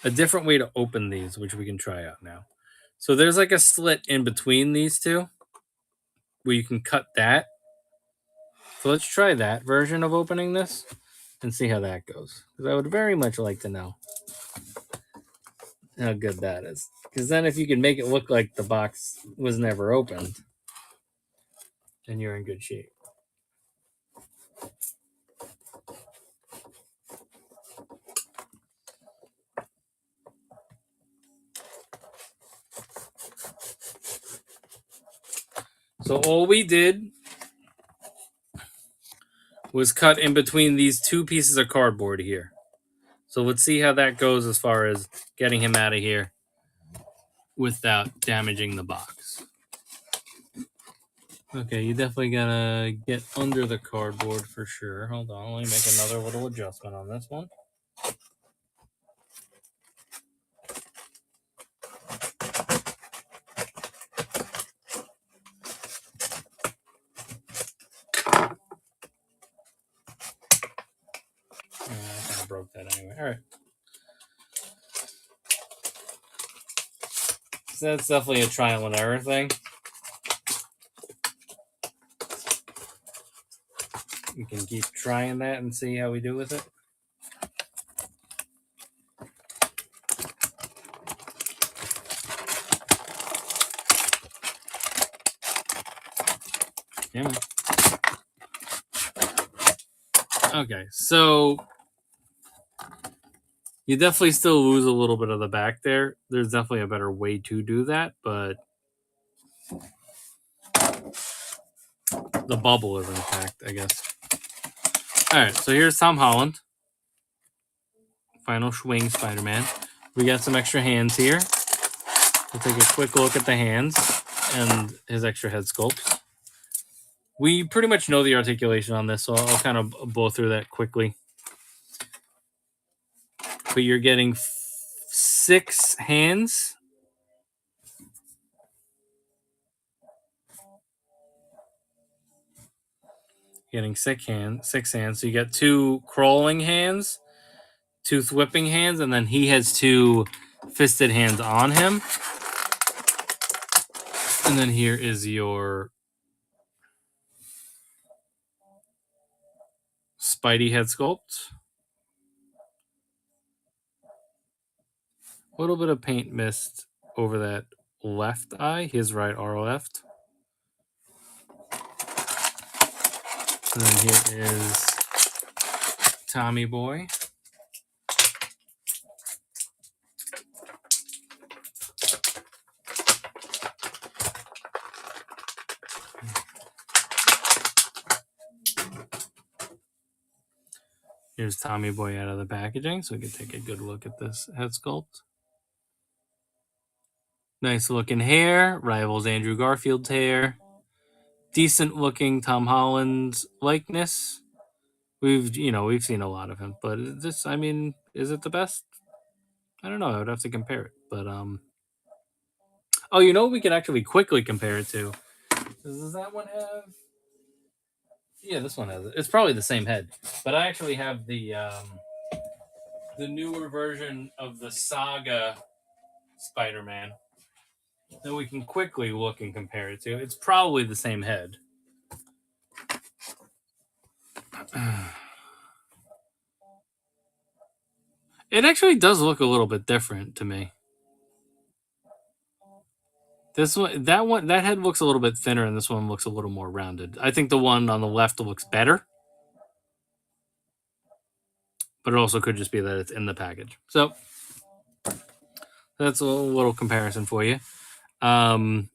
a different way to open these, which we can try out now. So there's like a slit in between these two where you can cut that. So let's try that version of opening this and see how that goes. Because I would very much like to know how good that is. Because then if you can make it look like the box was never opened, then you're in good shape. So all we did was cut in between these two pieces of cardboard here. So let's see how that goes as far as getting him out of here without damaging the box. Okay, you definitely gotta get under the cardboard for sure. Hold on, let me make another little adjustment on this one. I kind of broke that anyway. All right. So that's definitely a trial and error thing. We can keep trying that and see how we do with it. Yeah. Okay, so you definitely still lose a little bit of the back there. There's definitely a better way to do that, but the bubble is intact, I guess. All right, so here's Tom Holland. Final swing Spider-Man. We got some extra hands here. We'll take a quick look at the hands. and his extra head sculpts. We pretty much know the articulation on this, so I'll kind of blow through that quickly. But you're getting 6 hands. Getting 6 hands. So you got 2 crawling hands, 2 whipping hands, and then he has 2 fisted hands on him. And then here is your Spidey head sculpt. A little bit of paint mist over that left eye, his right or left. And then here is Tommy Boy. Here's Tommy Boy out of the packaging, so we can take a good look at this head sculpt. Nice looking hair, rivals Andrew Garfield's hair. Decent looking Tom Holland's likeness. We've seen a lot of him, but this, I mean, is it the best? I don't know. I would have to compare it, but oh, we can actually quickly compare it to. Does that one have? Yeah, this one has it. It's probably the same head, but I actually have the newer version of the Saga Spider-Man that we can quickly look and compare it to. It's probably the same head. It actually does look a little bit different to me. This one, that head looks a little bit thinner, and this one looks a little more rounded. I think the one on the left looks better, but it also could just be that it's in the package. So that's a little comparison for you. Love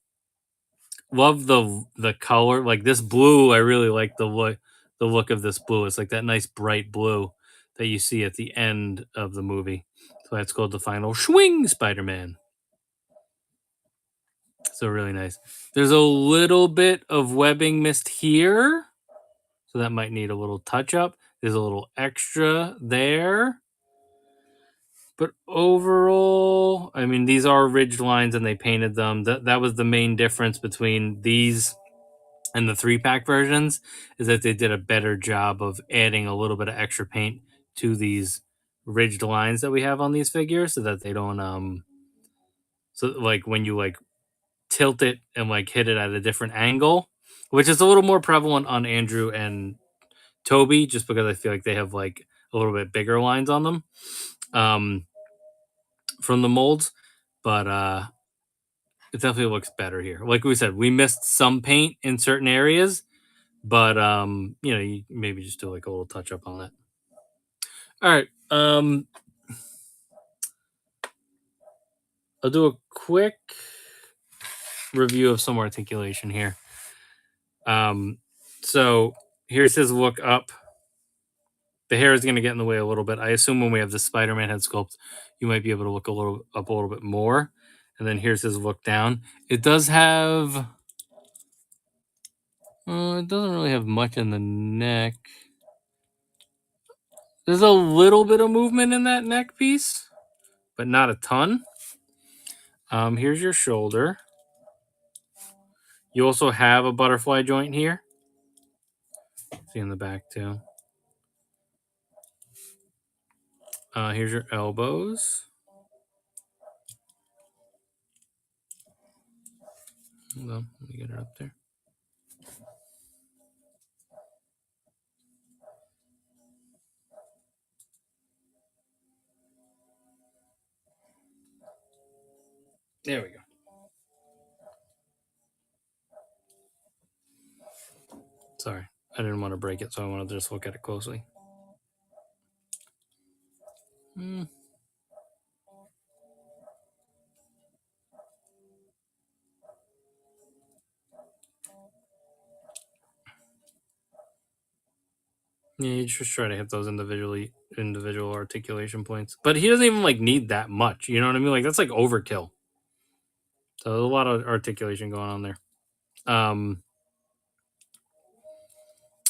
the color, like this blue. I really like the look of this blue. It's like that nice bright blue that you see at the end of the movie. So that's called the final swing Spider-Man. So really nice. There's a little bit of webbing missed here, so that might need a little touch up. There's a little extra there. But overall, I mean, these are ridged lines and they painted them. That was the main difference between these and the 3-pack versions, is that they did a better job of adding a little bit of extra paint to these ridged lines that we have on these figures, so that they don't so like when you like tilt it and like hit it at a different angle, which is a little more prevalent on Andrew and Toby, just because I feel like they have like a little bit bigger lines on them from the molds. But it definitely looks better here. Like we said, we missed some paint in certain areas, but you maybe just do like a little touch up on that. All right. I'll do a quick review of some articulation here. So here's his look up. The hair is going to get in the way a little bit. I assume when we have the Spider-Man head sculpt, you might be able to look a little bit more. And then here's his look down. It does have. It doesn't really have much in the neck. There's a little bit of movement in that neck piece, but not a ton. Here's your shoulder. You also have a butterfly joint here. See in the back too. Here's your elbows. Hold on, let me get it up there. There we go. Sorry, I didn't want to break it, so I wanted to just look at it closely. Yeah, you just try to hit those individual articulation points. But he doesn't even like need that much. You know what I mean? Like that's like overkill. So a lot of articulation going on there. All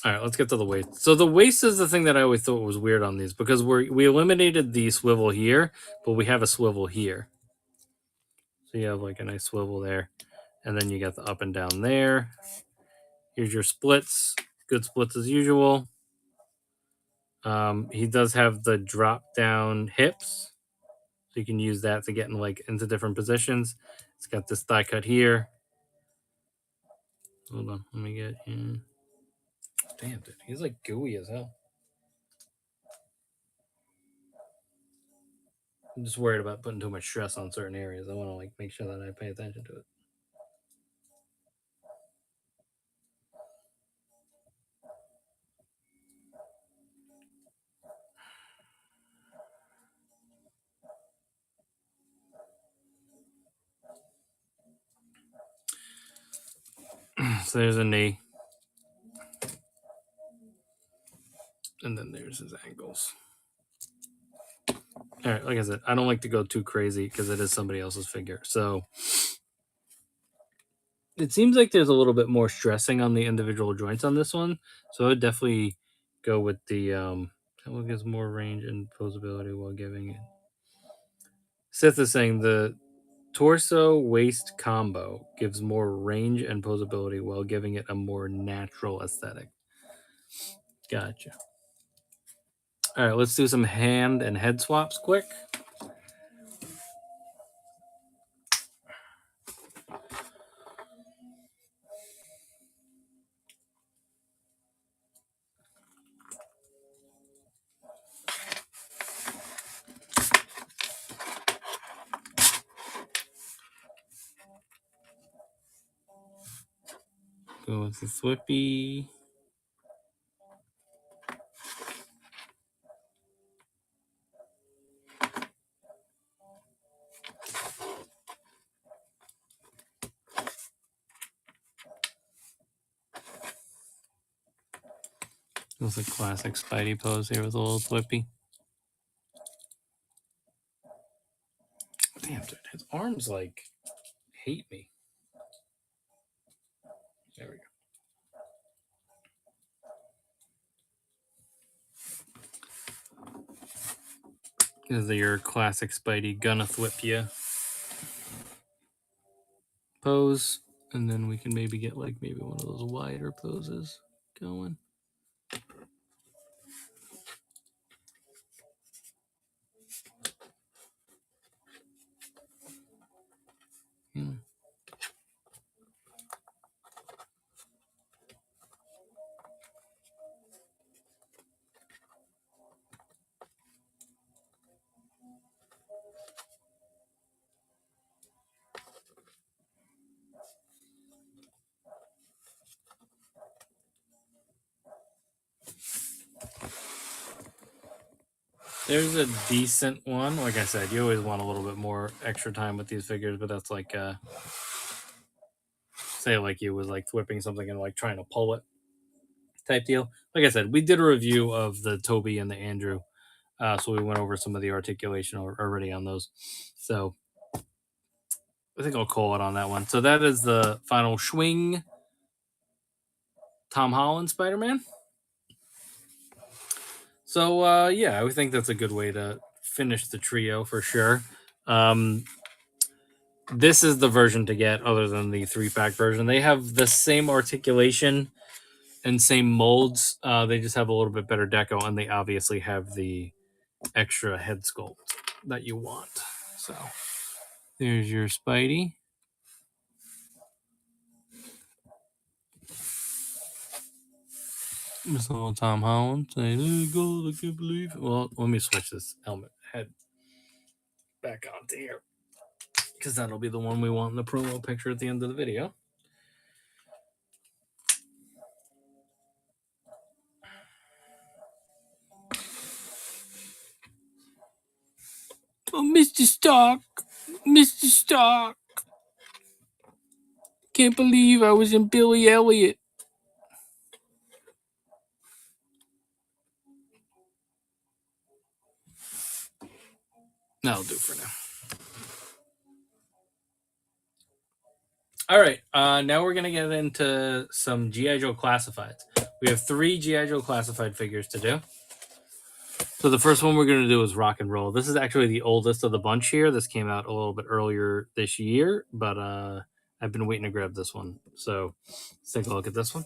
right, let's get to the waist. So the waist is the thing that I always thought was weird on these because we eliminated the swivel here, but we have a swivel here. So you have like a nice swivel there, and then you got the up and down there. Here's your splits, good splits as usual. He does have the drop down hips, so you can use that to get in like into different positions. It's got this thigh cut here. Hold on, let me get in. Damn, dude, he's like gooey as hell. I'm just worried about putting too much stress on certain areas. I want to like make sure that I pay attention to it. So there's a knee. And then there's his ankles. All right, like I said, I don't like to go too crazy because it is somebody else's figure. So it seems like there's a little bit more stressing on the individual joints on this one. So I would definitely go with the that one gives more range and posability while giving it. Seth is saying the torso waist combo gives more range and posability while giving it a more natural aesthetic. Gotcha. All right, let's do some hand and head swaps quick. Go with the Flippy. It was a classic Spidey pose here with a little Flippy. Damn, dude, his arms like hate me. There we go. This is your classic Spidey gonna whip you pose, and then we can maybe get like maybe one of those wider poses going. Yeah. There's a decent one. Like I said, you always want a little bit more extra time with these figures, but that's like say like you was like whipping something and like trying to pull it type deal. Like I said, we did a review of the Toby and the Andrew, so we went over some of the articulation already on those. So I think I'll call it on that one. So that is the final swing. Tom Holland Spider-Man. So yeah, I think that's a good way to finish the trio for sure. This is the version to get other than the 3-pack version. They have the same articulation and same molds. They just have a little bit better deco, and they obviously have the extra head sculpt that you want. So there's your Spidey. This little Tom Holland saying, "Hey, God, I can't believe it." Well, let me switch this helmet head back onto here because that'll be the one we want in the promo picture at the end of the video. Oh, Mr. Stark. Mr. Stark. Can't believe I was in Billy Elliot. That'll do for now. All right. Now we're gonna get into some GI Joe classifieds. We have 3 GI Joe classified figures to do. So the first one we're gonna do is Rock and Roll. This is actually the oldest of the bunch here. This came out a little bit earlier this year, but I've been waiting to grab this one. So let's take a look at this one.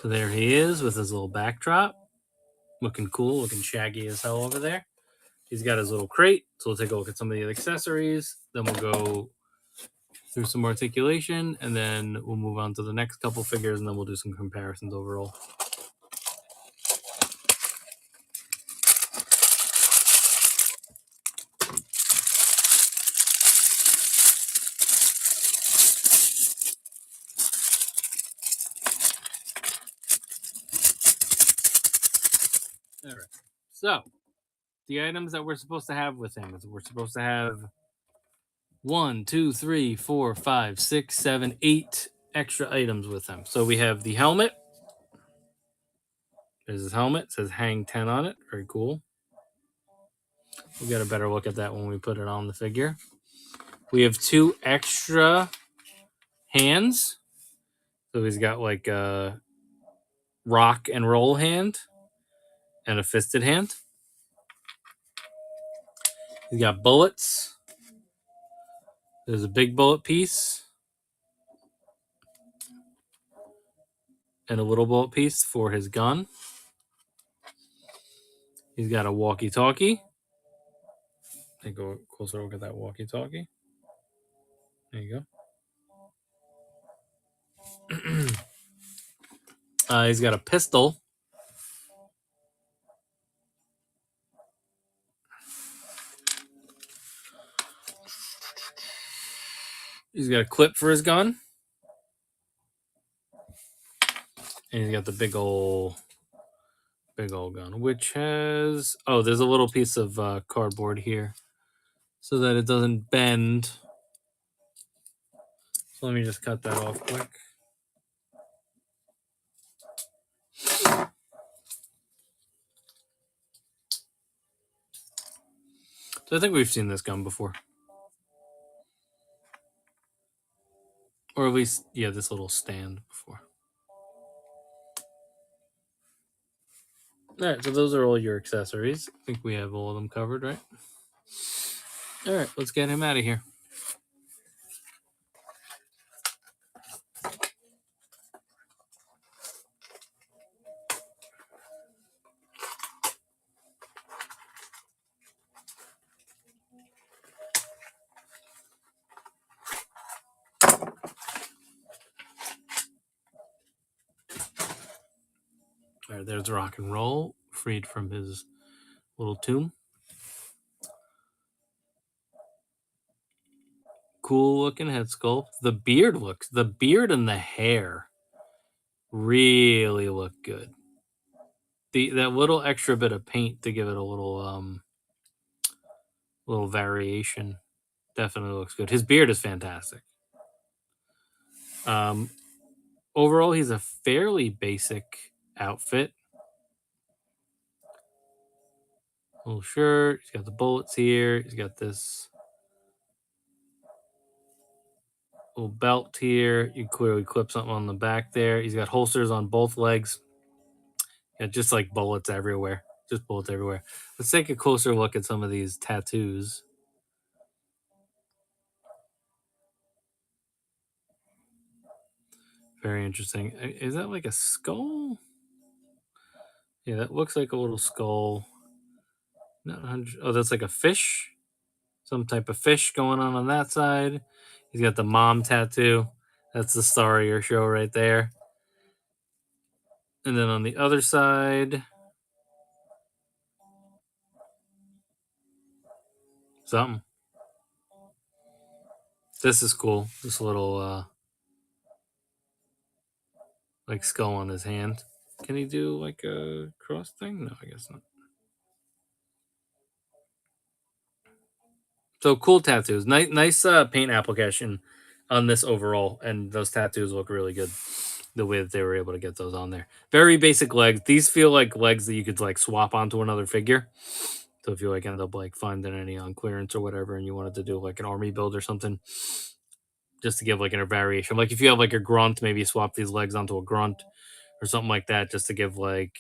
So there he is with his little backdrop. Looking cool, looking shaggy as hell over there. He's got his little crate. So we'll take a look at some of the accessories. Then we'll go through some articulation, and then we'll move on to the next couple figures, and then we'll do some comparisons overall. All right. So the items that we're supposed to have with him is we're supposed to have 1, 2, 3, 4, 5, 6, 7, 8 extra items with him. So we have the helmet. There's his helmet. It says Hang 10 on it. Very cool. We'll get a better look at that when we put it on the figure. We have 2 extra hands. So he's got like a rock and roll hand and a fisted hand. He's got bullets. There's a big bullet piece and a little bullet piece for his gun. He's got a walkie-talkie. Take a closer look at that walkie-talkie. There you go. He's got a pistol. He's got a clip for his gun. And he's got the big old gun, which has... Oh, there's a little piece of cardboard here so that it doesn't bend. So let me just cut that off quick. So I think we've seen this gun before. Or at least, yeah, this little stand before. All right, so those are all your accessories. I think we have all of them covered, right? All right, let's get him out of here. All right, there's Rock and Roll, freed from his little tomb. Cool looking head sculpt. The beard and the hair really look good. That little extra bit of paint to give it a little variation definitely looks good. His beard is fantastic. Overall, he's a fairly basic outfit. Little shirt. He's got the bullets here. He's got this little belt here. You clearly clip something on the back there. He's got holsters on both legs. Yeah, just like bullets everywhere. Just bullets everywhere. Let's take a closer look at some of these tattoos. Very interesting. Is that like a skull? Yeah, that looks like a little skull. Not 100. Oh, that's like a fish. Some type of fish going on that side. He's got the mom tattoo. That's the star of your show right there. And then on the other side, something. This is cool. This little like skull on his hand. Can he do like a cross thing? No, I guess not. So cool tattoos. Nice paint application on this overall, and those tattoos look really good. The way that they were able to get those on there, very basic legs. These feel like legs that you could like swap onto another figure. So if you like end up like finding any on clearance or whatever, and you wanted to do like an army build or something, just to give like a variation. Like if you have like a grunt, maybe swap these legs onto a grunt or something like that, just to give like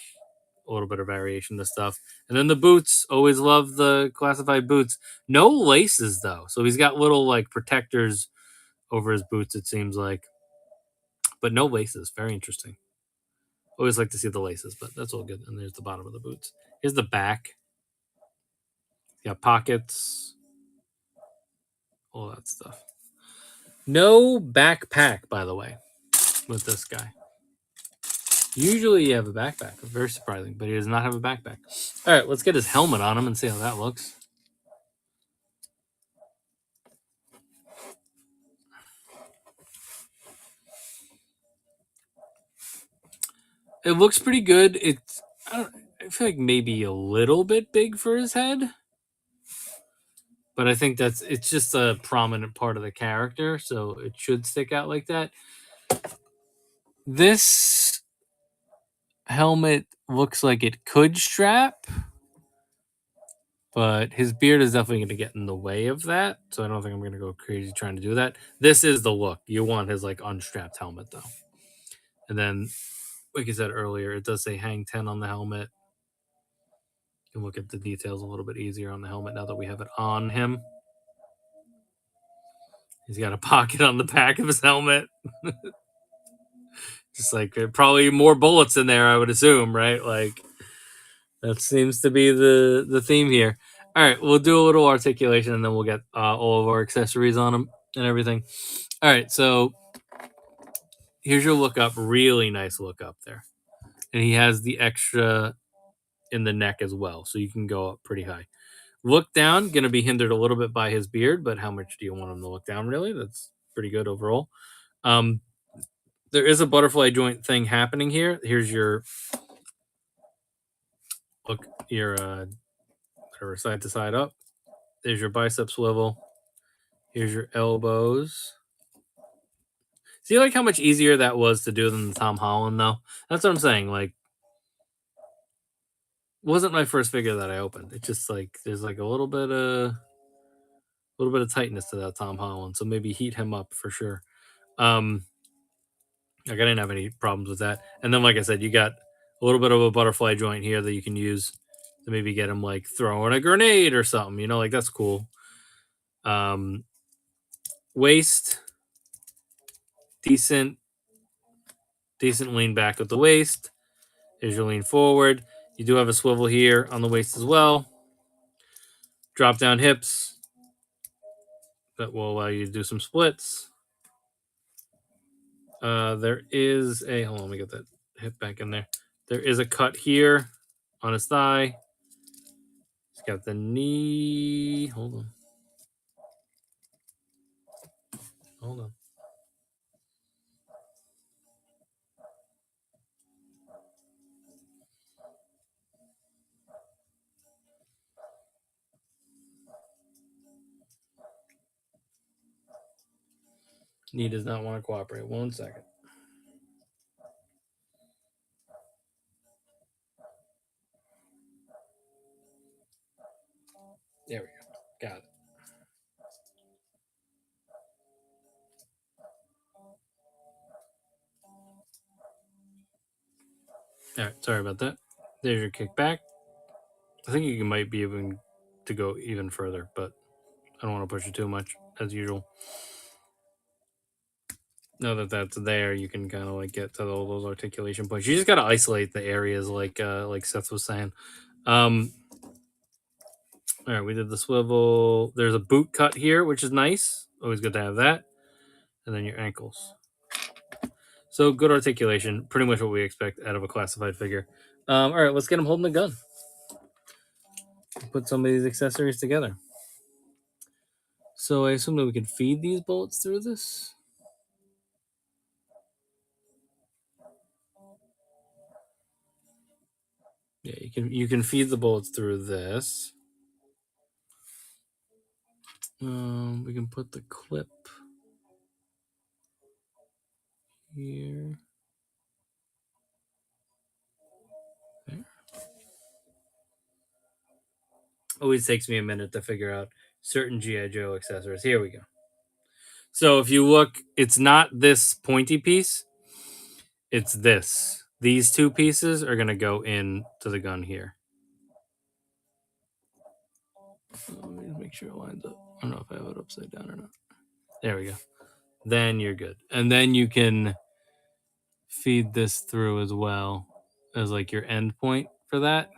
a little bit of variation to stuff. And then the boots, always love the classified boots. No laces though, so he's got little like protectors over his boots. It seems like, but no laces. Very interesting. Always like to see the laces, but that's all good. And there's the bottom of the boots. Here's the back. You got pockets, all that stuff. No backpack, by the way, with this guy. Usually you have a backpack. Very surprising, but he does not have a backpack. All right, let's get his helmet on him and see how that looks. It looks pretty good. I feel like maybe a little bit big for his head, but I think it's just a prominent part of the character, so it should stick out like that. This helmet looks like it could strap, but his beard is definitely going to get in the way of that, so I don't think I'm going to go crazy trying to do that. This is the look. You want his like unstrapped helmet though. And then, like I said earlier, it does say hang 10 on the helmet. You can look at the details a little bit easier on the helmet now that we have it on him. He's got a pocket on the back of his helmet. Just like probably more bullets in there, I would assume, right? Like that seems to be the theme here. All right, we'll do a little articulation and then we'll get all of our accessories on him and everything. All right, so here's your look up. Really nice look up there. And he has the extra in the neck as well, so you can go up pretty high. Look down, going to be hindered a little bit by his beard, but how much do you want him to look down, really? That's pretty good overall. There is a butterfly joint thing happening here. Here's your look, your whatever, side to side up. There's your bicep swivel. Here's your elbows. See, like how much easier that was to do than the Tom Holland, though. That's what I'm saying. Like, wasn't my first figure that I opened. It's just like there's like a little bit of tightness to that Tom Holland. So maybe heat him up for sure. Like I didn't have any problems with that. And then, like I said, you got a little bit of a butterfly joint here that you can use to maybe get him like throwing a grenade or something. You know, like that's cool. Waist, decent lean back with the waist. Here's your lean forward. You do have a swivel here on the waist as well. Drop down hips. That will allow you to do some splits. There is a hold on, let me get that hip back in there. There is a cut here on his thigh. He's got the knee. Hold on. Knee does not want to cooperate. 1 second. There we go. Got it. All right. Sorry about that. There's your kick back. I think you might be able to go even further, but I don't want to push it too much, as usual. Now that that's there, you can kind of like get to all those articulation points. You just got to isolate the areas, like Seth was saying. All right, we did the swivel. There's a boot cut here, which is nice. Always good to have that. And then your ankles. So good articulation, pretty much what we expect out of a classified figure. All right, let's get him holding the gun. Put some of these accessories together. So I assume that we can feed these bullets through this. Yeah, you can feed the bullets through this. We can put the clip here. There. Always takes me a minute to figure out certain G.I. Joe accessories. Here we go. So if you look, it's not this pointy piece. It's this. These two pieces are going to go into the gun here. Let me make sure it lines up. I don't know if I have it upside down or not. There we go. Then you're good. And then you can feed this through as well as like your end point for that.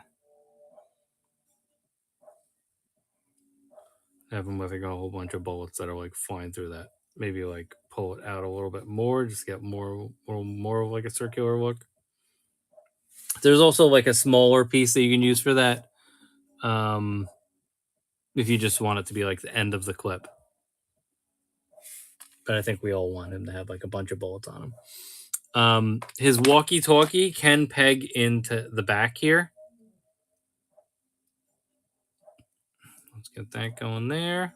Have them with like a whole bunch of bullets that are like flying through that. Maybe like pull it out a little bit more, just get more of like a circular look. There's also like a smaller piece that you can use for that. If you just want it to be like the end of the clip. But I think we all want him to have like a bunch of bullets on him. His walkie-talkie can peg into the back here. Let's get that going there.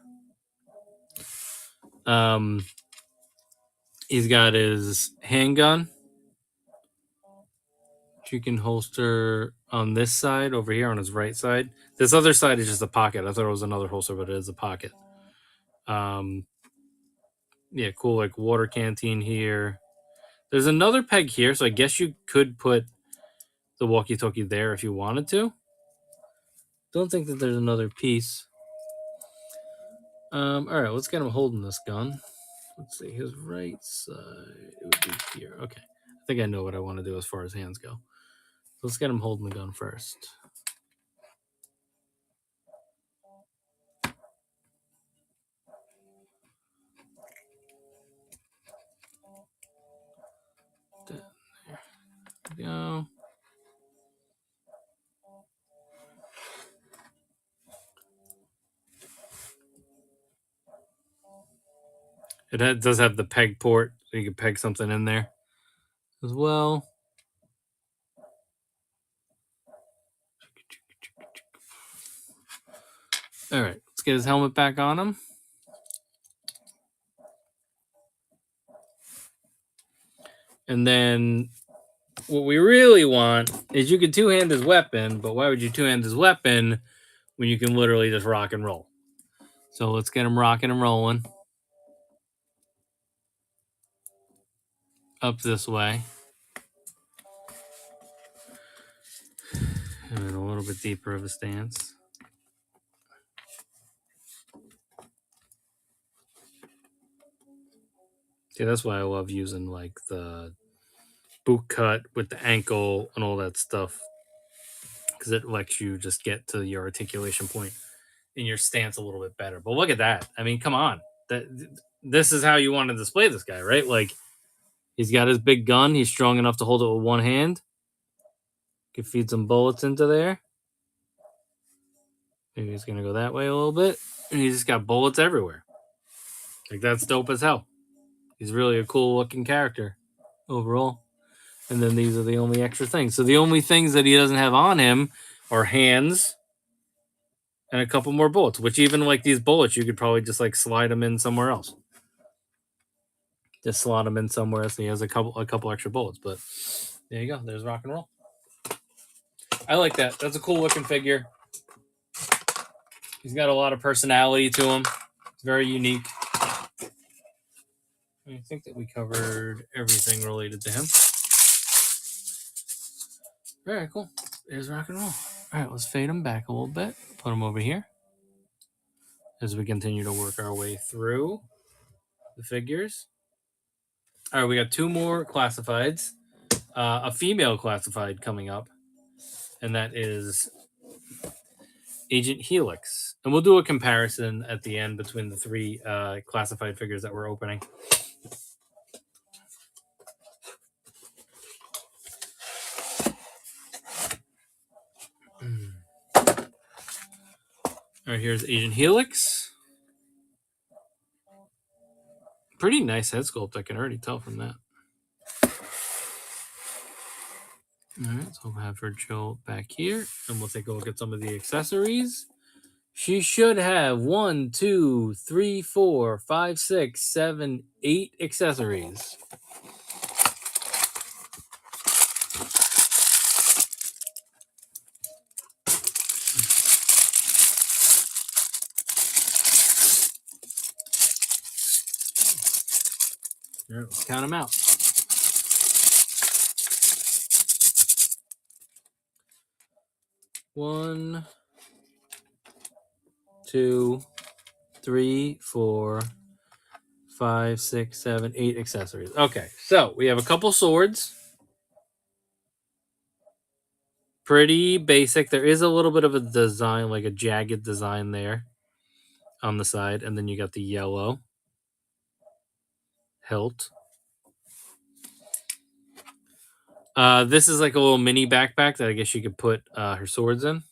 He's got his handgun, which you can holster on this side over here on his right side. This other side is just a pocket. I thought it was another holster, but it is a pocket. Yeah, cool, like water canteen here. There's another peg here, so I guess you could put the walkie-talkie there if you wanted to. Don't think that there's another piece. All right, let's get him holding this gun. Let's see, his right side, it would be here. Okay, I think I know what I want to do as far as hands go. Let's get him holding the gun first. There we go. It does have the peg port, so you can peg something in there as well. All right, let's get his helmet back on him. And then what we really want is you can two-hand his weapon, but why would you two-hand his weapon when you can literally just rock and roll? So let's get him rocking and rolling. Up this way. And then a little bit deeper of a stance. See, that's why I love using like the boot cut with the ankle and all that stuff, because it lets you just get to your articulation point in your stance a little bit better. But look at that. I mean, come on. This is how you want to display this guy, right? Like, he's got his big gun. He's strong enough to hold it with one hand. Can feed some bullets into there. Maybe he's going to go that way a little bit. And he's just got bullets everywhere. Like, that's dope as hell. He's really a cool looking character overall. And then these are the only extra things. So the only things that he doesn't have on him are hands and a couple more bullets, which even like these bullets, you could probably just like slide them in somewhere else. Just slot them in somewhere else. And he has a couple extra bullets. But there you go. There's rock and roll. I like that. That's a cool looking figure. He's got a lot of personality to him. It's very unique. I think that we covered everything related to him. Very cool. There's rock and roll. All right, let's fade him back a little bit. Put him over here as we continue to work our way through the figures. All right, we got two more classifieds. A female classified coming up, and that is Agent Helix. And we'll do a comparison at the end between the three classified figures that we're opening. All right, here's Agent Helix. Pretty nice head sculpt, I can already tell from that. All right, so we'll have her chill back here, and we'll take a look at some of the accessories. She should have 1, 2, 3, 4, 5, 6, 7, 8 accessories. All right, let's count them out. 1, 2, 3, 4, 5, 6, 7, 8 accessories. Okay, so we have a couple swords. Pretty basic. There is a little bit of a design, like a jagged design there on the side, and then you got the yellow hilt. This is like a little mini backpack that I guess you could put her swords in.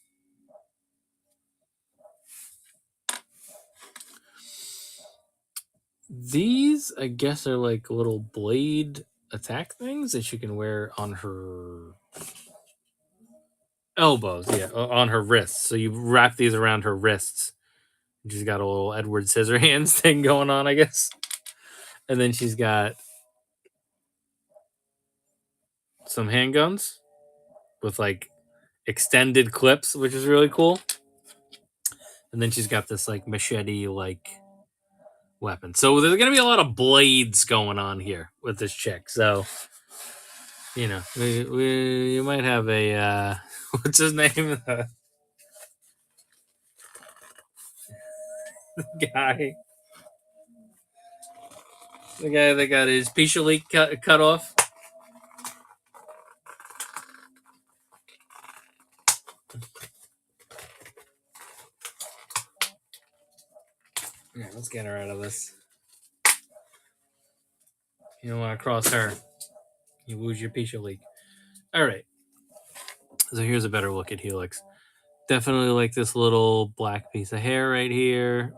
These, I guess, are like little blade attack things that she can wear on her elbows. Yeah, on her wrists. So you wrap these around her wrists. She's got a little Edward Scissorhands thing going on, I guess. And then she's got some handguns with like extended clips, which is really cool. And then she's got this like machete like weapon. So there's gonna be a lot of blades going on here with this chick. So you know, you might have a what's his name? Guy. The guy that got his Pichalik cut off. Yeah, let's get her out of this. You don't want to cross her. You lose your Pichalik. All right. So here's a better look at Helix. Definitely like this little black piece of hair right here.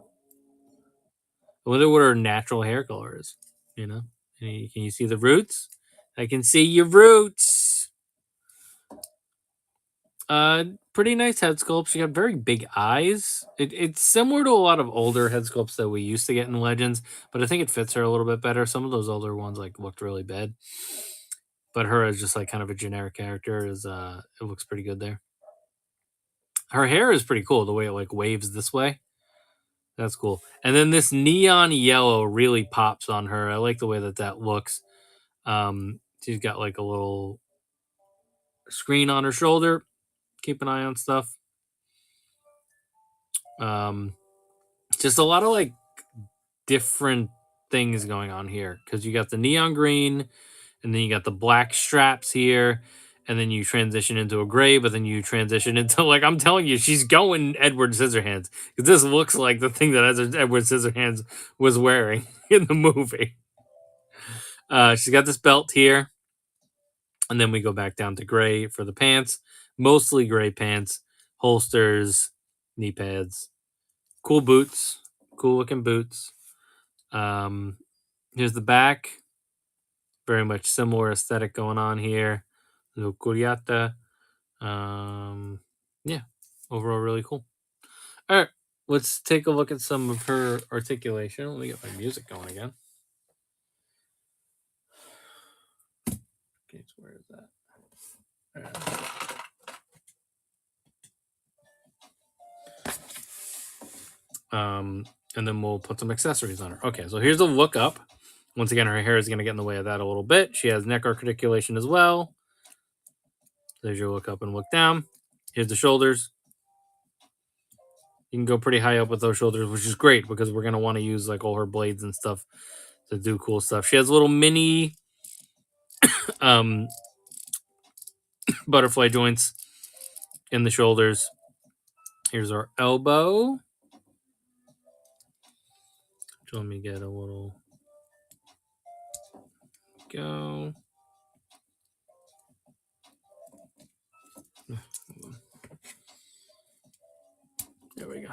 I wonder what her natural hair color is. You know? Can you see the roots? I can see your roots. Pretty nice head sculpt. She got very big eyes. It's similar to a lot of older head sculpts that we used to get in Legends, but I think it fits her a little bit better. Some of those older ones like looked really bad, but her as just like kind of a generic character is it looks pretty good there. Her hair is pretty cool. The way it like waves this way, that's cool. And then this neon yellow really pops on her. I like the way that looks. She's got like a little screen on her shoulder. Keep an eye on stuff. Just a lot of like different things going on here because you got the neon green and then you got the black straps here and then you transition into a gray, but then you transition into like I'm telling you, she's going Edward Scissorhands because this looks like the thing that Edward Scissorhands was wearing in the movie. She's got this belt here, and then we go back down to gray for the pants, mostly gray pants, holsters, knee pads, cool boots, cool looking boots. Here's the back. Very much similar aesthetic going on here. Little curiata. Yeah, overall really cool. All right, let's take a look at some of her articulation. Let me get my music going again. Okay, so where is that? And then we'll put some accessories on her. Okay, so here's a look up. Once again, her hair is going to get in the way of that a little bit. She has neck articulation as well. There's your look up and look down. Here's the shoulders. You can go pretty high up with those shoulders, which is great because we're going to want to use like all her blades and stuff to do cool stuff. She has little mini butterfly joints in the shoulders. Here's our elbow. So let me get a little go. There we go.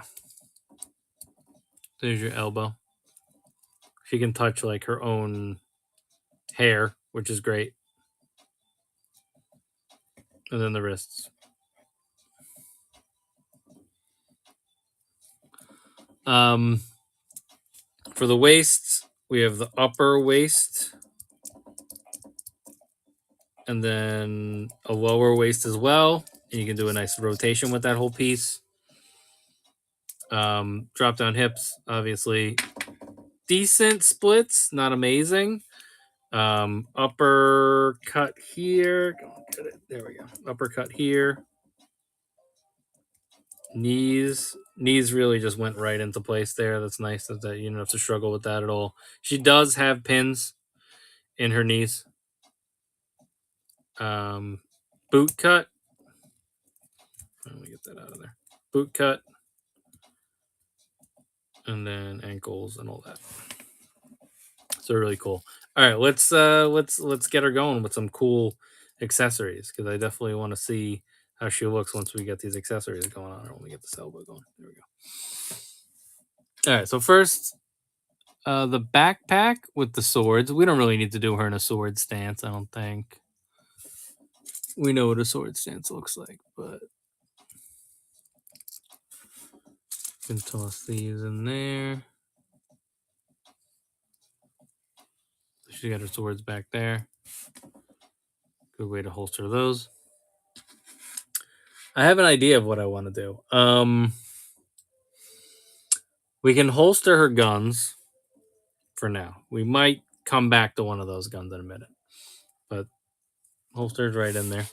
There's your elbow. She can touch like her own hair, which is great. And then the wrists. For the waists, we have the upper waist and then a lower waist as well. And you can do a nice rotation with that whole piece. Drop down hips, obviously. Decent splits, not amazing. Uppercut here. Get it. There we go. Uppercut here. Knees really just went right into place there. That's nice that you don't have to struggle with that at all. She does have pins in her knees. Boot cut. Let me get that out of there. Boot cut, and then ankles and all that. So really cool. All right, let's get her going with some cool accessories because I definitely want to see how she looks once we get these accessories going on. Or when we get this elbow going. There we go. All right, so first, the backpack with the swords. We don't really need to do her in a sword stance, I don't think. We know what a sword stance looks like, but can toss these in there. She got her swords back there. Good way to holster those. I have an idea of what I want to do. We can holster her guns for now. We might come back to one of those guns in a minute, but holster's right in there.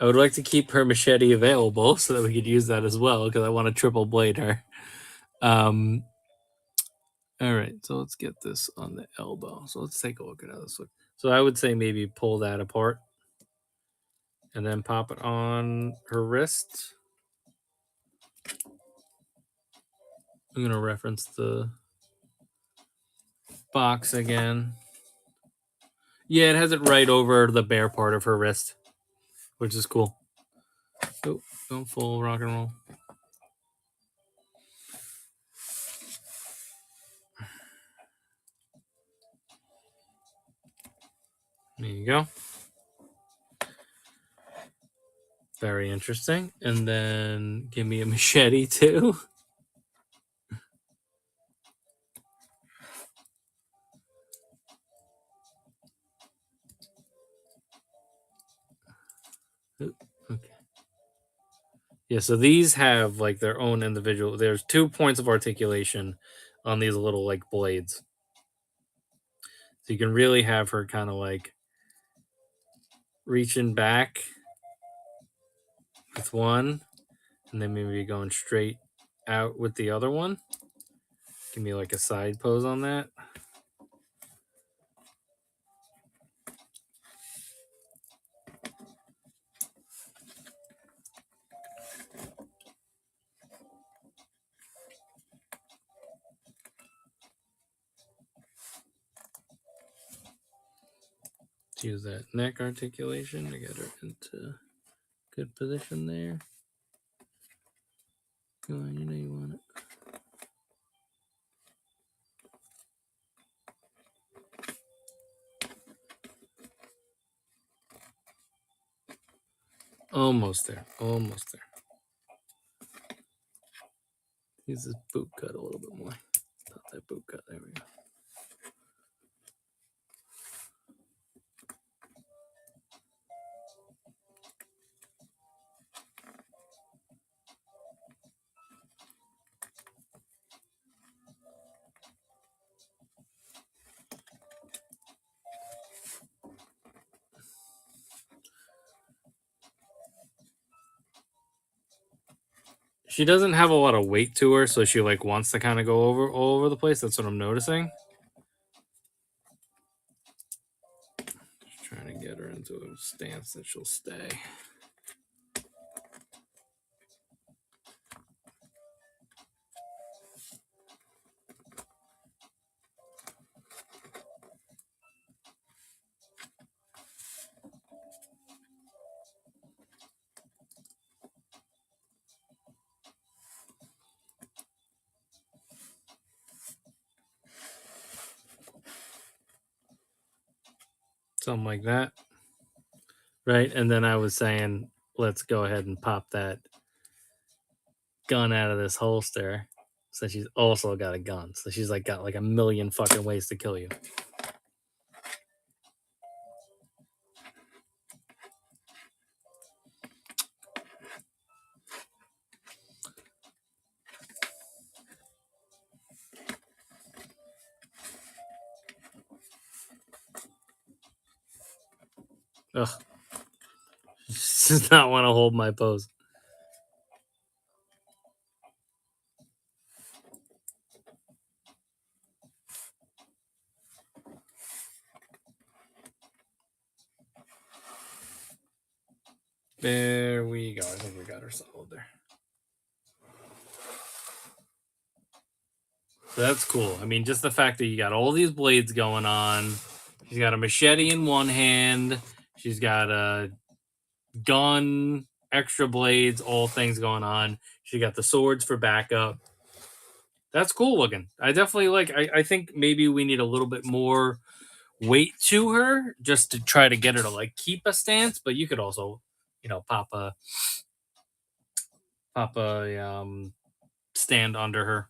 I would like to keep her machete available so that we could use that as well because I want to triple blade her. All right, so let's get this on the elbow. So let's take a look at how this looks. So I would say maybe pull that apart and then pop it on her wrist. I'm going to reference the box again. Yeah, it has it right over the bare part of her wrist, which is cool. Oh, going full rock and roll. There you go. Very interesting. And then give me a machete too. Okay. Yeah, so these have like their own individual. There's 2 points of articulation on these little like blades. So you can really have her kind of like reaching back with one and then maybe going straight out with the other one. Give me like a side pose on that. Use that neck articulation to get her into good position there. Come on, you know you want it. Almost there. Almost there. Use this boot cut a little bit more. Not that boot cut. There we go. She doesn't have a lot of weight to her, so she like wants to kind of go all over the place. That's what I'm noticing. Just trying to get her into a stance that she'll stay. Something like that. Right? And then I was saying, let's go ahead and pop that gun out of this holster. So she's also got a gun. So she's like got like a million fucking ways to kill you. Ugh. She does not want to hold my pose. There we go. I think we got her solid there. So that's cool. I mean, just the fact that you got all these blades going on. She's got a machete in one hand. She's got a gun, extra blades, all things going on. She got the swords for backup. That's cool looking. I definitely like. I think maybe we need a little bit more weight to her just to try to get her to like keep a stance. But you could also, pop a stand under her,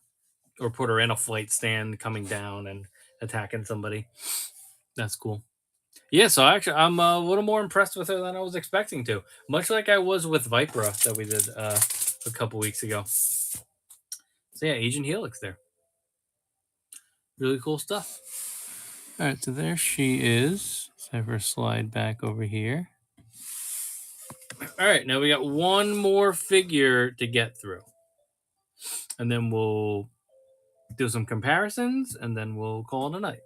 or put her in a flight stand coming down and attacking somebody. That's cool. Yeah, so actually, I'm a little more impressed with her than I was expecting to. Much like I was with Vipera that we did a couple weeks ago. So yeah, Agent Helix there. Really cool stuff. All right, so there she is. Let's have her slide back over here. All right, now we got one more figure to get through. And then we'll do some comparisons, and then we'll call it a night.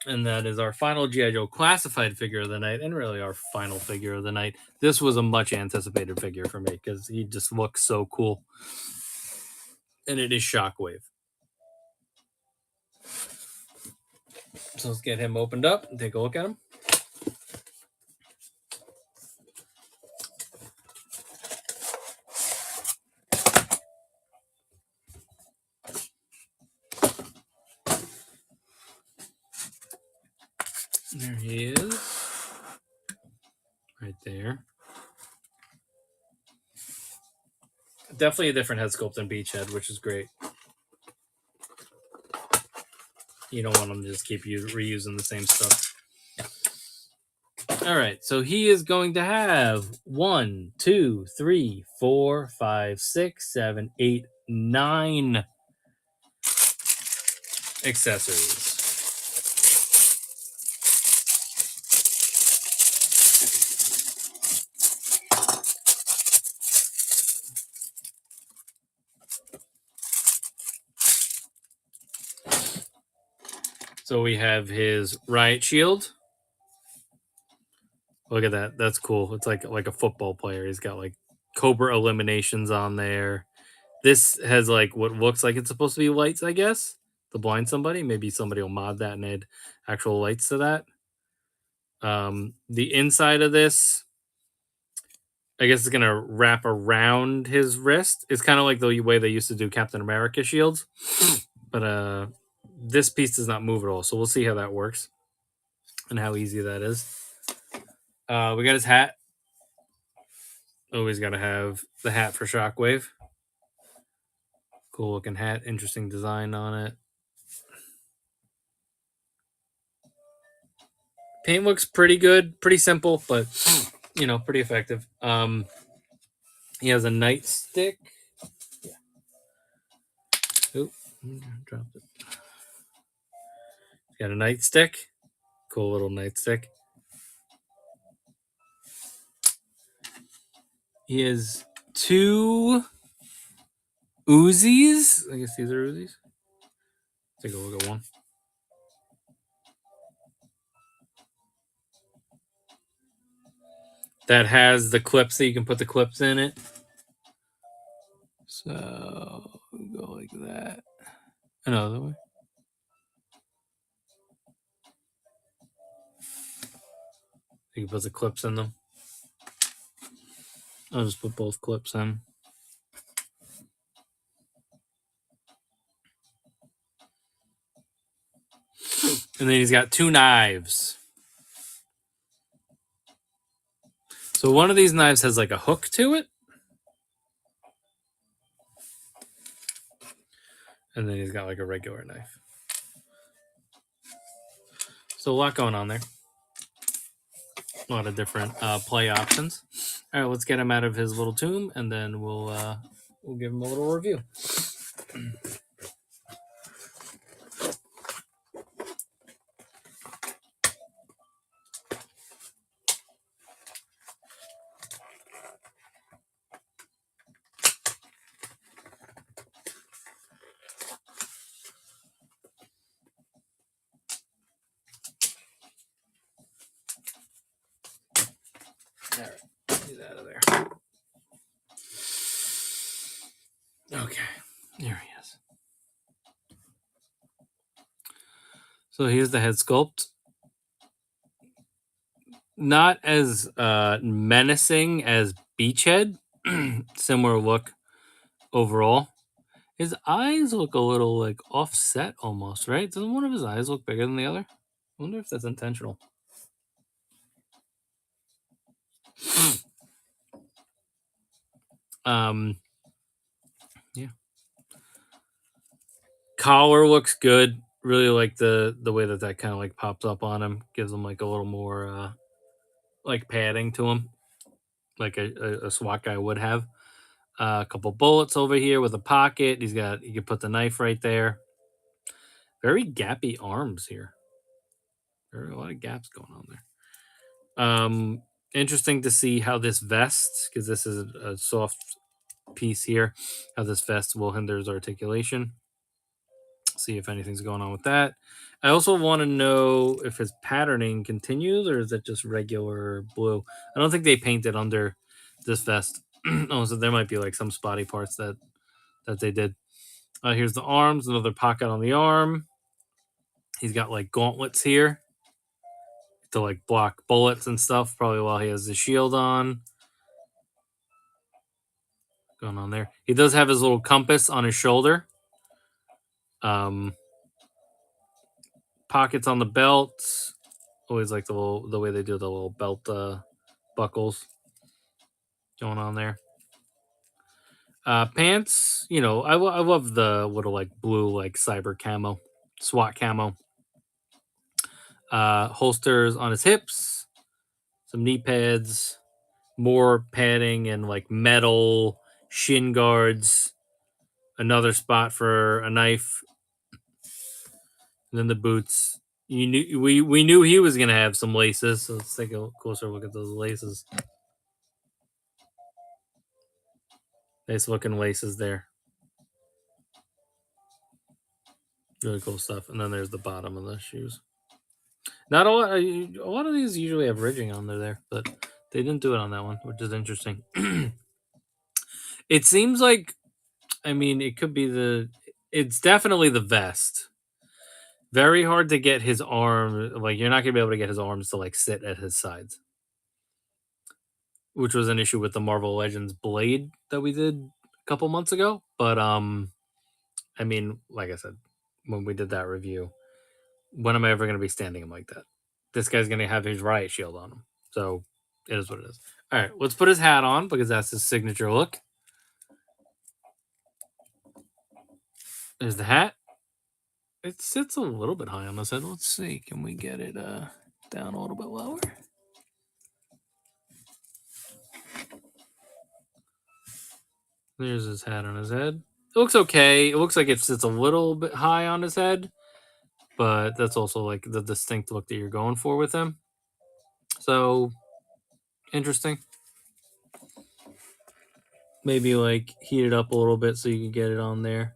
And that is our final G.I. Joe classified figure of the night, and really our final figure of the night. This was a much anticipated figure for me because he just looks so cool. And it is Shockwave. So let's get him opened up and take a look at him. There he is. Right there. Definitely a different head sculpt than Beachhead, which is great. You don't want them to just keep reusing the same stuff. All right, so he is going to have 1, 2, 3, 4, 5, 6, 7, 8, 9 accessories. So we have his riot shield. Look at that. That's cool. It's like a football player. He's got like Cobra eliminations on there. This has like what looks like it's supposed to be lights, I guess, to blind somebody. Maybe somebody will mod that and add actual lights to that. The inside of this, I guess, is going to wrap around his wrist. It's kind of like the way they used to do Captain America shields. But this piece does not move at all. So we'll see how that works and how easy that is. We got his hat. Always got to have the hat for Shockwave. Cool looking hat. Interesting design on it. Paint looks pretty good. Pretty simple, but, pretty effective. He has a nightstick. Yeah. Oop, dropped it. He's got a nightstick. Cool little nightstick. He has 2 Uzis. I guess these are Uzis. Take a look at one. That has the clips that you can put the clips in it. So go like that. Another way. You can put the clips in them. I'll just put both clips in. And then he's got 2 knives. So one of these knives has like a hook to it. And then he's got like a regular knife. So a lot going on there. A lot of different play options. All right, let's get him out of his little tomb, and then we'll give him a little review. So here's the head sculpt. Not as menacing as Beachhead. Similar look overall. His eyes look a little like offset almost, right? Doesn't one of his eyes look bigger than the other? I wonder if that's intentional. Yeah. Collar looks good. Really like the way that kind of like pops up on him. Gives him like a little more like padding to him, like a SWAT guy would have. A couple bullets over here with a pocket. You can put the knife right there. Very gappy arms here. There are a lot of gaps going on there. Interesting to see how this vest, because this is a soft piece here, how this vest will hinder his articulation. See if anything's going on with that. I also want to know if his patterning continues or is it just regular blue. I don't think they painted under this vest. Oh, so there might be like some spotty parts that they did. Here's the arms, another pocket on the arm. He's got like gauntlets here to like block bullets and stuff, probably while he has the shield on. Going on there. He does have his little compass on his shoulder. Pockets on the belt. Always like the way they do the little belt buckles going on there. Pants, I love the little like blue like cyber camo, SWAT camo. Holsters on his hips, some knee pads, more padding and like metal shin guards. Another spot for a knife. And then the boots. We knew he was gonna have some laces, so let's take a closer look at those laces. Nice looking laces there. Really cool stuff. And then there's the bottom of the shoes. Not a lot. A lot of these usually have ridging on there, but they didn't do it on that one, which is interesting. It seems like, it could be it's definitely the vest. Very hard to get his arm. Like you're not gonna be able to get his arms to like sit at his sides, which was an issue with the Marvel Legends blade that we did a couple months ago. But like I said, when we did that review, when am I ever going to be standing him like that? This guy's going to have his riot shield on him. So it is what it is. All right, let's put his hat on because that's his signature look. There's the hat. It sits a little bit high on his head. Let's see. Can we get it down a little bit lower? There's his hat on his head. It looks okay. It looks like it sits a little bit high on his head, but that's also like the distinct look that you're going for with him. So interesting. Maybe like heat it up a little bit so you can get it on there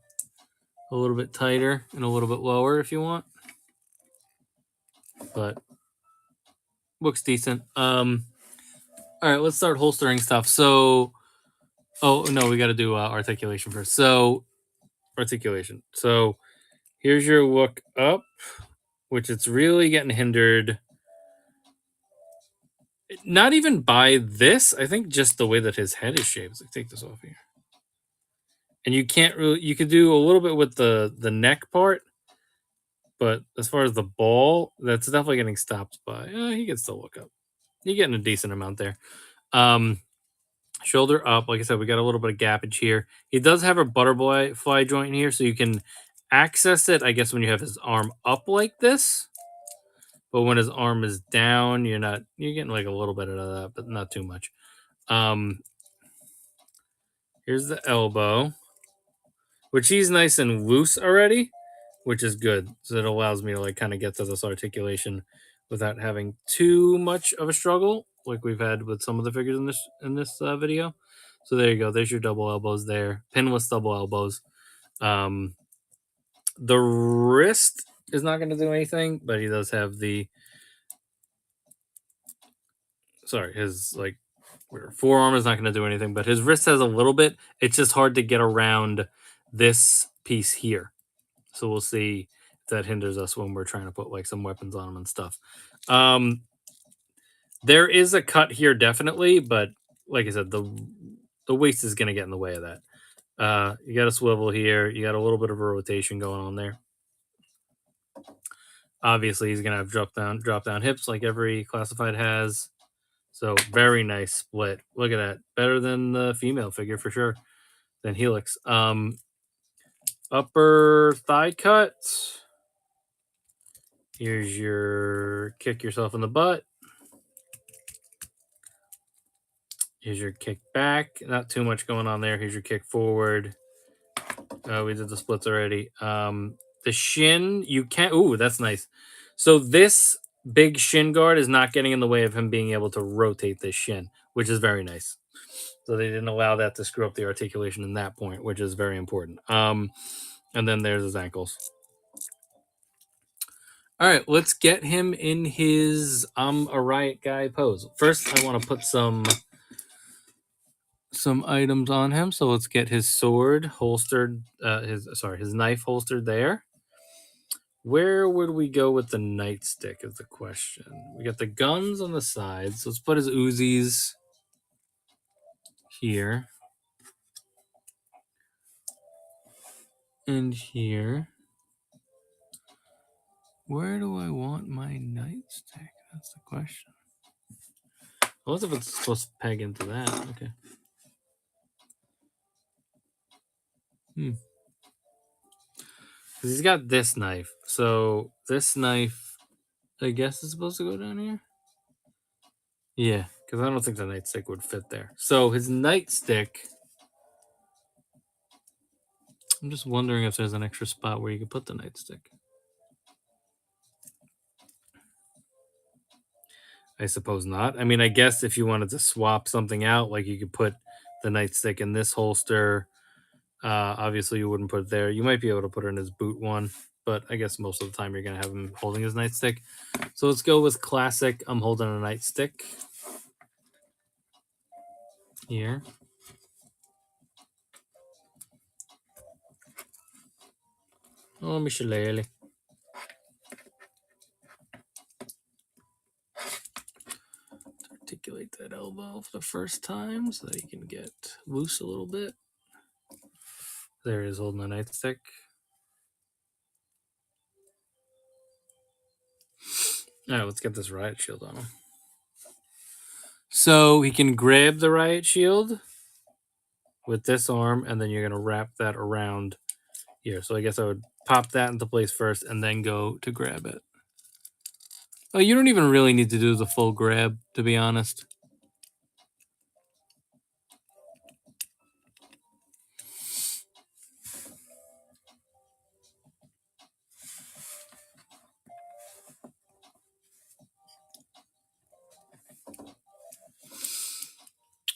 a little bit tighter and a little bit lower if you want. But looks decent. All right, let's start holstering stuff. So, oh no, we got to do articulation first. So, articulation. So, here's your look up, which it's really getting hindered. Not even by this. I think just the way that his head is shaped. Like, take this off here. And you can't really. You could do a little bit with the neck part, but as far as the ball, that's definitely getting stopped by. He can still look up. You're getting a decent amount there. Shoulder up. Like I said, we got a little bit of gappage here. He does have a butterfly joint here, so you can access it, I guess, when you have his arm up like this. But when his arm is down, you're getting like a little bit of that, but not too much. Here's the elbow, which he's nice and loose already, which is good. So it allows me to like kind of get to this articulation without having too much of a struggle, like we've had with some of the figures in this video. So there you go. There's your double elbows there, pinless double elbows. The wrist is not going to do anything, but he does have his like forearm is not going to do anything, but his wrist has a little bit. It's just hard to get around this piece here. So we'll see if hinders us when we're trying to put like some weapons on him and stuff. There is a cut here definitely, but like I said, the waist is going to get in the way of that. You got a swivel here. You got a little bit of a rotation going on there. Obviously, he's going to have drop down hips like every classified has. So very nice split. Look at that. Better than the female figure for sure. Than Helix. Upper thigh cut. Here's your kick yourself in the butt. Here's your kick back. Not too much going on there. Here's your kick forward. We did the splits already. The shin, you can't. Ooh, that's nice. So this big shin guard is not getting in the way of him being able to rotate this shin, which is very nice. So they didn't allow that to screw up the articulation in that point, which is very important. And then there's his ankles. All right, let's get him in his I'm a riot guy pose. First, I want to put some items on him. So let's get his sword holstered, his knife holstered there. Where would we go with the nightstick is the question. We got the guns on the sides. Let's put his Uzis here. And here. Where do I want my nightstick? That's the question. What if it's supposed to peg into that? Okay. Because he's got this knife. So this knife, I guess, is supposed to go down here. Yeah, because I don't think the nightstick would fit there. So his nightstick, I'm just wondering if there's an extra spot where you could put the nightstick. I suppose not. I mean, I guess if you wanted to swap something out, like you could put the nightstick in this holster. Obviously, you wouldn't put it there. You might be able to put it in his boot one, but I guess most of the time you're going to have him holding his nightstick. So let's go with classic. I'm holding a nightstick here. Oh, Michelele. Articulate that elbow for the first time so that he can get loose a little bit. There he is holding the nightstick. All right, let's get this riot shield on him. So he can grab the riot shield with this arm, and then you're going to wrap that around here. So I guess I would pop that into place first and then go to grab it. Oh, you don't even really need to do the full grab, to be honest.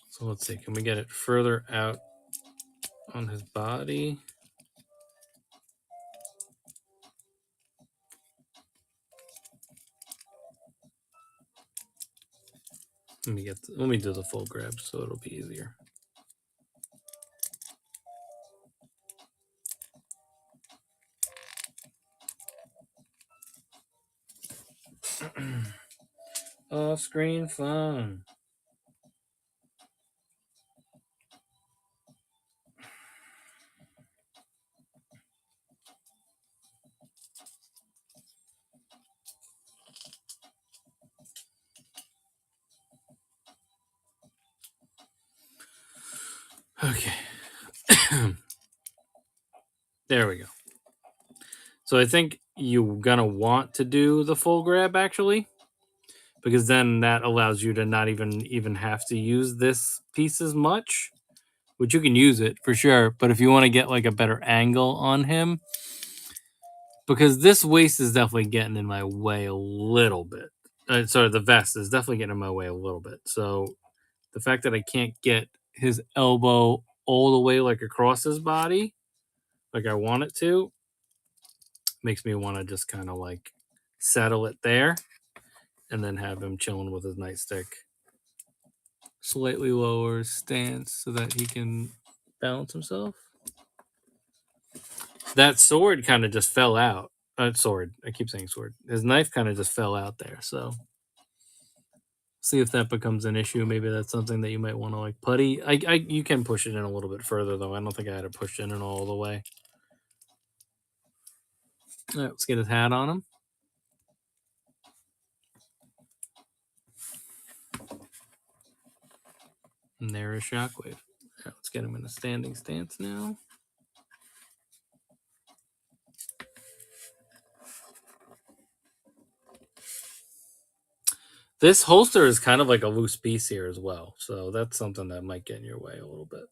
So let's see, can we get it further out on his body? Let me do the full grab so it'll be easier. Off-screen fun. Okay. There we go. So I think you're going to want to do the full grab, actually, because then that allows you to not even have to use this piece as much, which you can use it for sure. But if you want to get like a better angle on him, because this waist is definitely getting in my way a little bit. Sorry, the vest is definitely getting in my way a little bit. So the fact that I can't get his elbow all the way like across his body, like I want it to, makes me want to just kind of like settle it there and then have him chilling with his nightstick. Slightly lower stance so that he can balance himself. That sword kind of just fell out. Sword. I keep saying sword. His knife kind of just fell out there, so see if that becomes an issue. Maybe that's something that you might want to like putty. You can push it in a little bit further though. I don't think I had it pushed in all the way. All right, let's get his hat on him. And there is Shockwave. Right, let's get him in a standing stance now. This holster is kind of like a loose piece here as well, so that's something that might get in your way a little bit.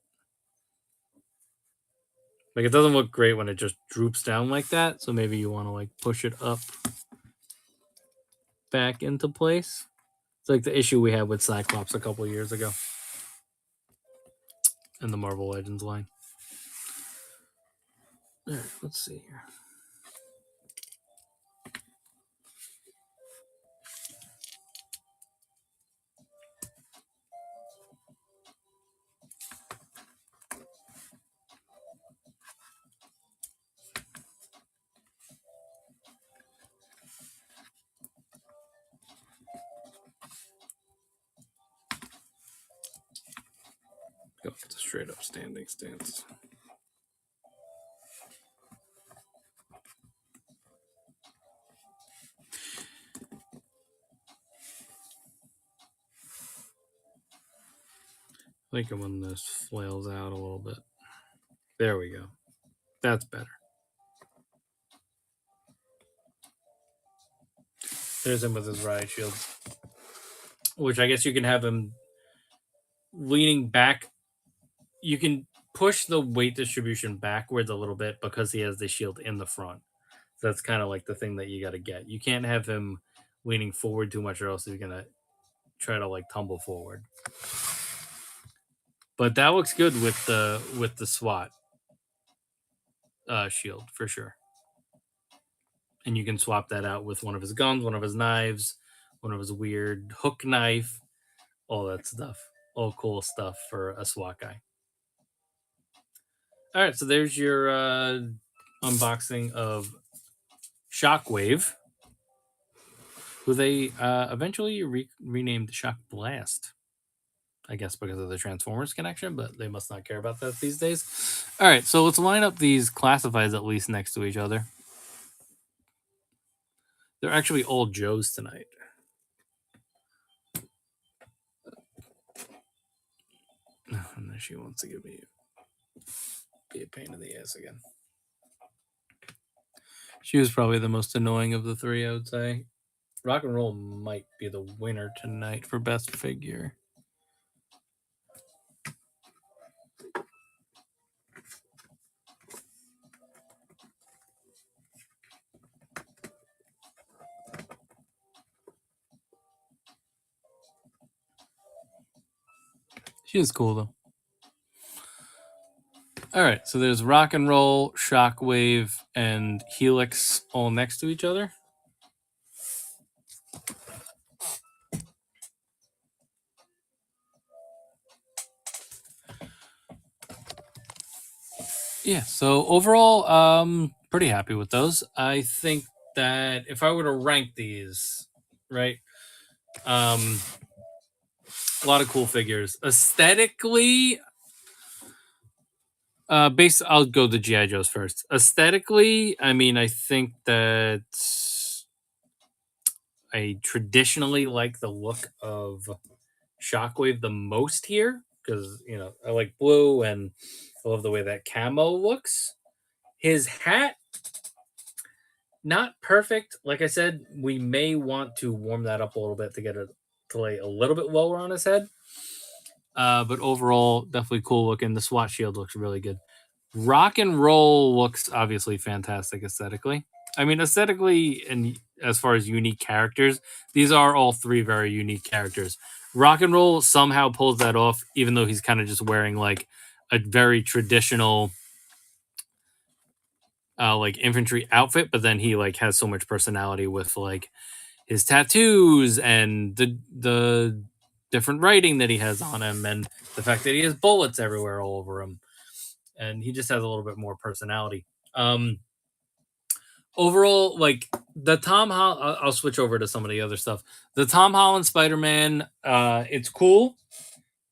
Like, it doesn't look great when it just droops down like that, so maybe you want to like push it up back into place. It's like the issue we had with Cyclops a couple years ago in the Marvel Legends line. All right, let's see here. Go with the straight up standing stance. I like it when this flails out a little bit. There we go. That's better. There's him with his riot shield, which I guess you can have him leaning back. You can push the weight distribution backwards a little bit because he has the shield in the front. So that's kind of like the thing that you got to get. You can't have him leaning forward too much, or else he's gonna try to like tumble forward. But that looks good with the SWAT shield for sure. And you can swap that out with one of his guns, one of his knives, one of his weird hook knife, all that stuff. All cool stuff for a SWAT guy. All right, so there's your unboxing of Shockwave, who they eventually renamed Shock Blast. I guess because of the Transformers connection, but they must not care about that these days. All right, so let's line up these classifieds at least next to each other. They're actually all Joes tonight. And then she wants to give me be a pain in the ass again. She was probably the most annoying of the three, I would say. Rock and Roll might be the winner tonight for best figure. She is cool though. All right, so there's Rock and Roll, Shockwave, and Helix all next to each other. Yeah, so overall, pretty happy with those. I think that if I were to rank these, right, a lot of cool figures. Aesthetically, I'll go the GI Joes first. Aesthetically, I mean, I think that I traditionally like the look of Shockwave the most here because I like blue and I love the way that camo looks. His hat, not perfect. Like I said, we may want to warm that up a little bit to get it to lay a little bit lower on his head. But overall, definitely cool looking. The SWAT shield looks really good. Rock and Roll looks obviously fantastic aesthetically. I mean, aesthetically and as far as unique characters, these are all three very unique characters. Rock and Roll somehow pulls that off, even though he's kind of just wearing like a very traditional like infantry outfit, but then he like has so much personality with like his tattoos and the different writing that he has on him and the fact that he has bullets everywhere all over him. And he just has a little bit more personality. overall, like the Tom Holland, I'll switch over to some of the other stuff. The Tom Holland Spider-Man, it's cool.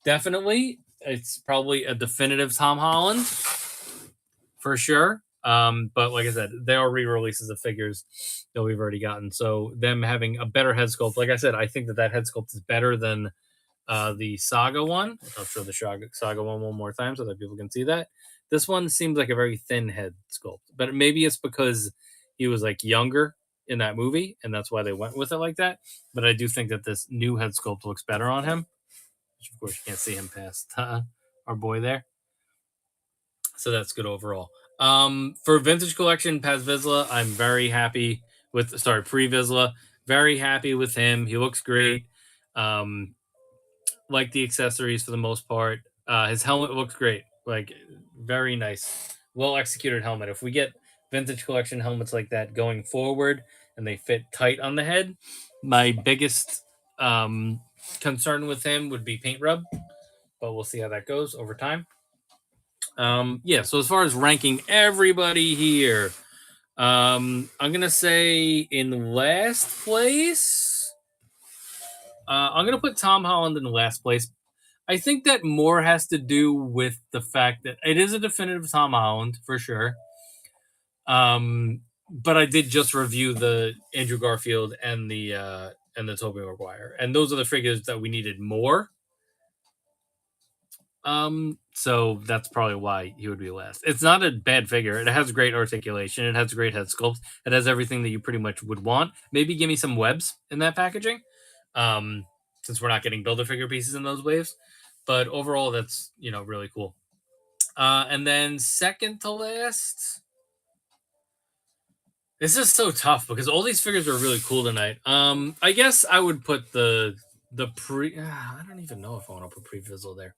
Definitely. It's probably a definitive Tom Holland for sure. But like I said, they are re-releases of figures that we've already gotten. So them having a better head sculpt, like I said, I think that that head sculpt is better than the Saga one. I'll show the Saga one more time so that people can see that. This one seems like a very thin head sculpt, but maybe it's because he was like younger in that movie, and that's why they went with it like that. But I do think that this new head sculpt looks better on him, which of course you can't see him past our boy there. So that's good overall. For vintage collection, Paz Vizsla, I'm very happy with. Sorry, pre Vizsla, very happy with him. He looks great. Um, like the accessories for the most part. His helmet looks great, like very nice, well executed helmet. If we get vintage collection helmets like that going forward and they fit tight on the head, my biggest concern with him would be paint rub, but we'll see how that goes over time. Yeah, so as far as ranking everybody here, I'm gonna say in last place. I'm gonna put Tom Holland in last place. I think that more has to do with the fact that it is a definitive Tom Holland for sure. But I did just review the Andrew Garfield and the Tobey Maguire, and those are the figures that we needed more. So that's probably why he would be last. It's not a bad figure. It has great articulation. It has great head sculpt. It has everything that you pretty much would want. Maybe give me some webs in that packaging, since we're not getting builder figure pieces in those waves. But overall, that's really cool. And then second to last, this is so tough because all these figures are really cool tonight. I guess I would put the pre. I don't even know if I want to put pre-Fizzle there.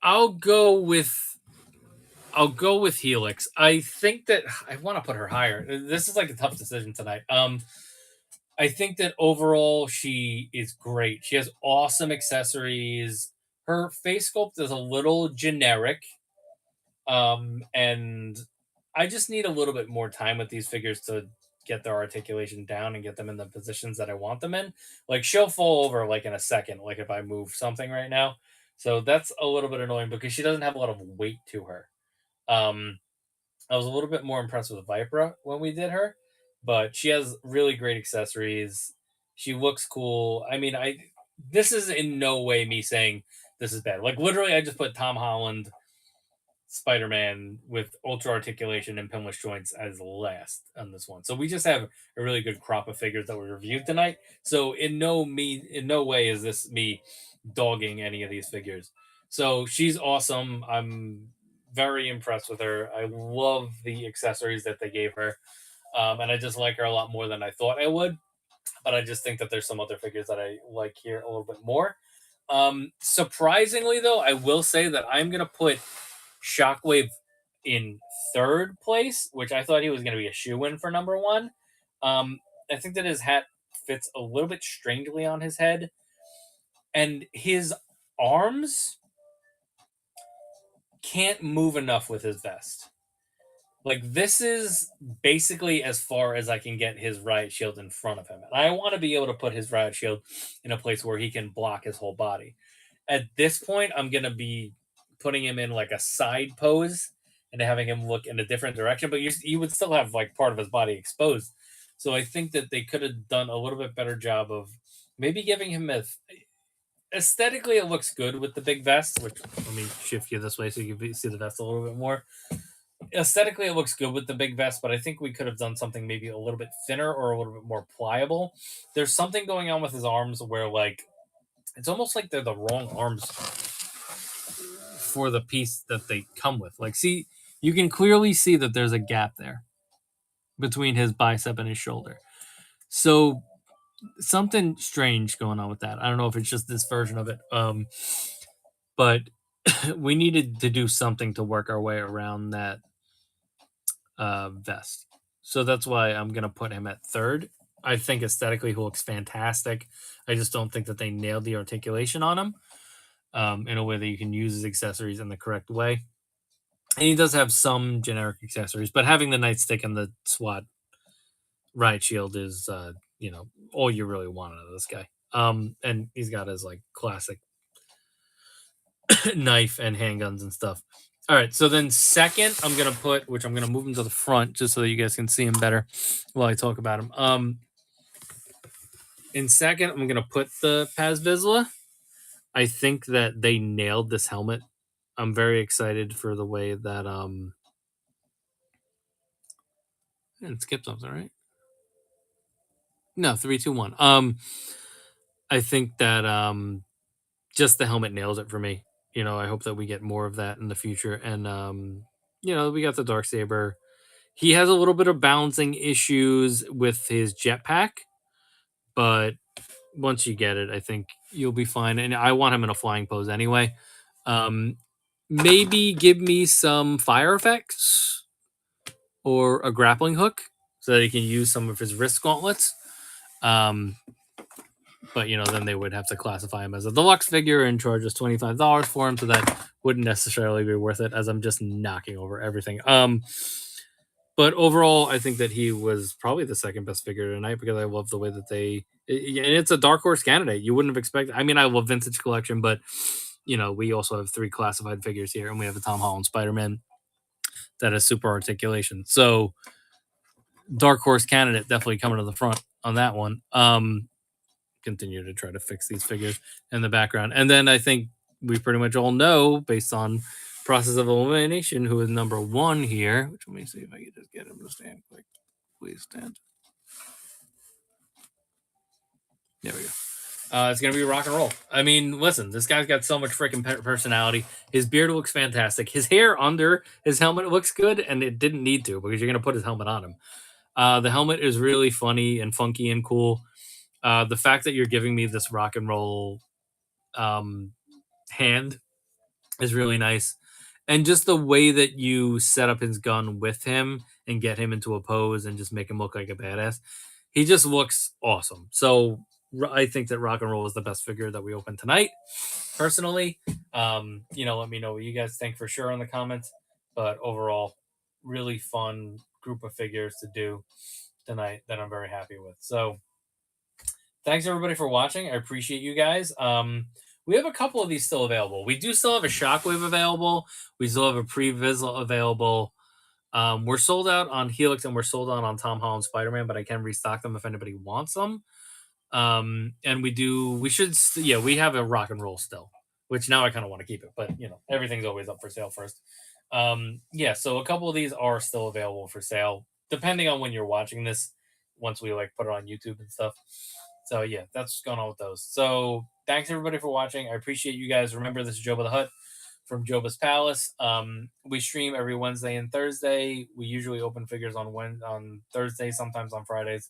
I'll go with Helix. I think that I want to put her higher. This is like a tough decision tonight. I think that overall she is great. She has awesome accessories. Her face sculpt is a little generic. And I just need a little bit more time with these figures to get their articulation down and get them in the positions that I want them in. Like she'll fall over like in a second, like if I move something right now. So that's a little bit annoying because she doesn't have a lot of weight to her. I was a little bit more impressed with Vipra when we did her, but she has really great accessories. She looks cool. I mean, this is in no way me saying this is bad. Like literally, I just put Tom Holland, Spider-Man with ultra articulation and pinless joints as last on this one. So we just have a really good crop of figures that we reviewed tonight. So in no way is this me dogging any of these figures. So she's awesome. I'm very impressed with her. I love the accessories that they gave her. And I just like her a lot more than I thought I would. But I just think that there's some other figures that I like here a little bit more. Surprisingly, though, I will say that I'm going to put Shockwave in third place, which I thought he was going to be a shoe-in for number one. I think that his hat fits a little bit strangely on his head, and his arms can't move enough with his vest. Like this is basically as far as I can get his riot shield in front of him, and I want to be able to put his riot shield in a place where he can block his whole body. At this point, I'm going to be putting him in like a side pose and having him look in a different direction, but you would still have like part of his body exposed. So I think that they could have done a little bit better job of maybe giving him aesthetically it looks good with the big vest, which let me shift you this way so you can see the vest a little bit more. Aesthetically it looks good with the big vest, but I think we could have done something maybe a little bit thinner or a little bit more pliable. There's something going on with his arms where like it's almost like they're the wrong arms for the piece that they come with. Like, see, you can clearly see that there's a gap there between his bicep and his shoulder. So something strange going on with that. I don't know if it's just this version of it. But we needed to do something to work our way around that vest. So that's why I'm going to put him at third. I think aesthetically he looks fantastic. I just don't think that they nailed the articulation on him in a way that you can use his accessories in the correct way. And he does have some generic accessories, but having the nightstick and the SWAT riot shield is, all you really want out of this guy. And he's got his like classic knife and handguns and stuff. All right, so then second, I'm gonna put, which I'm gonna move him to the front just so that you guys can see him better while I talk about him. In second, I'm gonna put the Paz Vizsla. I think that they nailed this helmet. I'm very excited for the way that I didn't skip something, right? No, 3, 2, 1. I think that just the helmet nails it for me. I hope that we get more of that in the future. And we got the dark saber. He has a little bit of balancing issues with his jetpack, but once you get it, I think you'll be fine. And I want him in a flying pose anyway. Maybe give me some fire effects or a grappling hook so that he can use some of his wrist gauntlets. But then they would have to classify him as a deluxe figure and charge us $25 for him, so that wouldn't necessarily be worth it, as I'm just knocking over everything. But overall, I think that he was probably the second best figure tonight because I love the way that and it's a dark horse candidate. You wouldn't have expected. I mean, I love vintage collection, but we also have 3 classified figures here, and we have a Tom Holland Spider-Man that has super articulation. So dark horse candidate definitely coming to the front on that one. Continue to try to fix these figures in the background. And then I think we pretty much all know, based on process of elimination, who is number 1 here. Which, let me see if I can just get him to stand quick. Please stand. There we go. It's going to be rock and roll. I mean, listen, this guy's got so much freaking personality. His beard looks fantastic. His hair under his helmet looks good, and it didn't need to because you're going to put his helmet on him. The helmet is really funny and funky and cool. The fact that you're giving me this rock and roll hand is really nice. And just the way that you set up his gun with him and get him into a pose and just make him look like a badass. He just looks awesome. So I think that rock and roll is the best figure that we opened tonight. Personally, let me know what you guys think for sure in the comments. But overall, really fun group of figures to do tonight that I'm very happy with. So thanks everybody for watching. I appreciate you guys. We have a couple of these still available. We do still have a Shockwave available. We still have a Pre-Vizsla available. We're sold out on Helix and we're sold out on Tom Holland Spider-Man, but I can restock them if anybody wants them. And we have a rock and roll still, which now I kind of want to keep it, but everything's always up for sale first. So a couple of these are still available for sale, depending on when you're watching this, once we put it on YouTube and stuff. So yeah, that's what's going on with those. So thanks everybody for watching. I appreciate you guys. Remember, this is Joba the Hutt from Joba's Palace. We stream every Wednesday and Thursday. We usually open figures on Thursday, sometimes on Fridays.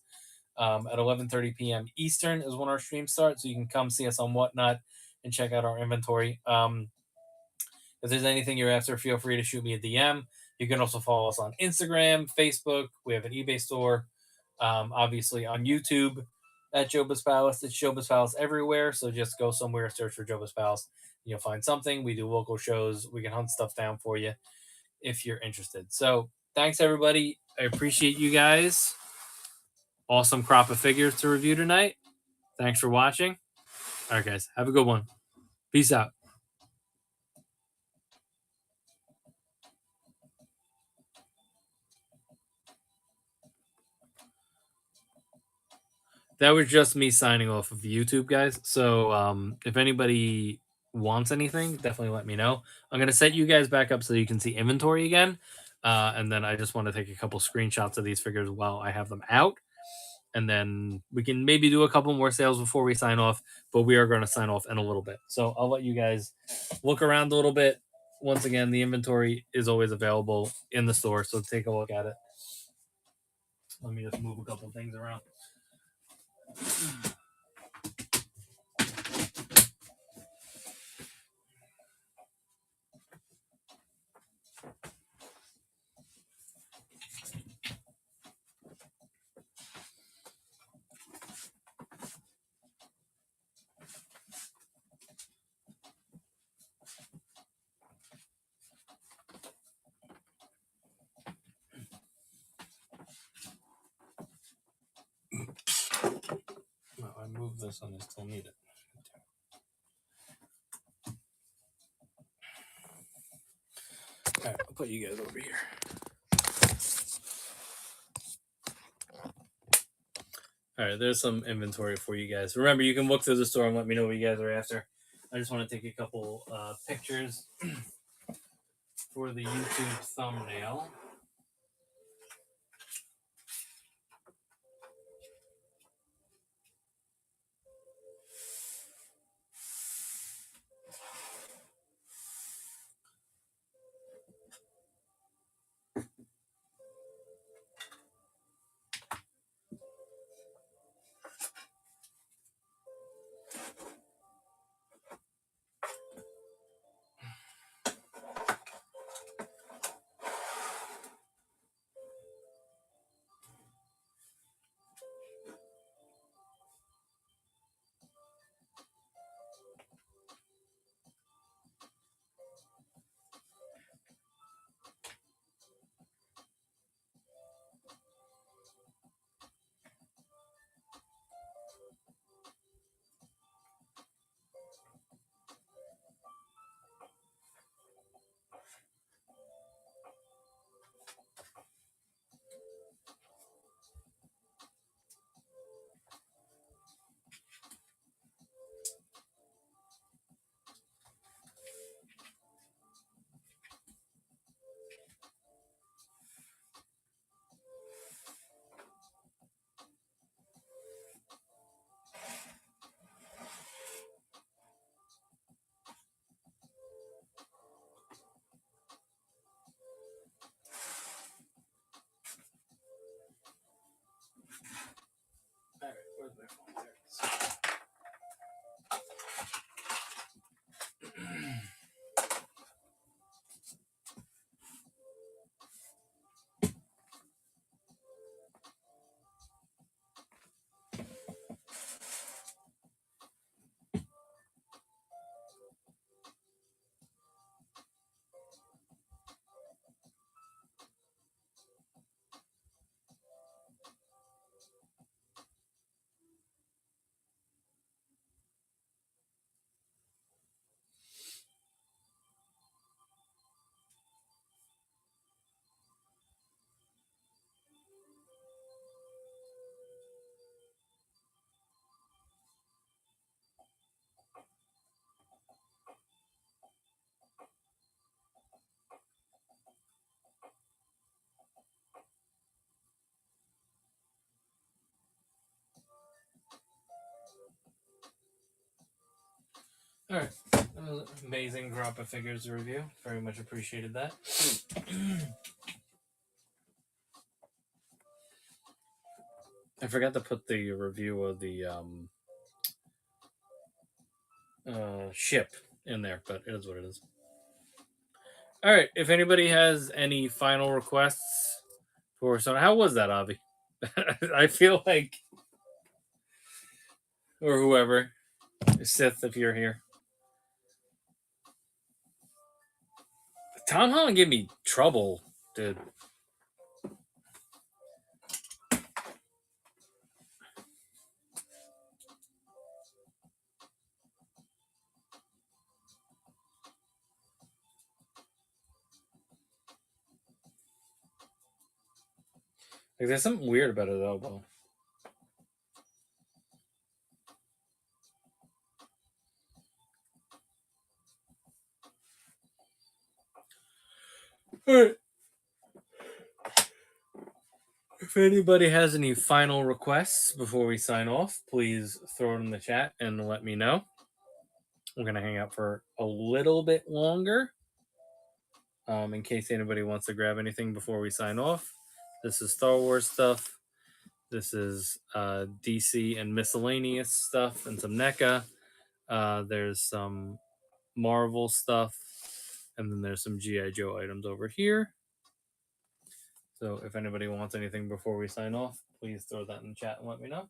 At 11:30 p.m. Eastern is when our stream starts. So you can come see us on Whatnot and check out our inventory. If there's anything you're after, feel free to shoot me a DM. You can also follow us on Instagram, Facebook. We have an eBay store. Obviously on YouTube at Joba's Palace. It's Joba's Palace everywhere. So just go somewhere, search for Joba's Palace. You'll find something. We do local shows. We can hunt stuff down for you if you're interested. So thanks, everybody. I appreciate you guys. Awesome crop of figures to review tonight. Thanks for watching. All right, guys. Have a good one. Peace out. That was just me signing off of YouTube, guys. So if anybody wants anything, definitely let me know. I'm going to set you guys back up so you can see inventory again. And then I just want to take a couple screenshots of these figures while I have them out. And then we can maybe do a couple more sales before we sign off. But we are going to sign off in a little bit. So I'll let you guys look around a little bit. Once again, the inventory is always available in the store. So take a look at it. Let me just move a couple things around. move this when I still need it. All right, I'll put you guys over here. All right, there's some inventory for you guys. Remember, you can look through the store and let me know what you guys are after. I just want to take a couple pictures for the YouTube thumbnail. All right, where's my phone? There it is. All right, amazing drop of figures review. Very much appreciated that. I forgot to put the review of the ship in there, but it is what it is. All right, if anybody has any final requests for someone, how was that, Avi? I feel like, or whoever, Sith, if you're here. Tom Holland gave me trouble, dude. Like, there's something weird about his elbow. All right. If anybody has any final requests before we sign off, please throw it in the chat and let me know. We're going to hang out for a little bit longer in case anybody wants to grab anything before we sign off. This is Star Wars stuff. This is DC and miscellaneous stuff and some NECA. There's some Marvel stuff. And then there's some G.I. Joe items over here. So if anybody wants anything before we sign off, please throw that in the chat and let me know.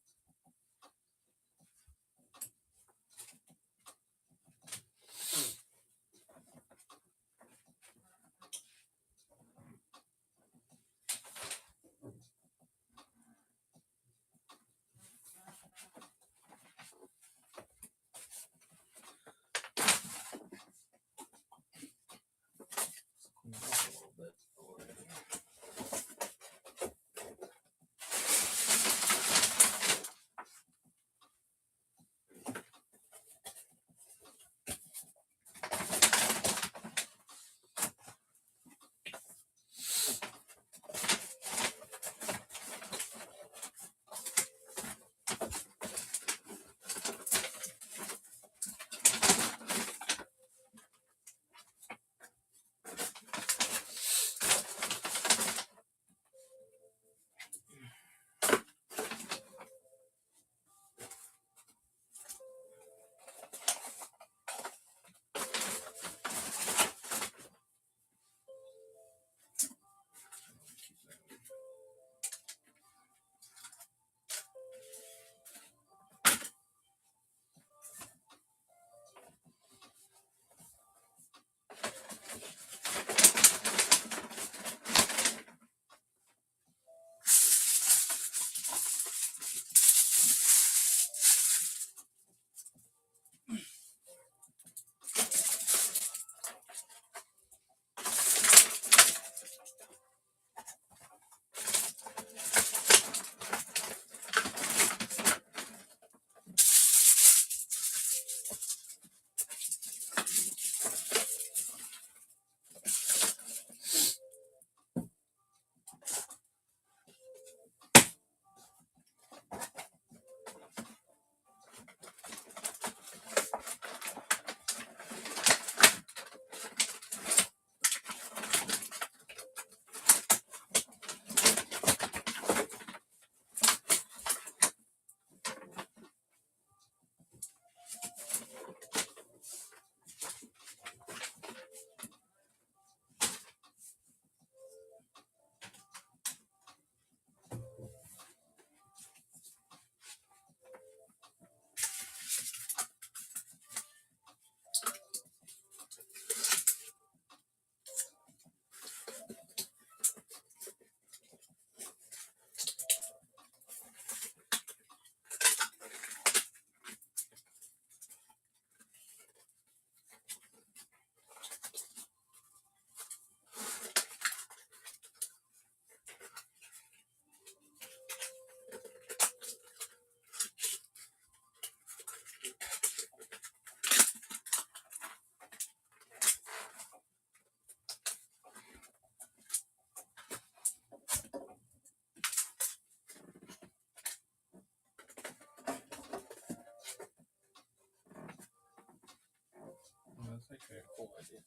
Okay, cool idea.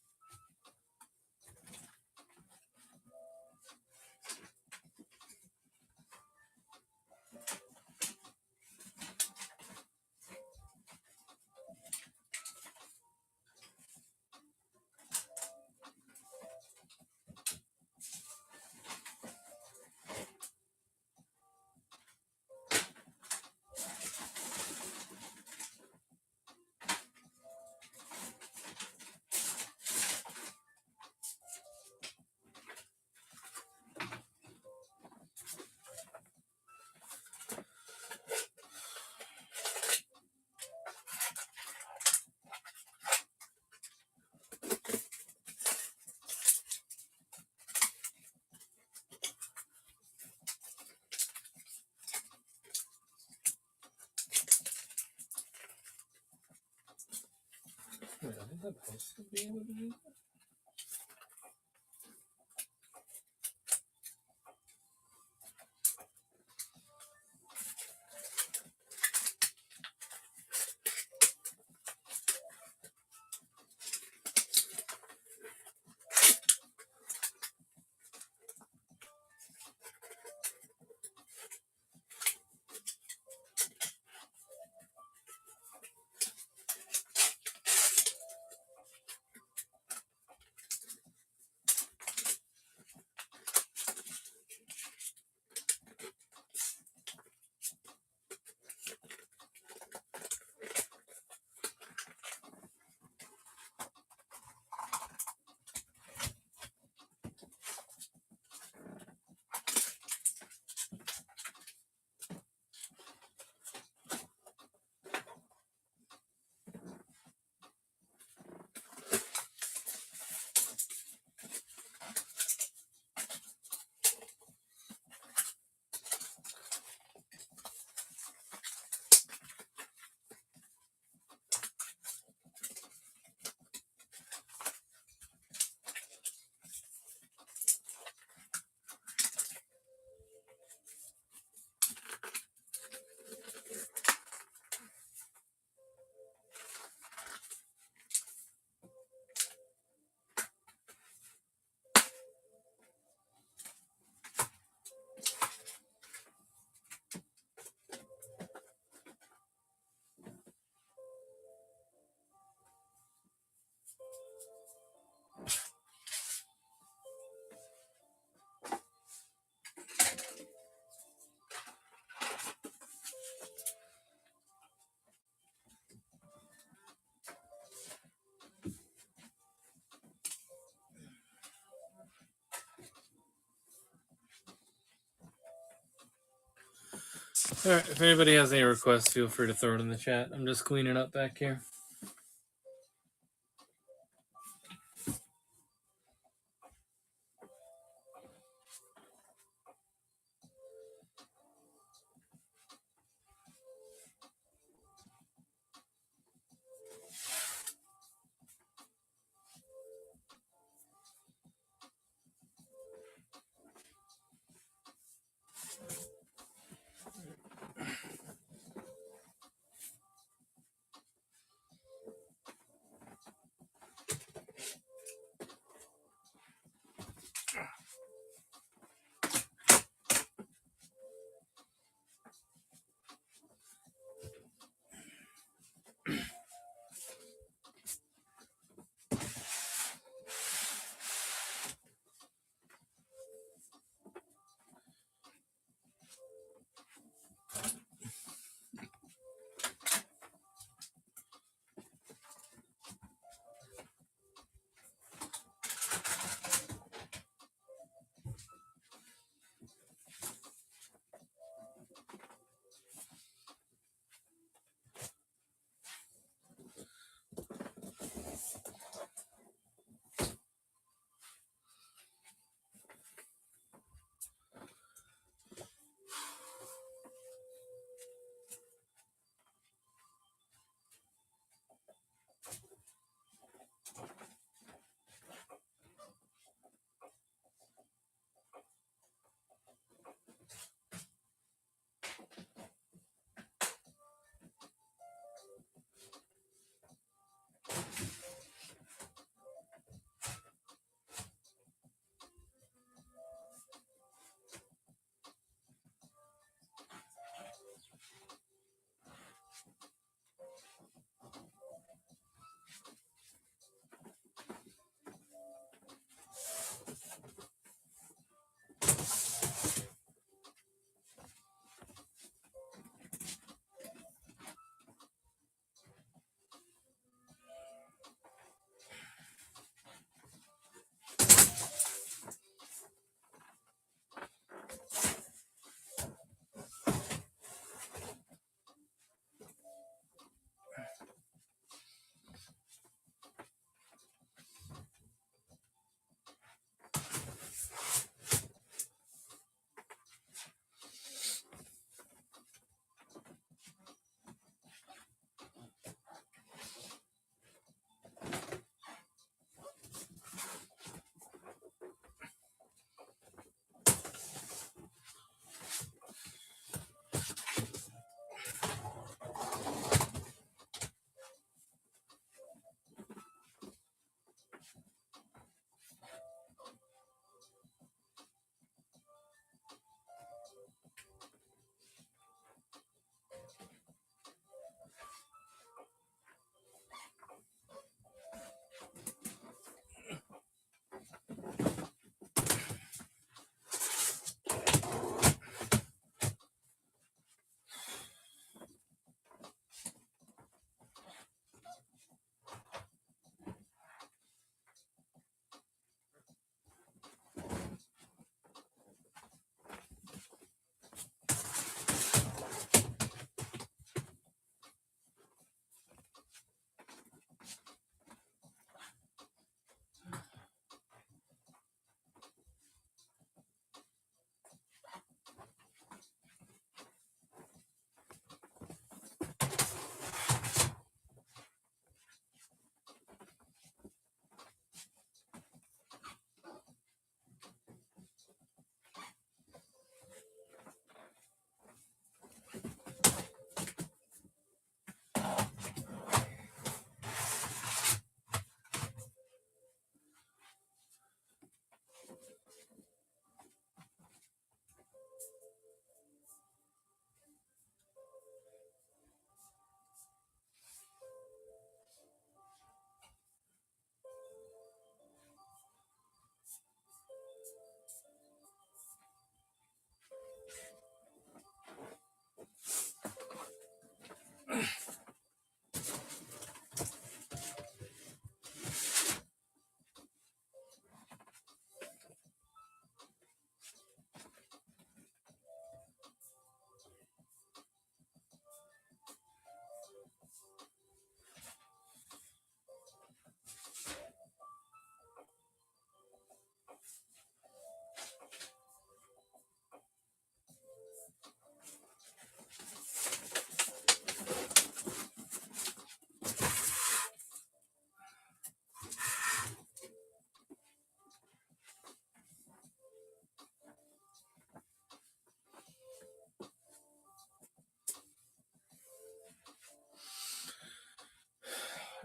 Wait, I think I'm supposed to be able to do that. All right, if anybody has any requests, feel free to throw it in the chat. I'm just cleaning up back here.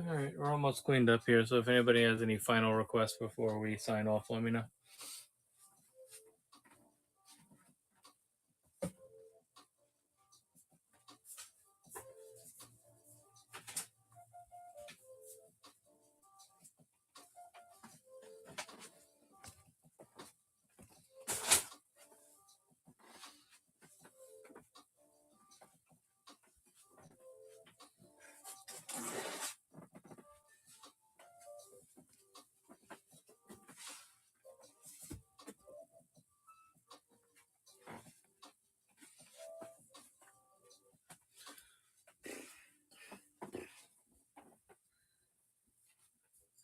All right, we're almost cleaned up here. So if anybody has any final requests before we sign off, let me know.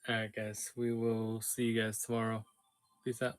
All right, guys. We will see you guys tomorrow. Peace out.